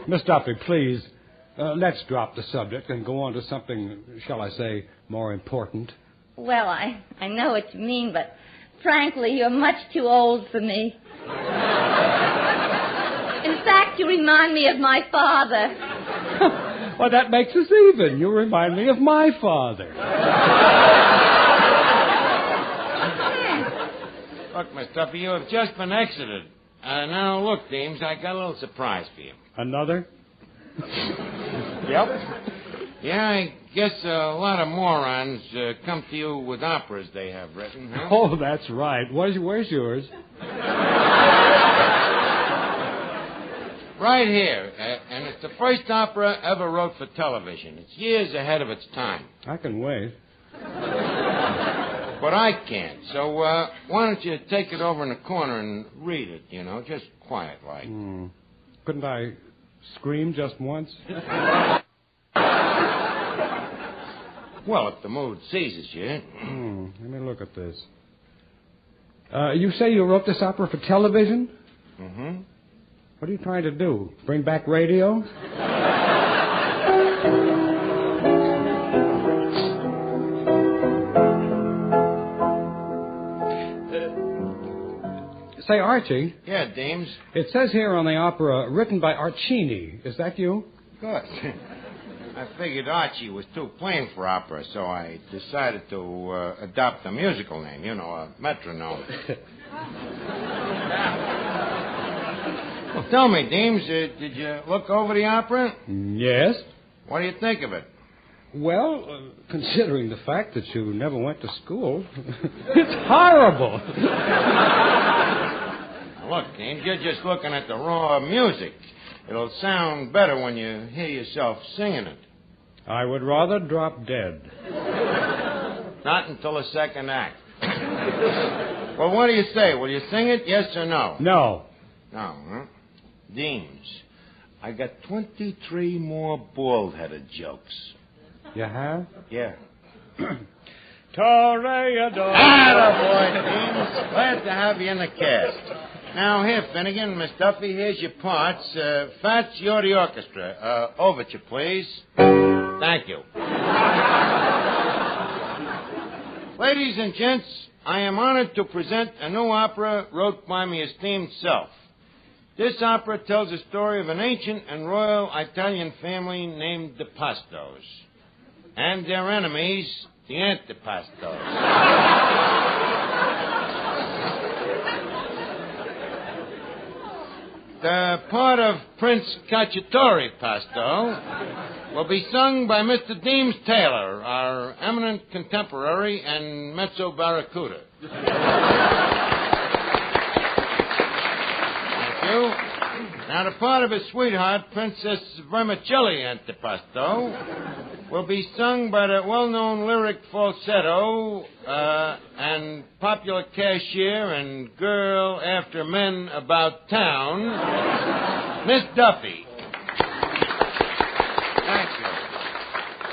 Miss Duffy, please, let's drop the subject and go on to something, shall I say, more important. Well, I know what you mean, but frankly, you're much too old for me. In fact, you remind me of my father. Well, that makes us even. You remind me of my father. Look, Miss Duffy, you have just been exited. Now, look, Deems, I got a little surprise for you. Another? Yep. Yeah, I guess a lot of morons come to you with operas they have written, huh? Oh, that's right. Where's yours? Right here. And it's the first opera ever wrote for television. It's years ahead of its time. I can wait. But I can't. So why don't you take it over in the corner and read it, just quiet-like. Couldn't I scream just once? Well, if the mood seizes you. Let me look at this. You say you wrote this opera for television? Mm-hmm. What are you trying to do? Bring back radio? Say, Archie. Yeah, Deems. It says here on the opera, written by Archini. Is that you? Good. I figured Archie was too plain for opera, so I decided to adopt a musical name, a metronome. Well, tell me, Deems, did you look over the opera? Yes. What do you think of it? Well, considering the fact that you never went to school, it's horrible. Look, Deems, you're just looking at the raw music. It'll sound better when you hear yourself singing it. I would rather drop dead. Not until the second act. Well, what do you say? Will you sing it, yes or no? No. No, huh? Deems, I got 23 more bald-headed jokes. You have? Yeah. Toreador. Attaboy, Deems. Glad to have you in the cast. Now, here, Finnegan, Miss Duffy, here's your parts. Fats, you're the orchestra. Overture, please. Thank you. Ladies and gents, I am honored to present a new opera wrote by my esteemed self. This opera tells the story of an ancient and royal Italian family named the Pastos and their enemies, the Antipastos. The part of Prince Cacciatore Pasto will be sung by Mr. Deems Taylor, our eminent contemporary and mezzo barracuda. Thank you. Now, the part of his sweetheart, Princess Vermicelli Antipasto, will be sung by the well-known lyric falsetto and popular cashier and girl after men about town, Miss Duffy. Thank you.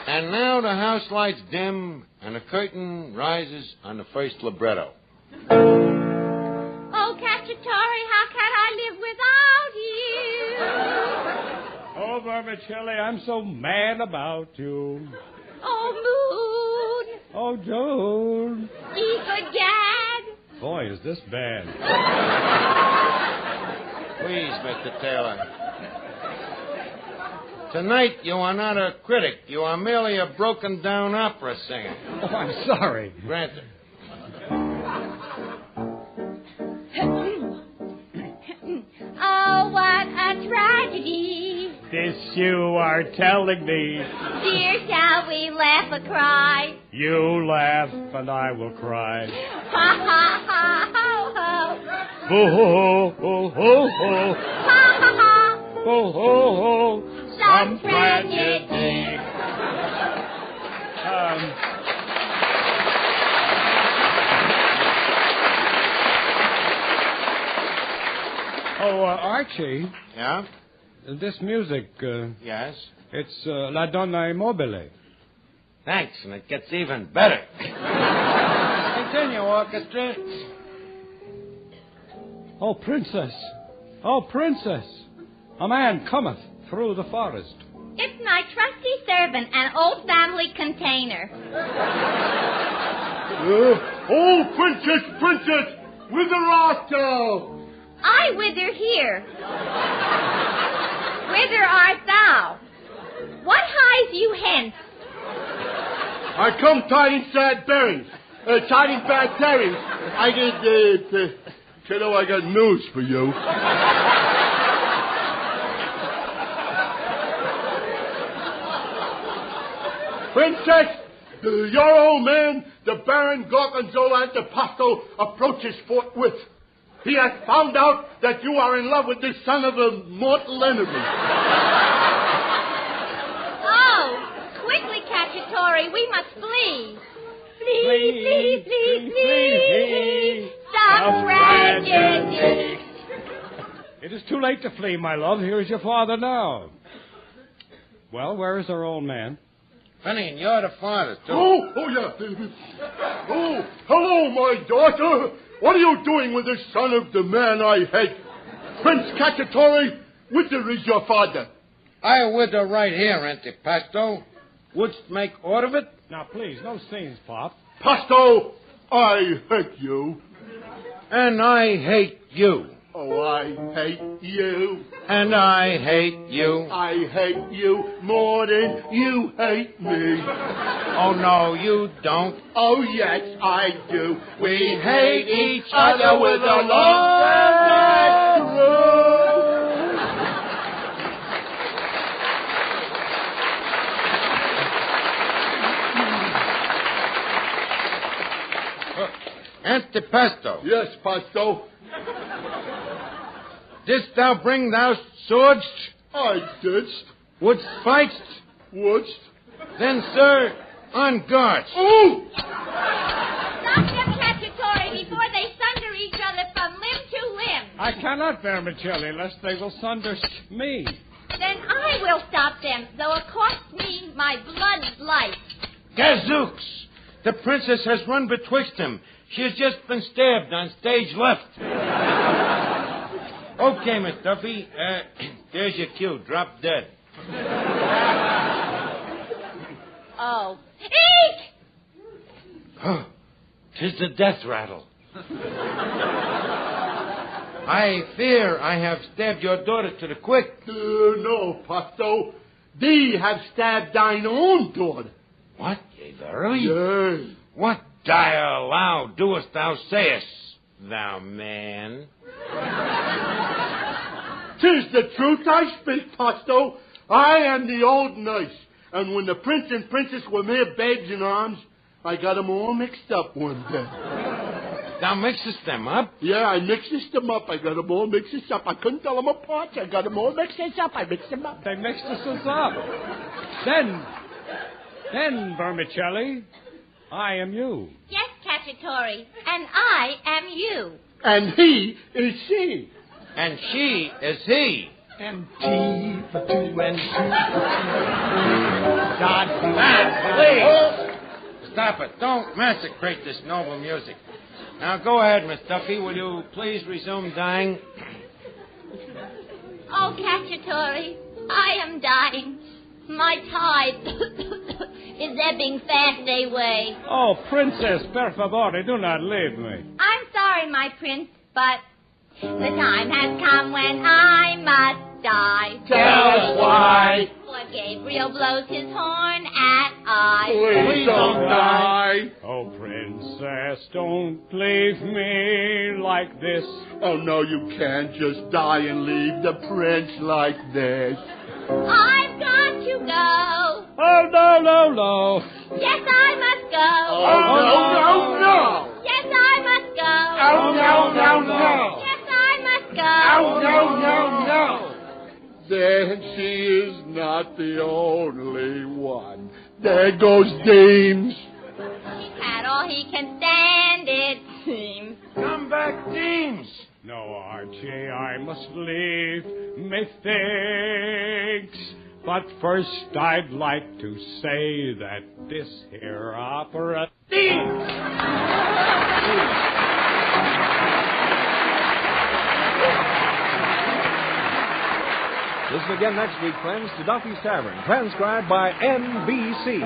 And now the house lights dim and the curtain rises on the first libretto. Oh, Cacciatore, how can I live without you? Oh, Vermicelli, I'm so mad about you. Oh, Moon. Oh, June. Egad. Boy, is this bad. Please, Mr. Taylor. Tonight, you are not a critic. You are merely a broken-down opera singer. Oh, I'm sorry. Granted. Oh, what a tragedy. This you are telling me. Dear, shall we laugh or cry? You laugh and I will cry. Ha, ha, ha, ho, ho. Ho, ho, ho, ho, ho. Ha, ha, ha. Ho, ho, ho. Some tragedy. Ha, Archie. Yeah? This music, Yes? it's La Donna Immobile. Thanks, and it gets even better. Continue, orchestra. Oh, princess. Oh, princess. A man cometh through the forest. It's my trusty servant, an old family container. Oh, princess, whither art thou? I wither here. Whither art thou? What hies you hence? I come tiding sad bearings. Tiding bad bearings. I got news for you. Princess, your old man, the Baron Gorgonzola Antipasto, approaches forthwith. He has found out that you are in love with the son of a mortal enemy. Oh, quickly, Cacciatore, we must flee. Flee. Stop tragedy. It is too late to flee, my love. Here is your father now. Well, where is our old man? Finnegan, you're the father, too. Oh, yeah. Oh, hello, my daughter. What are you doing with the son of the man I hate? Prince Cacciatore, whither is your father? I wither right here, Antipasto. Wouldst make order of it? Now, please, no scenes, Pop. Pasto, I hate you. And I hate you. Oh, I hate you. And I hate you. I hate you more than you hate me. Oh, no, you don't. Oh, yes, I do. We hate each other with a long Antipasto. Yes, Pasto. Didst thou bring thou swords? I didst. Wouldst fight? Wouldst. Then, sir, on guard. Oh! Stop them, Cacciatore, before they sunder each other from limb to limb. I cannot, Vermicelli, lest they will sunder me. Then I will stop them, though it costs me my blood's life. Gazooks! The princess has run betwixt them. She has just been stabbed on stage left. Okay, Miss Duffy. There's your cue. Drop dead. Oh. Eek! Tis the death rattle. I fear I have stabbed your daughter to the quick. No, Pasto. Thee have stabbed thine own daughter. What? Yea, verily? Yea. What dire loud doest thou sayest, thou man? 'Tis the truth I speak, Pasto. I am the old nurse. And when the prince and princess were mere babes in arms, I got them all mixed up one day. Thou mixest them up? Yeah, I mixed them up. I got them all mixed up. I couldn't tell them apart. I got them all mixed up. I mixed them up. They mixed us up. Then, Vermicelli, I am you. Yes, Cacciatore, and I am you. And he is she. And she is he. And T for two and two. God, please. Stop it. Don't massacre this noble music. Now, go ahead, Miss Duffy. Will you please resume dying? Oh, Cacciatore, I am dying. My tide is ebbing fast away. Oh, Princess, per favore, do not leave me. I'm sorry, my prince, but the time has come when I must die. Tell us why. For Gabriel blows his horn at I. Please don't die. Oh, Princess, don't leave me like this. Oh, no, you can't just die and leave the prince like this. I've got to go. Oh, no. Yes, I must go. Oh, no. Yes, I must go. Oh, no. Yes, I must go. Oh, no. Then she is not the only one. There goes Deems. He's had all he can stand, it seems. Come back, Deems. No, Archie, I must leave, methinks. But first I'd like to say that this here opera... Deems! Listen again next week, friends, to Duffy's Tavern, transcribed by NBC.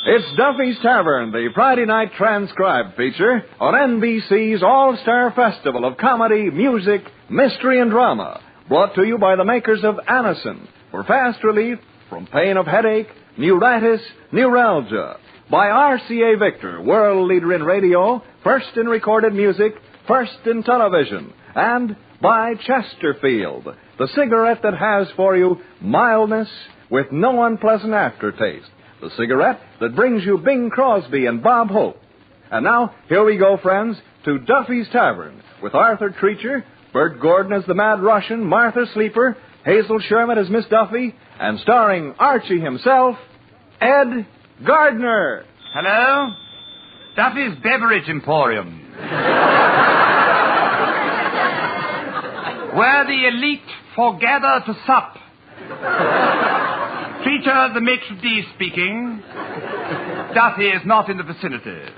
It's Duffy's Tavern, the Friday night transcribed feature on NBC's All-Star Festival of Comedy, Music, Mystery, and Drama. Brought to you by the makers of Anacin for fast relief from pain of headache, neuritis, neuralgia. By RCA Victor, world leader in radio, first in recorded music, first in television. And by Chesterfield, the cigarette that has for you mildness with no unpleasant aftertaste. The cigarette that brings you Bing Crosby and Bob Hope. And now, here we go, friends, to Duffy's Tavern with Arthur Treacher, Bert Gordon as the Mad Russian, Martha Sleeper, Hazel Sherman as Miss Duffy, and starring Archie himself, Ed Gardner. Hello? Duffy's Beverage Emporium. Where the elite foregather to sup. Treacher, the maitre d' speaking. Duffy is not in the vicinity.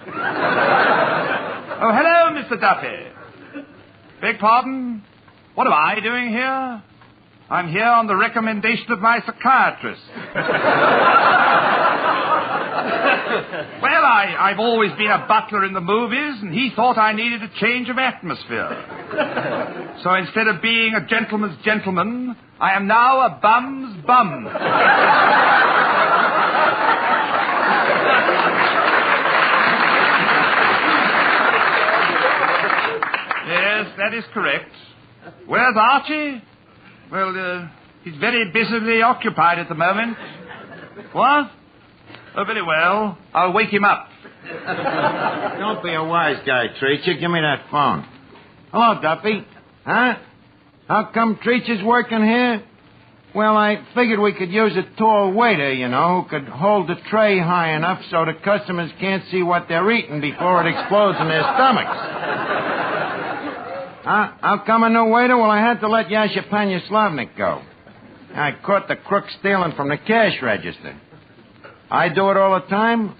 Oh, hello, Mr. Duffy. Beg pardon? What am I doing here? I'm here on the recommendation of my psychiatrist. Well, I've always been a butler in the movies, and he thought I needed a change of atmosphere. So instead of being a gentleman's gentleman, I am now a bum's bum. Yes, that is correct. Where's Archie? Well, he's very busily occupied at the moment. What? Oh, very well. I'll wake him up. Don't be a wise guy, Treacher. Give me that phone. Hello, Duffy. Huh? How come Treacher's working here? Well, I figured we could use a tall waiter, you know, who could hold the tray high enough so the customers can't see what they're eating before it explodes in their stomachs. How come a new waiter? Well, I had to let Yasha Panyaslavnik go. I caught the crook stealing from the cash register. I do it all the time.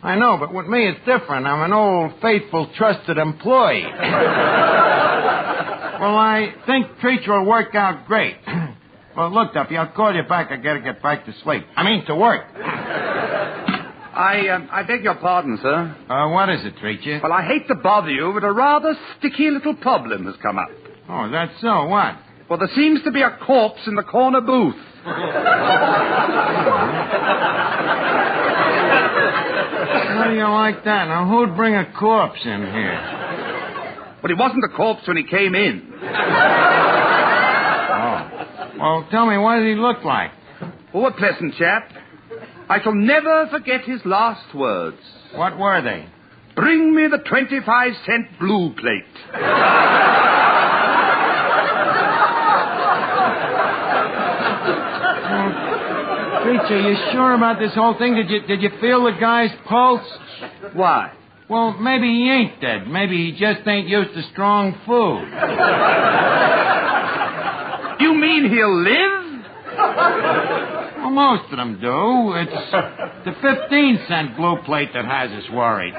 I know, but with me it's different. I'm an old, faithful, trusted employee. Well, I think Treacher will work out great. Well, look, Duffy, I'll call you back. I gotta get back to sleep. I mean, to work. I beg your pardon, sir. What is it, Treacher? Well, I hate to bother you, but a rather sticky little problem has come up. Oh, that's so? What? Well, there seems to be a corpse in the corner booth. How do you like that? Now, who'd bring a corpse in here? But he wasn't a corpse when he came in. Oh. Well, tell me, what did he look like? Oh, a pleasant chap. I shall never forget his last words. What were they? Bring me the 25-cent blue plate. Treacher, you sure about this whole thing? Did you feel the guy's pulse? Why? Well, maybe he ain't dead. Maybe he just ain't used to strong food. You mean he'll live? Well, most of them do. It's the 15-cent blue plate that has us worried.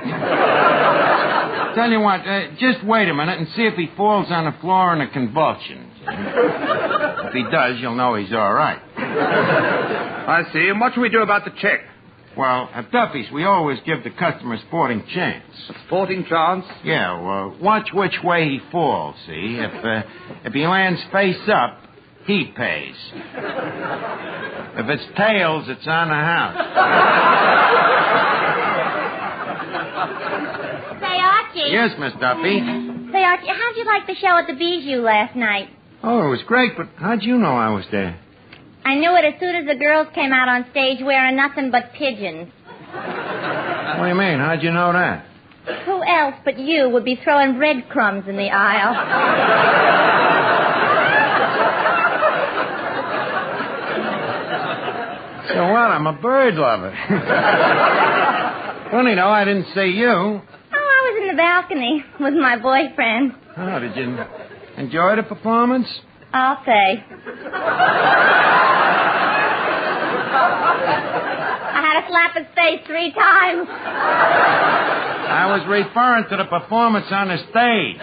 Tell you what, just wait a minute and see if he falls on the floor in a convulsion. If he does, you'll know he's all right. I see. And what shall we do about the check? Well, at Duffy's, we always give the customer a sporting chance. A sporting chance? Yeah, well, watch which way he falls, see? If he lands face up, he pays. If it's tails, it's on the house. Say, Archie. Yes, Miss Duffy. Say, Archie, how'd you like the show at the Bijou last night? Oh, it was great, but how'd you know I was there? I knew it as soon as the girls came out on stage wearing nothing but pigeons. What do you mean? How'd you know that? Who else but you would be throwing breadcrumbs in the aisle? So what? I'm a bird lover. Funny, though, I didn't see you. Oh, I was in the balcony with my boyfriend. Oh, did you enjoy the performance? I'll say. I had to slap his face 3 times. I was referring to the performance on the stage.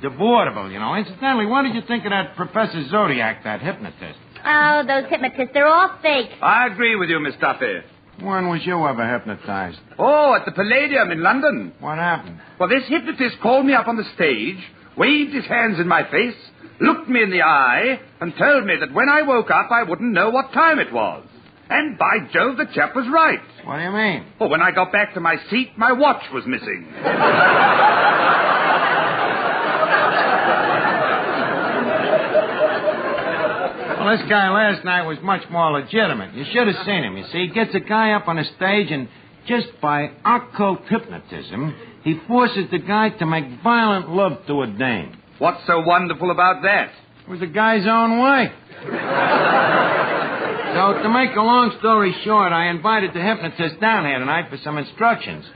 The vaudeville, you know. Incidentally, what did you think of that Professor Zodiac, that hypnotist? Oh, those hypnotists, they're all fake. I agree with you, Miss Duffy. When was you ever hypnotized? Oh, at the Palladium in London. What happened? Well, this hypnotist called me up on the stage, waved his hands in my face, looked me in the eye, and told me that when I woke up, I wouldn't know what time it was. And by Jove, the chap was right. What do you mean? Well, when I got back to my seat, my watch was missing. Well, this guy last night was much more legitimate. You should have seen him. You see, he gets a guy up on the stage, and just by occult hypnotism, he forces the guy to make violent love to a dame. What's so wonderful about that? It was the guy's own wife. So, to make a long story short, I invited the hypnotist down here tonight for some instructions.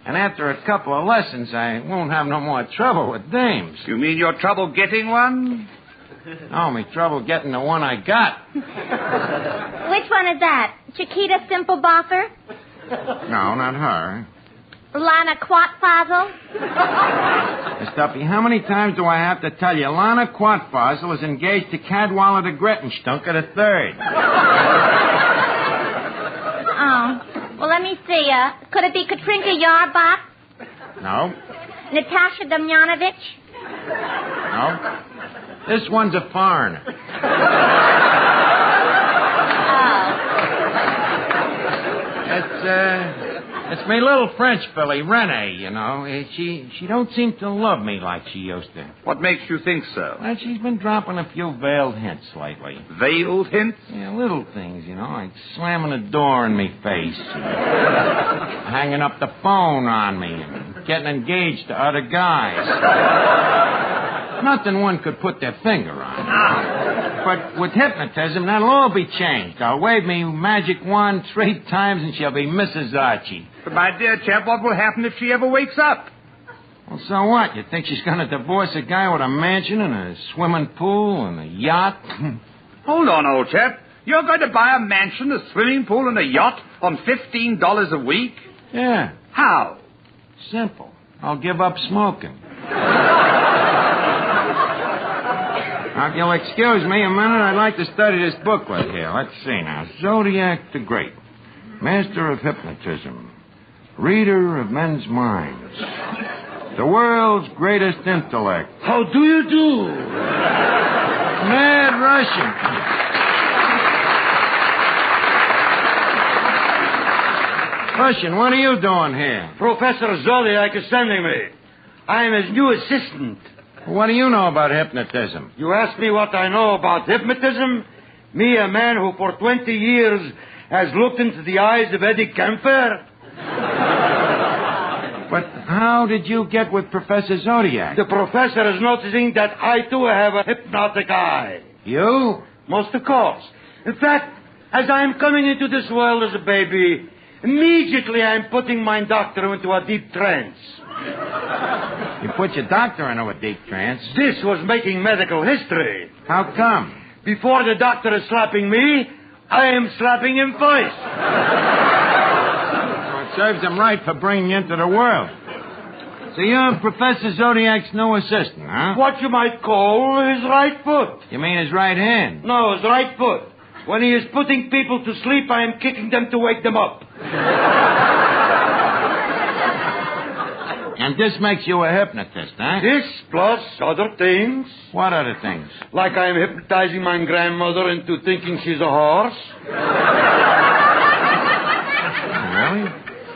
And after a couple of lessons, I won't have no more trouble with dames. You mean your trouble getting one? No, me trouble getting the one I got. Which one is that? Chiquita Simpleboffer? No, not her. Lana Quatfazel? Miss Duffy, how many times do I have to tell you? Lana Quatfazel is engaged to Cadwallader de Grettenstunker III. Oh. Well, let me see. Could it be Katrinka Yarbach? No. Natasha Damjanovic? No. This one's a foreigner. It's me little French filly, Renee, you know. She don't seem to love me like she used to. What makes you think so? Well, she's been dropping a few veiled hints lately. Veiled hints? Yeah, little things, you know, like slamming a door in me face, hanging up the phone on me, and getting engaged to other guys. Nothing one could put their finger on. But with hypnotism, that'll all be changed. I'll wave me magic wand 3 times and she'll be Mrs. Archie. But, my dear chap, what will happen if she ever wakes up? Well, so what? You think she's going to divorce a guy with a mansion and a swimming pool and a yacht? Hold on, old chap. You're going to buy a mansion, a swimming pool, and a yacht on $15 a week? Yeah. How? Simple. I'll give up smoking. Now, if you'll excuse me a minute, I'd like to study this booklet here. Let's see now. Zodiac the Great. Master of Hypnotism. Reader of men's minds. The world's greatest intellect. How do you do? Mad Russian. Russian, what are you doing here? Professor Zodiac is sending me. I am his new assistant. What do you know about hypnotism? You ask me what I know about hypnotism? Me, a man who for 20 years has looked into the eyes of Eddie Kemper? But how did you get with Professor Zodiac? The professor is noticing that I, too, have a hypnotic eye. You? Most of course. In fact, as I am coming into this world as a baby, immediately I am putting my doctor into a deep trance. You put your doctor into a deep trance? This was making medical history. How come? Before the doctor is slapping me, I am slapping him first. Well, it serves him right for bringing you into the world. So you're Professor Zodiac's new assistant, huh? What you might call his right foot. You mean his right hand? No, his right foot. When he is putting people to sleep, I am kicking them to wake them up. And this makes you a hypnotist, huh? This plus other things. What other things? Like I am hypnotizing my grandmother into thinking she's a horse. Really?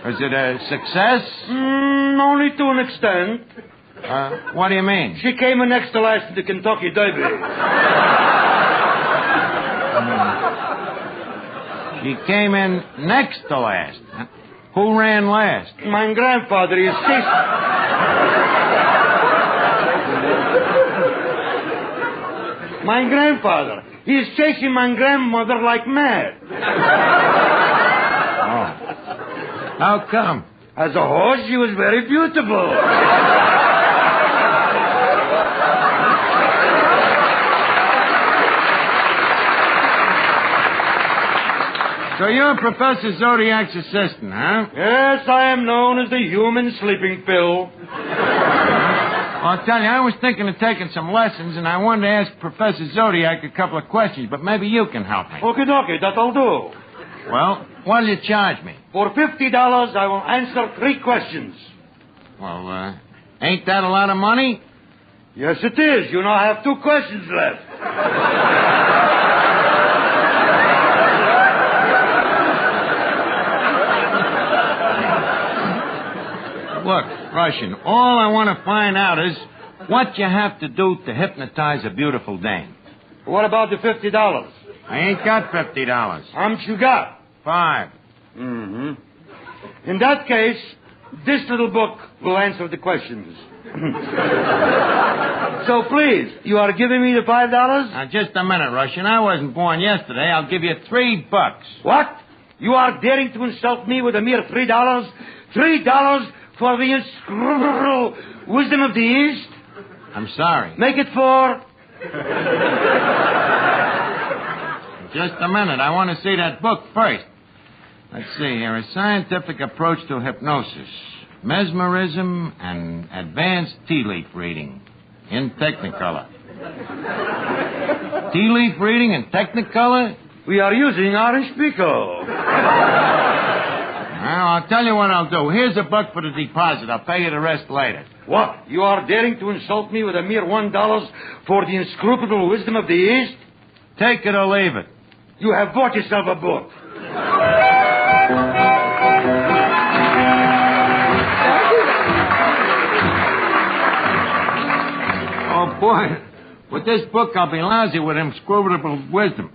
Was it a success? Only to an extent. What do you mean? She came in next to last in the Kentucky Derby. She came in next to last. Who ran last? My grandfather is My grandfather. He is chasing my grandmother like mad. Oh. How come? As a horse, she was very beautiful. So you're Professor Zodiac's assistant, huh? Yes, I am known as the human sleeping pill. I'll tell you, I was thinking of taking some lessons, and I wanted to ask Professor Zodiac a couple of questions, but maybe you can help me. Okay, that'll do. Well, what'll you charge me? For $50, I will answer 3 questions. Well, ain't that a lot of money? Yes, it is. You now have 2 questions left. Look, Russian, all I want to find out is what you have to do to hypnotize a beautiful dame. What about the $50? I ain't got $50. How much you got? 5. Mm-hmm. In that case, this little book will answer the questions. So please, you are giving me the $5? Now, just a minute, Russian. I wasn't born yesterday. I'll give you $3. What? You are daring to insult me with a mere $3? $3 for the inscrutable wisdom of the East? I'm sorry. Make it 4. Just a minute. I want to see that book first. Let's see here. A scientific approach to hypnosis, mesmerism, and advanced tea leaf reading in Technicolor. Tea leaf reading in Technicolor? We are using Orange Pico. Well, I'll tell you what I'll do. Here's a buck for the deposit. I'll pay you the rest later. What? You are daring to insult me with a mere $1 for the inscrutable wisdom of the East? Take it or leave it. You have bought yourself a book. Oh, boy. With this book, I'll be lousy with inscrutable wisdom.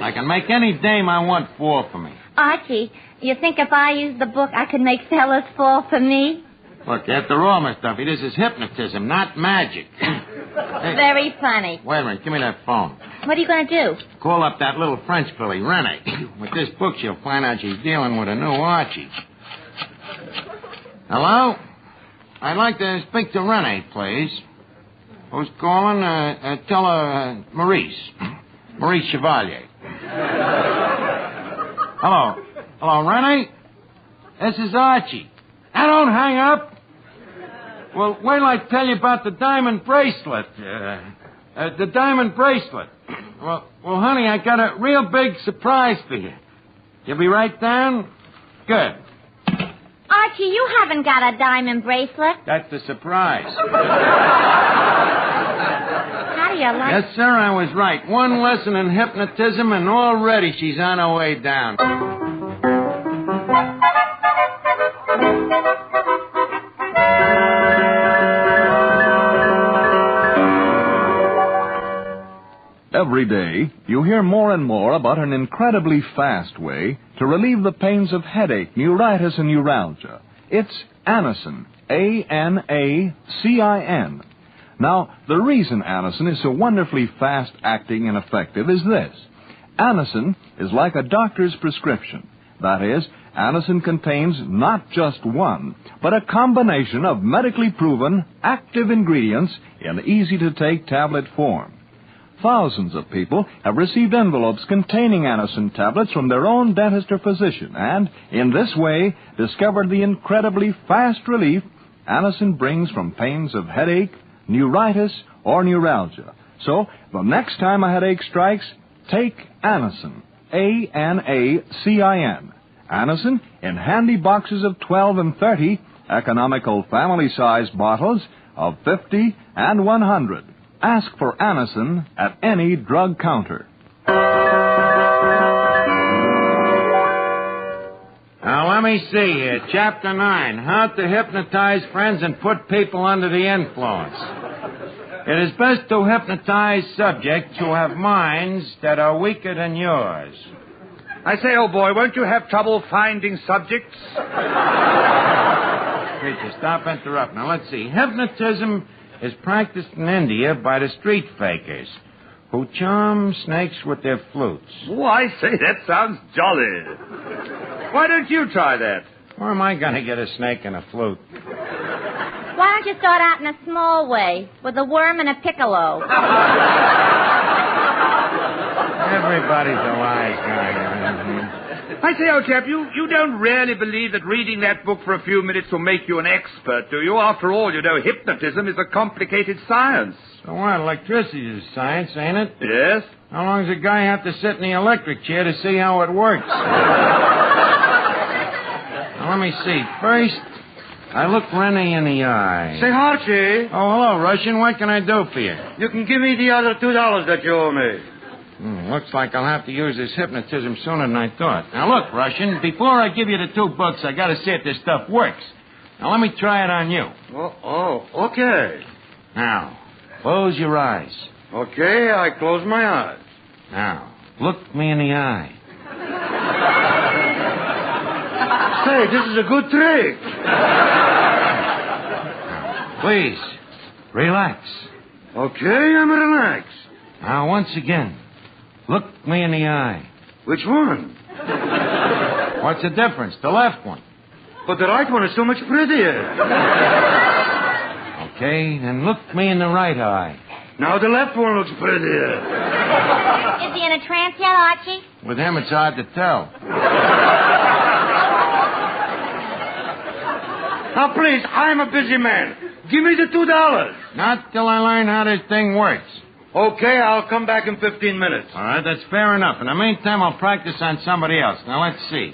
I can make any dame I want fall for me. Archie, you think if I used the book, I could make fellas fall for me? Look, after all, Miss Duffy, this is hypnotism, not magic. Hey, very funny. wait a minute. Give me that phone. What are you going to do? Call up that little French filly, Renee. With this book, she'll find out she's dealing with a new Archie. Hello? I'd like to speak to Renee, please. Who's calling? Tell her Maurice. Maurice Chevalier. Hello. Hello, Renee? This is Archie. Now, don't hang up. Well, wait till I tell you about the diamond bracelet. The diamond bracelet. Well, honey, I got a real big surprise for you. You'll be right down? Good. Archie, you haven't got a diamond bracelet. That's the surprise. How do you like... Yes, sir, I was right. One lesson in hypnotism, and already she's on her way down. Every day, you hear more and more about an incredibly fast way to relieve the pains of headache, neuritis, and neuralgia. It's Anacin, A-N-A-C-I-N. Now, the reason Anacin is so wonderfully fast-acting and effective is this. Anacin is like a doctor's prescription. That is, Anacin contains not just one, but a combination of medically proven, active ingredients in easy-to-take tablet form. Thousands of people have received envelopes containing Anacin tablets from their own dentist or physician, and, in this way, discovered the incredibly fast relief Anacin brings from pains of headache, neuritis, or neuralgia. So, the next time a headache strikes, take Anacin, A-N-A-C-I-N. Anacin in handy boxes of 12 and 30, economical family-sized bottles of 50 and 100. Ask for Anacin at any drug counter. Let me see here. Chapter 9. How to hypnotize friends and put people under the influence. It is best to hypnotize subjects who have minds that are weaker than yours. I say, old boy, won't you have trouble finding subjects? Preacher, stop interrupting. Now, let's see. Hypnotism is practiced in India by the street fakers who charm snakes with their flutes. Oh, I say, that sounds jolly. Why don't you try that? Where am I going to get a snake and a flute? Why don't you start out in a small way with a worm and a piccolo? Everybody's a wise guy. I say, old chap, you don't really believe that reading that book for a few minutes will make you an expert, do you? After all, you know, hypnotism is a complicated science. So what? Electricity is science, ain't it? Yes. How long does a guy have to sit in the electric chair to see how it works? Now, let me see. First, I look Rennie in the eye. Say, Archie. Oh, hello, Russian. What can I do for you? You can give me the other $2 that you owe me. Looks like I'll have to use this hypnotism sooner than I thought. Now, look, Russian, before I give you the $2, I got to see if this stuff works. Now, let me try it on you. Oh, okay. Now, close your eyes. Okay, I close my eyes. Now, look me in the eye. Say, this is a good trick. Please, relax. Okay, I'm relaxed. Now, once again, look me in the eye. Which one? What's the difference? The left one. But the right one is so much prettier. Okay, then look me in the right eye. Now the left one looks prettier. Is he in a trance yet, Archie? With him, it's hard to tell. Now, please, I'm a busy man. Give me the $2. Not till I learn how this thing works. Okay, I'll come back in 15 minutes. All right, that's fair enough. In the meantime, I'll practice on somebody else. Now, let's see.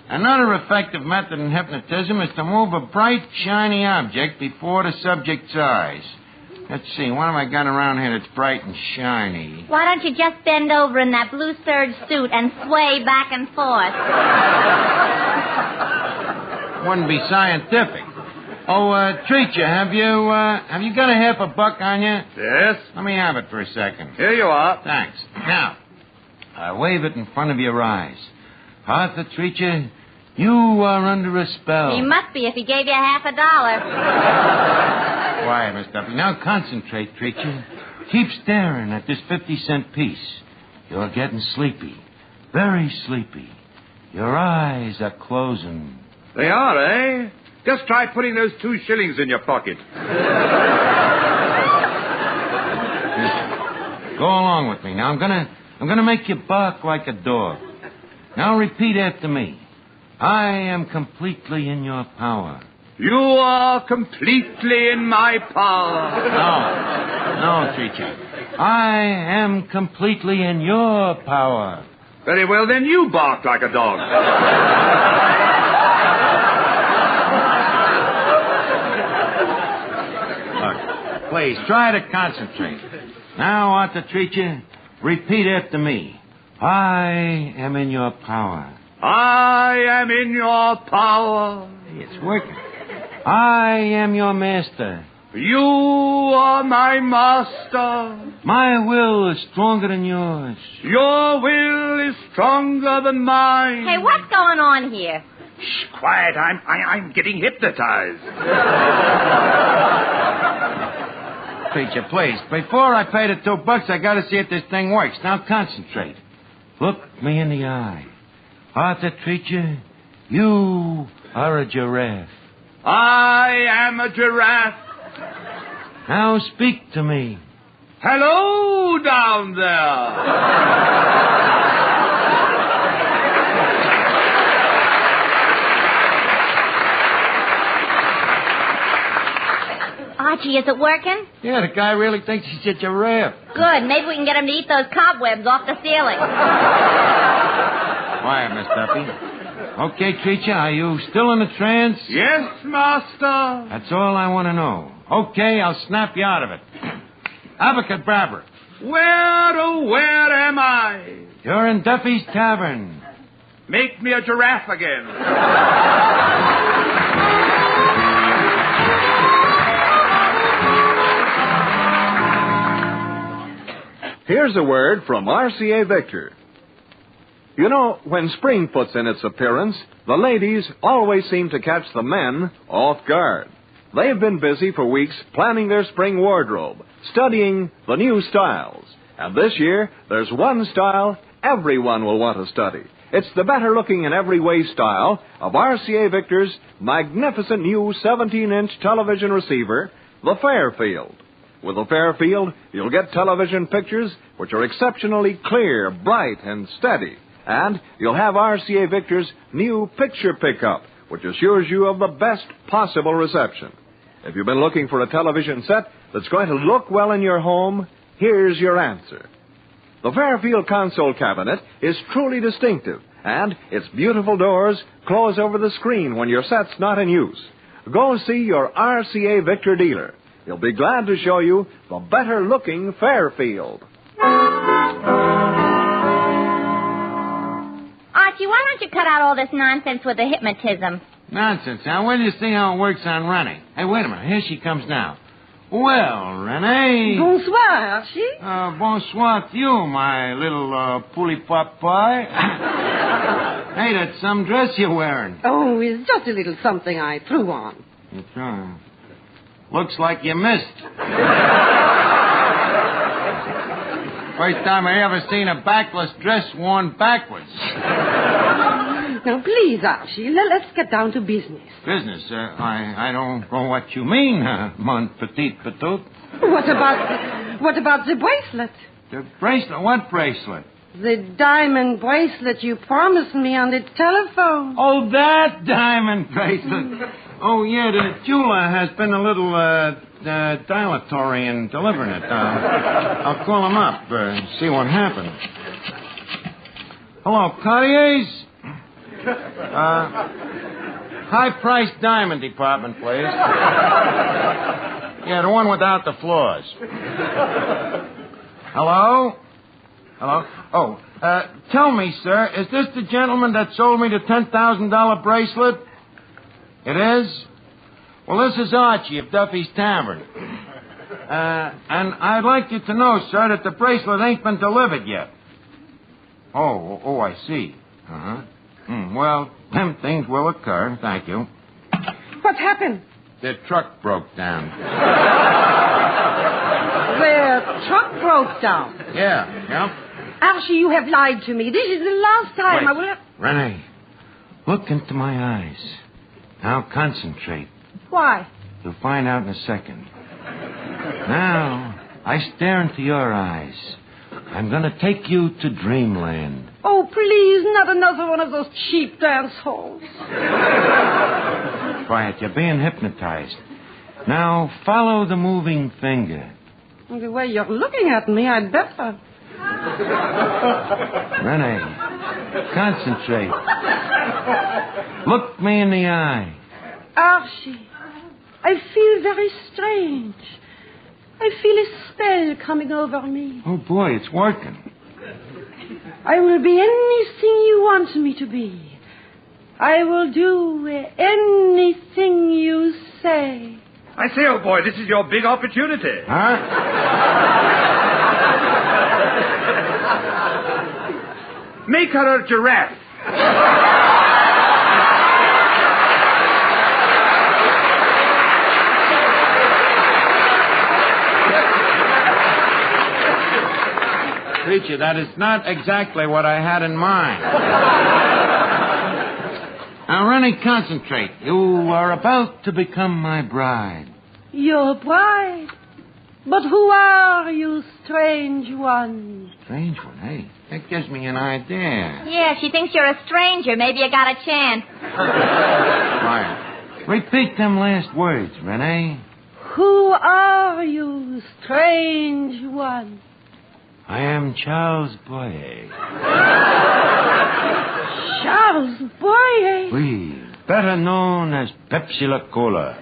Another effective method in hypnotism is to move a bright, shiny object before the subject's eyes. Let's see, what have I got around here that's bright and shiny? Why don't you just bend over in that blue serge suit and sway back and forth? Wouldn't be scientific. Oh, Treacher, have you got a $50 on you? Yes. Let me have it for a second. Here you are. Thanks. Now, wave it in front of your eyes. Arthur Treacher, you are under a spell. He must be if he gave you $50. Quiet, Miss Duffy. Now concentrate, Treacher. Keep staring at this 50-cent piece. You're getting sleepy. Very sleepy. Your eyes are closing. They are, eh? Just try putting those 2 shillings in your pocket. Go along with me. Now, I'm gonna make you bark like a dog. Now repeat after me. I am completely in your power. You are completely in my power. No, Treacher. I am completely in your power. Very well, then you bark like a dog. Please, try to concentrate. Now, Arthur Treacher, repeat after me. I am in your power. I am in your power. It's working. I am your master. You are my master. My will is stronger than yours. Your will is stronger than mine. Hey, what's going on here? Shh, quiet. I'm getting hypnotized. Preacher, please. Before I pay the $2, I got to see if this thing works. Now concentrate. Look me in the eye. Arthur Treacher, you are a giraffe. I am a giraffe. Now speak to me. Hello down there. Archie, is it working? Yeah, the guy really thinks he's a giraffe. Good. Maybe we can get him to eat those cobwebs off the ceiling. Quiet, Miss Duffy. Okay, Treacher, are you still in the trance? Yes, master. That's all I want to know. Okay, I'll snap you out of it. Abracadabra. Where, oh, where am I? You're in Duffy's Tavern. Make me a giraffe again. Here's a word from RCA Victor. You know, when spring puts in its appearance, the ladies always seem to catch the men off guard. They've been busy for weeks planning their spring wardrobe, studying the new styles. And this year, there's one style everyone will want to study. It's the better-looking in every way style of RCA Victor's magnificent new 17-inch television receiver, the Fairfield. With the Fairfield, you'll get television pictures which are exceptionally clear, bright, and steady. And you'll have RCA Victor's new picture pickup, which assures you of the best possible reception. If you've been looking for a television set that's going to look well in your home, here's your answer. The Fairfield console cabinet is truly distinctive, and its beautiful doors close over the screen when your set's not in use. Go see your RCA Victor dealer. He'll be glad to show you the better-looking Fairfield. Archie, why don't you cut out all this nonsense with the hypnotism? Nonsense, huh? Wait till you see how it works on Rennie. Hey, wait a minute. Here she comes now. Well, Renee. Bonsoir, Archie. Bonsoir to you, my little pulley-pop pie. Hey, that's some dress you're wearing. Oh, it's just a little something I threw on. You threw? Looks like you missed. First time I ever seen a backless dress worn backwards. Now, please, Archie, let's get down to business. Business? I don't know what you mean, mon petit petit. What about the bracelet? The bracelet? What bracelet? The diamond bracelet you promised me on the telephone. Oh, that diamond bracelet. Oh, yeah, the jeweler has been a little dilatory in delivering it. I'll call him up, see what happened. Hello, Cartier's? High-priced diamond department, please. Yeah, the one without the flaws. Hello? Hello? Oh, tell me, sir, is this the gentleman that sold me the $10,000 bracelet? It is? Well, this is Archie of Duffy's Tavern. And I'd like you to know, sir, that the bracelet ain't been delivered yet. Oh, I see. Uh-huh. Well, them things will occur. Thank you. What happened? The truck broke down. The truck broke down? Yeah. Archie, you have lied to me. This is the last time I will... Renee, look into my eyes. Now concentrate. Why? You'll find out in a second. Now, I stare into your eyes. I'm going to take you to dreamland. Oh, please, not another one of those cheap dance halls. Quiet, you're being hypnotized. Now, follow the moving finger. The way you're looking at me, I'd better. Renee, concentrate. Look me in the eye. Archie, I feel very strange. I feel a spell coming over me. Oh, boy, it's working. I will be anything you want me to be. I will do anything you say. I say, oh, boy, this is your big opportunity. Huh? Make her a giraffe. Preacher, that is not exactly what I had in mind. Now, Rennie, concentrate. You are about to become my bride. Your bride? But who are you, strange one? Strange one? Hey, that gives me an idea. Yeah, she thinks you're a stranger. Maybe you got a chance. Quiet. Repeat them last words, Renee. Who are you, strange one? I am Charles Boyer. Charles Boyer? Oui, better known as Pepsi La Cola.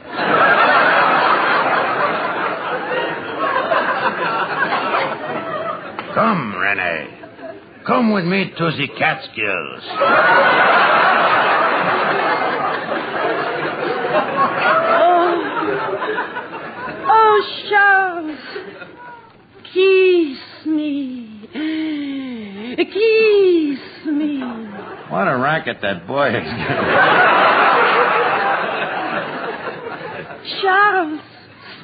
Come, Renee. Come with me to the Catskills. Oh, Charles. Kiss me. Kiss me. What a racket that boy is getting. Charles,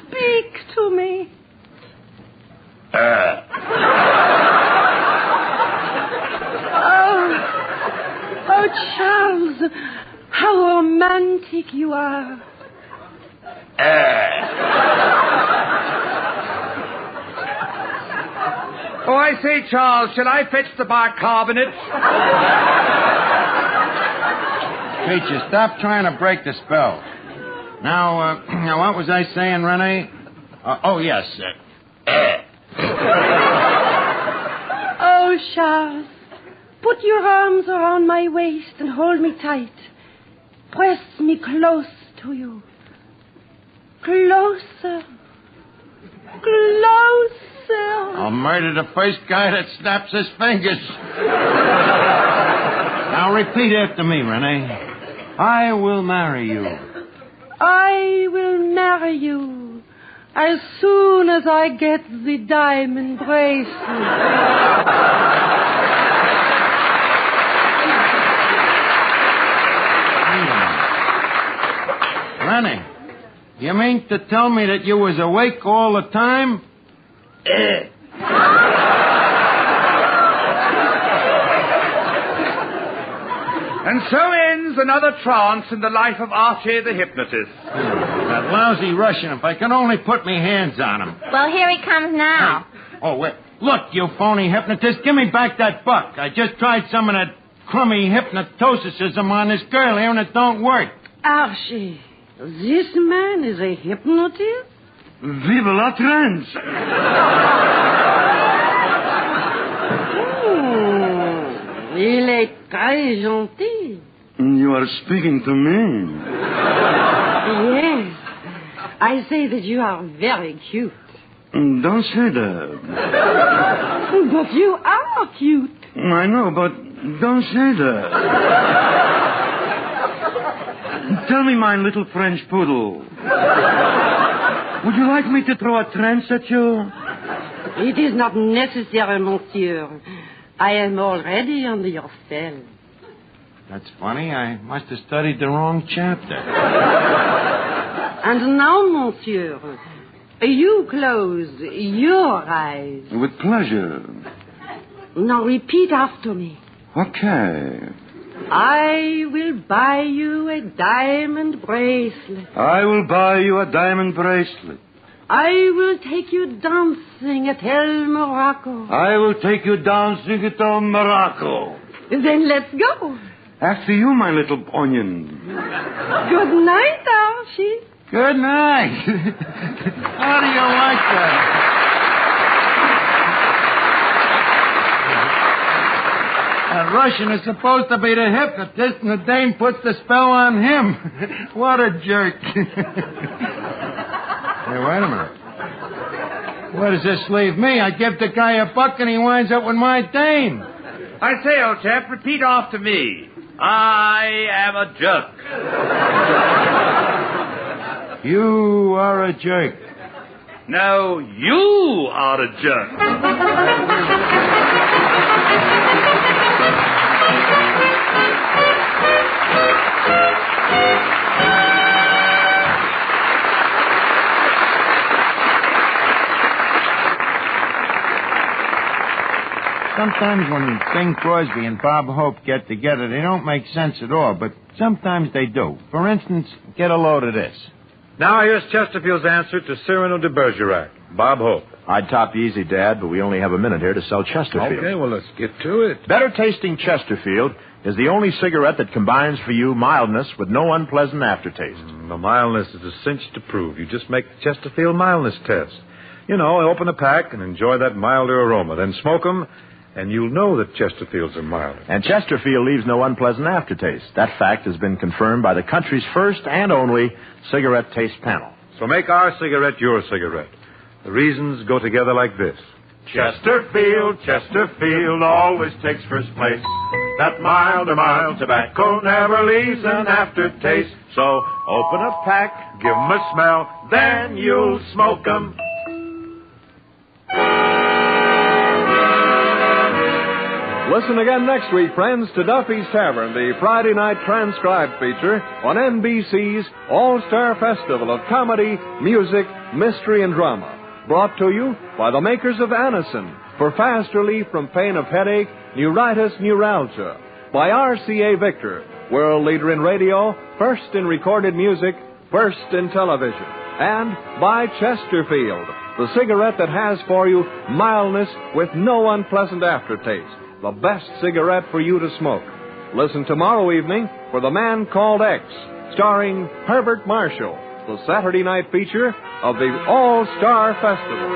speak to me. Oh, Charles, how romantic you are. Oh, I say, Charles, shall I fetch the bicarbonate? Peaches, stop trying to break the spell. Now, what was I saying, Renee? Oh, yes. Oh, Charles, put your arms around my waist and hold me tight. Press me close to you. Closer. Closer. I'll murder the first guy that snaps his fingers. Now repeat after me, Renee. I will marry you. I will marry you as soon as I get the diamond bracelet. Rennie, you mean to tell me that you was awake all the time? And so ends another trance in the life of Archie the hypnotist. That lousy Russian, if I can only put me hands on him. Well, here he comes now. Oh, wait. Look, you phony hypnotist, give me back that buck. I just tried some of that crummy hypnototicism on this girl here, and it don't work. Archie, this man is a hypnotist? Vive la trance! Il est très gentil. You are speaking to me. Yes. I say that you are very cute. Don't say that. But you are cute. I know, but don't say that. Tell me, my little French poodle. Would you like me to throw a trance at you? It is not necessary, monsieur. I am already under your spell. That's funny. I must have studied the wrong chapter. And now, monsieur, you close your eyes. With pleasure. Now repeat after me. Okay. I will buy you a diamond bracelet. I will buy you a diamond bracelet. I will take you dancing at El Morocco. I will take you dancing at El Morocco. Then let's go. After you, my little onion. Good night, Archie. Good night. How do you like that? That Russian is supposed to be the hypnotist, and the dame puts the spell on him. What a jerk. Hey, wait a minute. Where does this leave me? I give the guy a buck, and he winds up with my dame. I say, old chap, repeat after me. I am a jerk. You are a jerk. No, you are a jerk. Sometimes when Bing Crosby and Bob Hope get together, they don't make sense at all, but sometimes they do. For instance, get a load of this. Now here's Chesterfield's answer to Cyrano de Bergerac. Bob Hope. I'd top easy, Dad, but we only have a minute here to sell Chesterfield. Okay, well, let's get to it. Better tasting Chesterfield is the only cigarette that combines for you mildness with no unpleasant aftertaste. The mildness is a cinch to prove. You just make the Chesterfield mildness test. You know, open a pack and enjoy that milder aroma. Then smoke them, and you'll know that Chesterfields are milder. And Chesterfield leaves no unpleasant aftertaste. That fact has been confirmed by the country's first and only cigarette taste panel. So make our cigarette your cigarette. The reasons go together like this. Chesterfield always takes first place. That mild tobacco never leaves an aftertaste. So open a pack, give 'em a smell, then you'll smoke 'em. Listen again next week, friends, to Duffy's Tavern, the Friday night transcribed feature on NBC's All-Star Festival of Comedy, Music, Mystery, and Drama. Brought to you by the makers of Anacin for fast relief from pain of headache, neuritis, neuralgia. By RCA Victor, world leader in radio, first in recorded music, first in television. And by Chesterfield, the cigarette that has for you mildness with no unpleasant aftertaste. The best cigarette for you to smoke. Listen tomorrow evening for The Man Called X, starring Herbert Marshall, the Saturday night feature of the All-Star Festival.